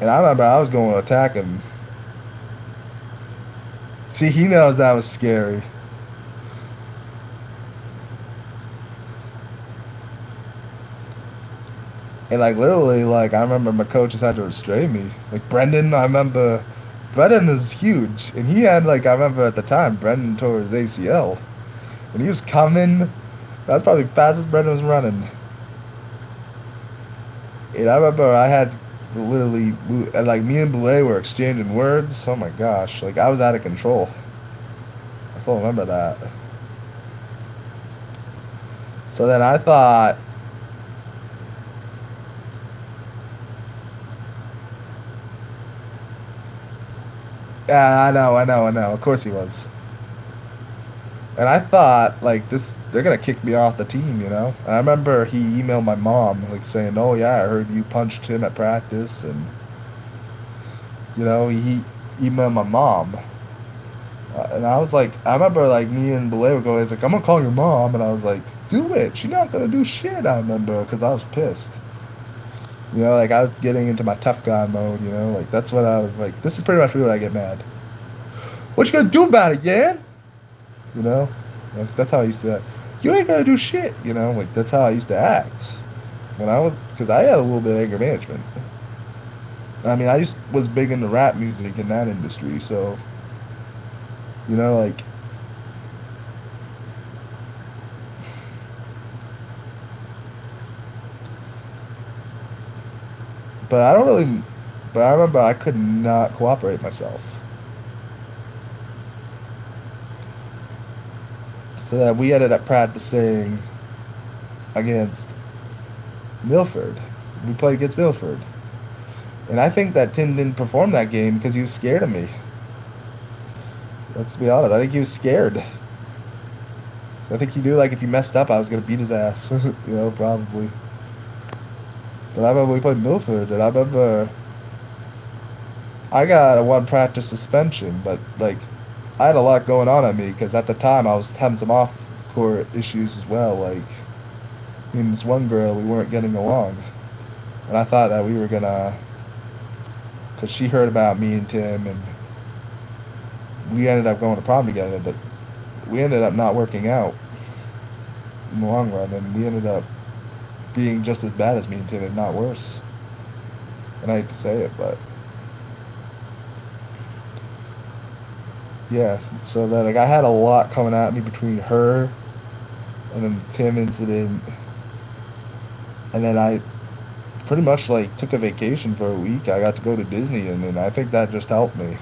And I remember I was going to attack him. See, he knows that was scary. And like literally, like I remember my coaches had to restrain me. Like Brendan, I remember Brendan is huge, and he had like I remember at the time Brendan tore his ACL, and he was coming. That's probably the fastest Brendan was running. And I remember I had to literally, and like me and Belay were exchanging words. Oh my gosh, like I was out of control. I still remember that. So then I thought, yeah, I know. Of course he was. And I thought like this, they're gonna kick me off the team, you know. And I remember he emailed my mom like saying, "Oh yeah, I heard you punched him at practice," and you know he emailed my mom. And I was like, I remember like me and Belay were going, he's like, "I'm gonna call your mom," and I was like, "Do it. She's not gonna do shit." I remember because I was pissed. You know, like I was getting into my tough guy mode. You know, like that's what I was like. This is pretty much when I get mad. What you gonna do about it, Yan? You know, like, that's how I used to act. You ain't gonna do shit. You know, like that's how I used to act when I was, because I had a little bit of anger management. I mean, was big into rap music in that industry, so you know, like. But I don't really. But I remember I could not cooperate myself. So that we ended up practicing against Milford. We played against Milford. And I think that Tim didn't perform that game because he was scared of me. Let's be honest. I think he was scared. I think he knew, like, if he messed up, I was going to beat his ass. You know, probably. But I remember we played Milford, and I remember I got a one practice suspension, but like I had a lot going on me because at the time I was having some off court issues as well. Like me and this one girl, we weren't getting along, and I thought that we were gonna, cause she heard about me and Tim, and we ended up going to prom together, but we ended up not working out in the long run, and we ended up being just as bad as me and Tim, if not worse. And I hate to say it, but yeah. So then, like, I had a lot coming at me between her and then the Tim incident, and then I pretty much like took a vacation for a week. I got to go to Disney, and then I think that just helped me.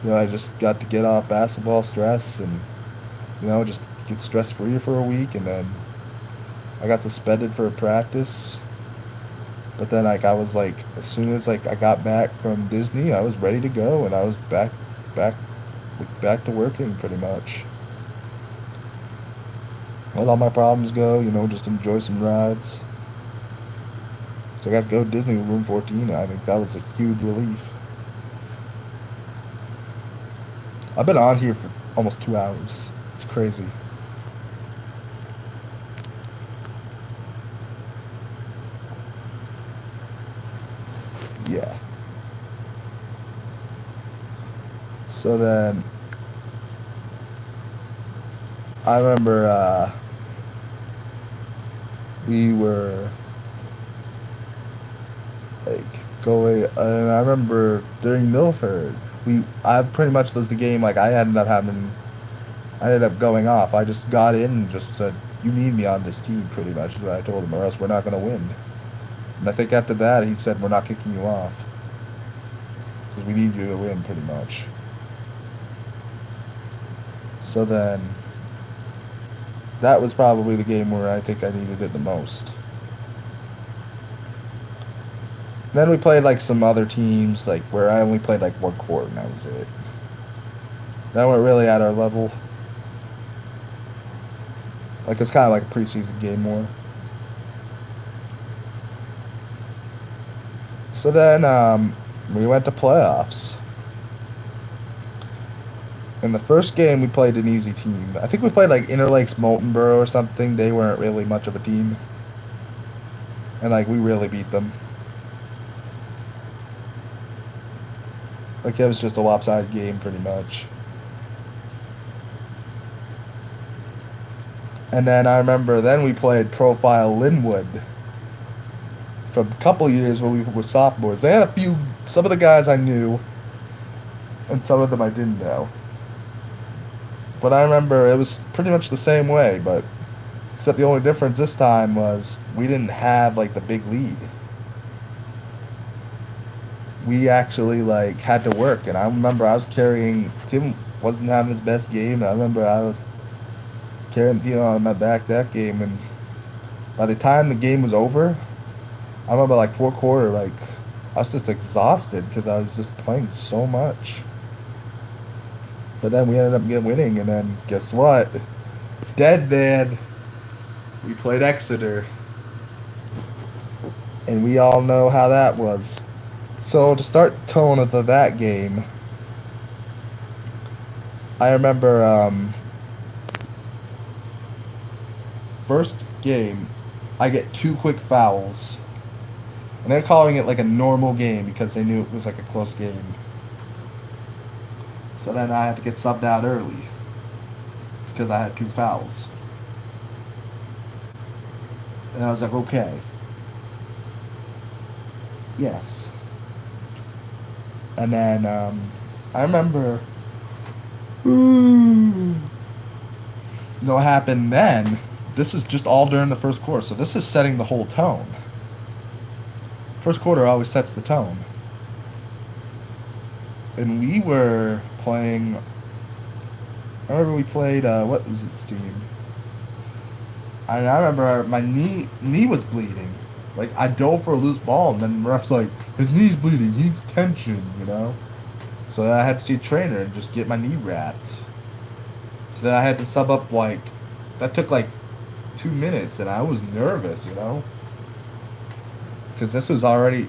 You know, I just got to get off basketball stress and just get stress free for a week, and then I got suspended for a practice. But then like I was like as soon as like I got back from Disney, I was ready to go, and I was back to working pretty much. Let all my problems go, just enjoy some rides. So I got to go to Disney with Room 14. I think that was a huge relief. I've been on here for almost 2 hours. It's crazy. Yeah. So then I remember we were like going, and I remember during Milford, I pretty much was the game. Like I ended up going off. I just got in and just said, "You need me on this team," pretty much is what I told him, or else we're not gonna win. And I think after that, he said, "We're not kicking you off because we need you to win," pretty much. So then, that was probably the game where I think I needed it the most. Then we played like some other teams, like where I only played like one quarter, and that was it. They weren't really at our level. Like it's kind of like a preseason game more. So then we went to playoffs. In the first game, we played an easy team. I think we played like Interlakes Moltenboro or something. They weren't really much of a team. And like we really beat them. Like it was just a lopsided game pretty much. And then I remember then we played Profile Linwood from a couple years when we were sophomores. They had some of the guys I knew, and some of them I didn't know. But I remember it was pretty much the same way, but except the only difference this time was we didn't have like the big lead. We actually like had to work, and I remember I was carrying Tim wasn't having his best game, and I remember I was carrying Tim on my back that game, and by the time the game was over, I remember like fourth quarter, like I was just exhausted because I was just playing so much. But then we ended up winning, and then guess what? Dead man. We played Exeter, and we all know how that was. So to start the tone of that game, I remember first game, I get 2 quick fouls, and they're calling it like a normal game because they knew it was like a close game. So then I had to get subbed out early because I had 2 fouls. And I was like, okay. Yes. And then I remember what happened then. This is just all during the first quarter, so this is setting the whole tone. First quarter always sets the tone. And we were playing. I remember we played. What was its team? And I remember my knee was bleeding. Like I dove for a loose ball, and then the ref's like, his knee's bleeding. He needs tension, So I had to see a trainer and just get my knee wrapped. So then I had to sub up like. That took like 2 minutes, and I was nervous, because this was already.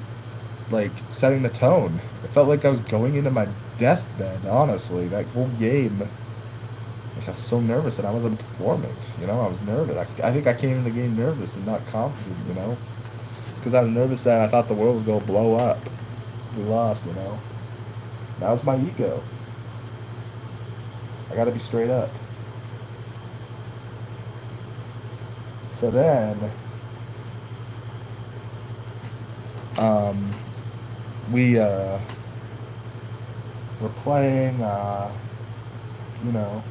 like setting the tone. It felt like I was going into my deathbed. Honestly, that whole game. Like I was so nervous and I wasn't performing. You know, I was nervous. I think I came in the game nervous and not confident. You know, it's because I was nervous that I thought the world was gonna blow up. We lost. You know, that was my ego. I gotta be straight up. So then, um, we were playing. You know,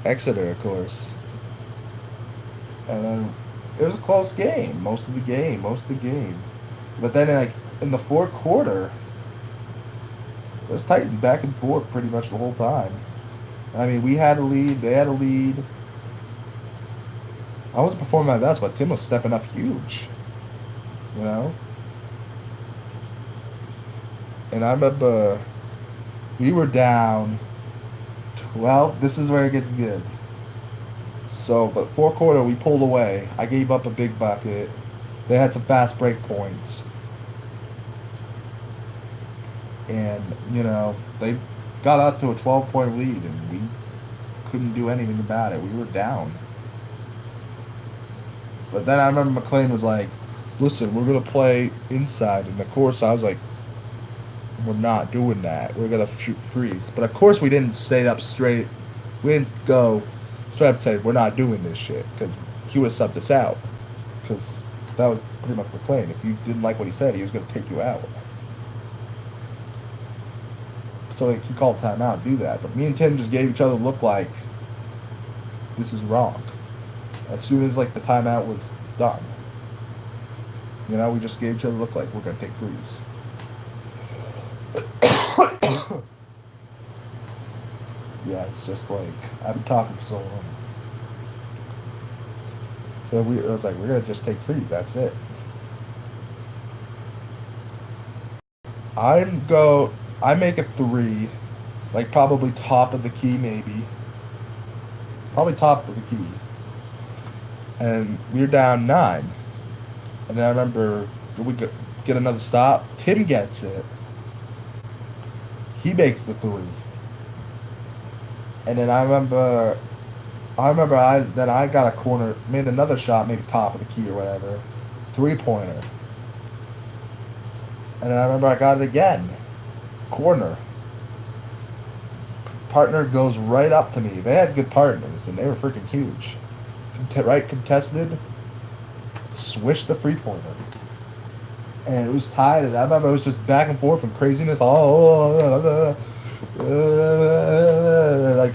Exeter, of course, and then it was a close game. Most of the game. But then, like in the fourth quarter, it was tight back and forth pretty much the whole time. I mean, we had a lead, they had a lead. I wasn't performing my best, but Tim was stepping up huge. You know? And I remember we were down 12. This is where it gets good. So, but fourth quarter, we pulled away. I gave up a big bucket. They had some fast break points. And, you know, they got out to a 12-point lead, and we couldn't do anything about it. We were down. But then I remember McLean was like, listen, we're going to play inside. And of course, I was like, we're not doing that. We're going to shoot threes. But of course, we didn't stay up straight. We didn't go straight up and say, we're not doing this shit. Because he would have subbed us out. Because that was pretty much McLean. If you didn't like what he said, he was going to take you out. So like, he called timeout to do that. But me and Tim just gave each other a look like, this is wrong. As soon as like the timeout was done. You know, we just gave each other a look like we're going to take threes. Yeah, it's just like, I've been talking for so long. So I was like, we're going to just take threes. That's it. I make a three, like probably top of the key maybe. Probably top of the key. And we're down 9. And then I remember we get another stop. Tim gets it. He makes the 3. And then I remember I got a corner, made another shot, maybe top of the key or whatever. 3-pointer. And then I remember I got it again. Corner. Partner goes right up to me. They had good partners, and they were freaking huge. Right contested. Swished the 3-pointer. And it was tied, and I remember it was just back and forth and craziness. Like,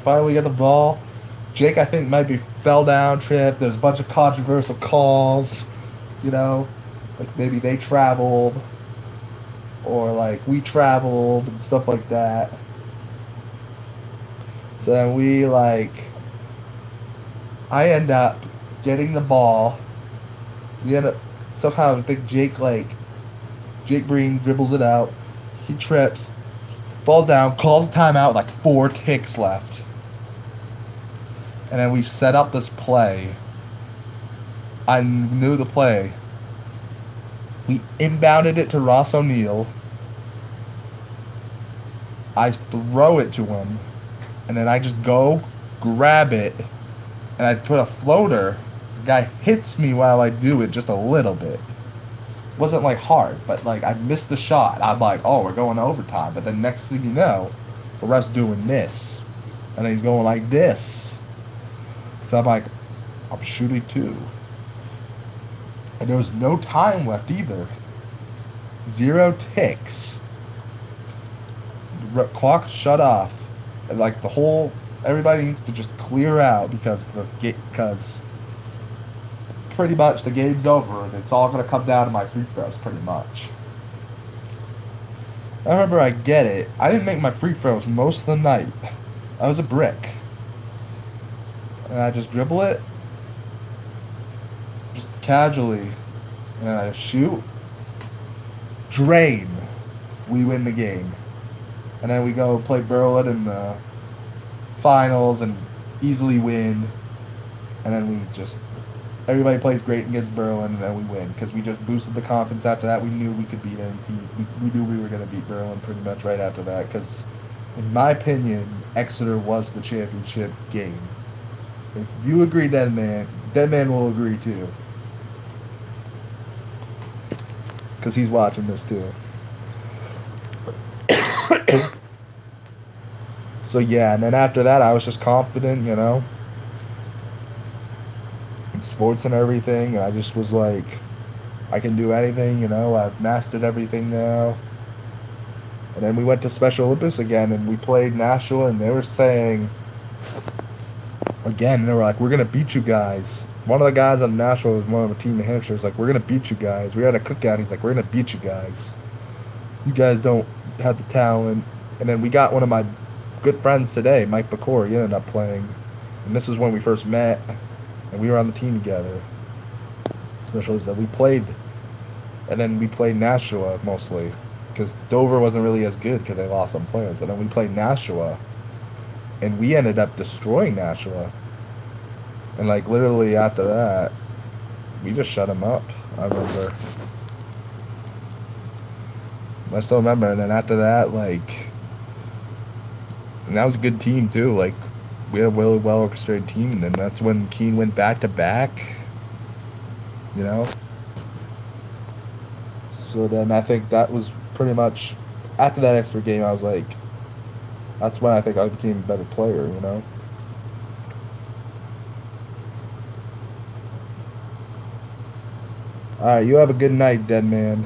finally we get the ball. Jake, I think, might be fell down, tripped. There's a bunch of controversial calls. You know? Like, maybe they traveled. Or like we traveled and stuff like that. So then we I end up getting the ball. We end up somehow, I think Jake Breen dribbles it out. He trips, falls down, calls a timeout, like 4 ticks left. And then we set up this play. I knew the play. We inbounded it to Ross O'Neal. I throw it to him, and then I just go, grab it, and I put a floater. The guy hits me while I do it just a little bit. It wasn't like hard, but like I missed the shot. I'm like, oh, we're going to overtime. But then next thing you know, the ref's doing this, and then he's going like this. So I'm like, I'm shooting 2. And there was no time left either. 0 ticks. The clock shut off, and like everybody needs to just clear out because pretty much the game's over, and it's all gonna come down to my free throws pretty much. I remember I get it. I didn't make my free throws most of the night. I was a brick, and I just dribble it, just casually, and I shoot, drain. We win the game. And then we go play Berlin in the finals and easily win. And then we just everybody plays great against Berlin, and then we win because we just boosted the confidence. After that, we knew we could beat any team. We knew we were going to beat Berlin pretty much right after that because, in my opinion, Exeter was the championship game. If you agree, Dead Man will agree too. Because he's watching this too. So yeah, and then after that, I was just confident, in sports and everything. And I just was like, I can do anything, I've mastered everything now. And then we went to Special Olympics again, and we played Nashua, and they were saying, again, they were like, we're going to beat you guys. One of the guys on Nashua was one of the team in New Hampshire. He's like, we're going to beat you guys. We had a cookout. He's like, we're going to beat you guys. You guys don't have the talent. And then we got one of my good friends today, Mike Bacor. He ended up playing. And this is when we first met, and we were on the team together. Especially that we played, and then we played Nashua mostly. Because Dover wasn't really as good because they lost some players. But then we played Nashua, and we ended up destroying Nashua. And, like, literally after that, we just shut them up, I remember. I still remember. And then after that, like, and that was a good team, too. Like, we had a really well-orchestrated team. And then that's when Keene went back-to-back, So then I think that was pretty much, after that extra game, I was like, that's when I think I became a better player, Alright, you have a good night, Dead Man.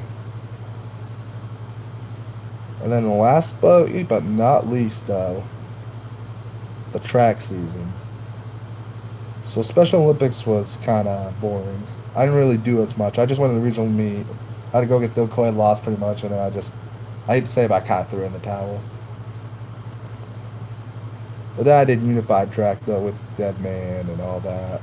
And then the last but not least, though, the track season. So Special Olympics was kind of boring. I didn't really do as much. I just went to the regional meet. I had to go against Illinois, lost pretty much, and then I hate to say it, but I kind of threw in the towel. But then I did unified track, though, with Dead Man and all that.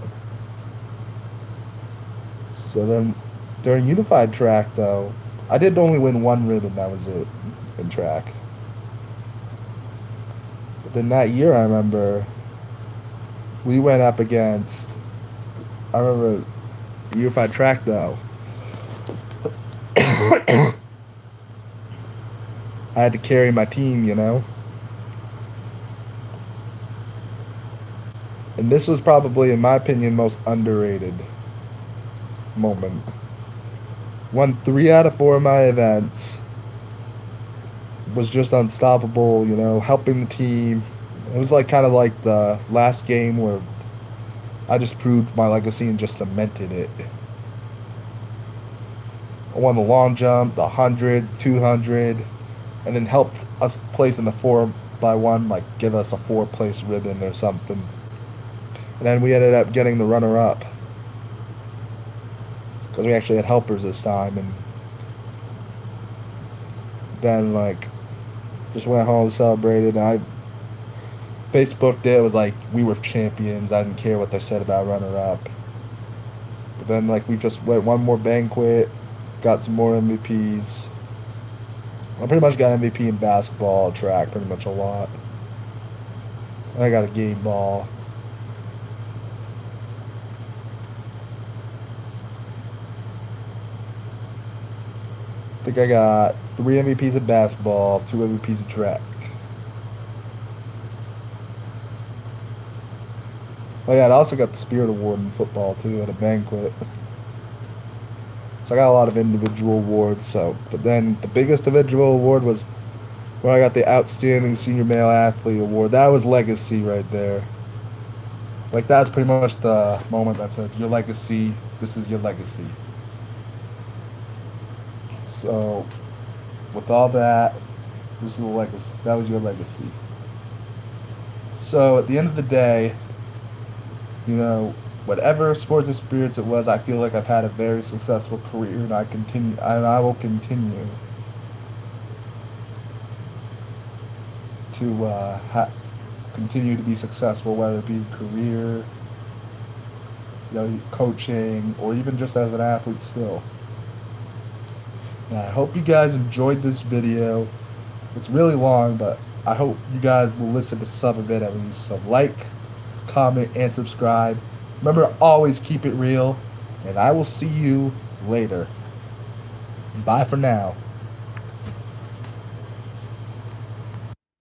So then, during unified track, though, I did only win one ribbon, that was it, in track. But then that year, I remember, we went up against, I remember, unified track, though. I had to carry my team, And this was probably, in my opinion, most underrated moment. Won 3 out of 4 of my events. Was just unstoppable, helping the team. It was like kind of like the last game where I just proved my legacy and just cemented it. I won the long jump, the 100, 200, and then helped us place in the 4x1, like give us a 4th-place ribbon or something. And then we ended up getting the runner-up because we actually had helpers this time. And then, like, just went home, celebrated. And I Facebooked it. It was like we were champions. I didn't care what they said about runner-up. But then, like, we just went one more banquet, got some more MVPs. I pretty much got MVP in basketball, track, pretty much a lot. And I got a game ball. I think I got 3 MVPs in basketball, 2 MVPs in track. Oh yeah, I also got the Spirit Award in football too at a banquet. So I got a lot of individual awards. But then the biggest individual award was when I got the Outstanding Senior Male Athlete Award. That was legacy right there. Like, that's pretty much the moment that said, your legacy, this is your legacy. So, with all that, this is the legacy. That was your legacy. So, at the end of the day, whatever sports experience it was, I feel like I've had a very successful career, and I will continue to continue to be successful, whether it be career, coaching, or even just as an athlete still. And I hope you guys enjoyed this video. It's really long, but I hope you guys will listen to some of it at least. So like, comment, and subscribe. Remember to always keep it real. and I will see you later. Bye for now.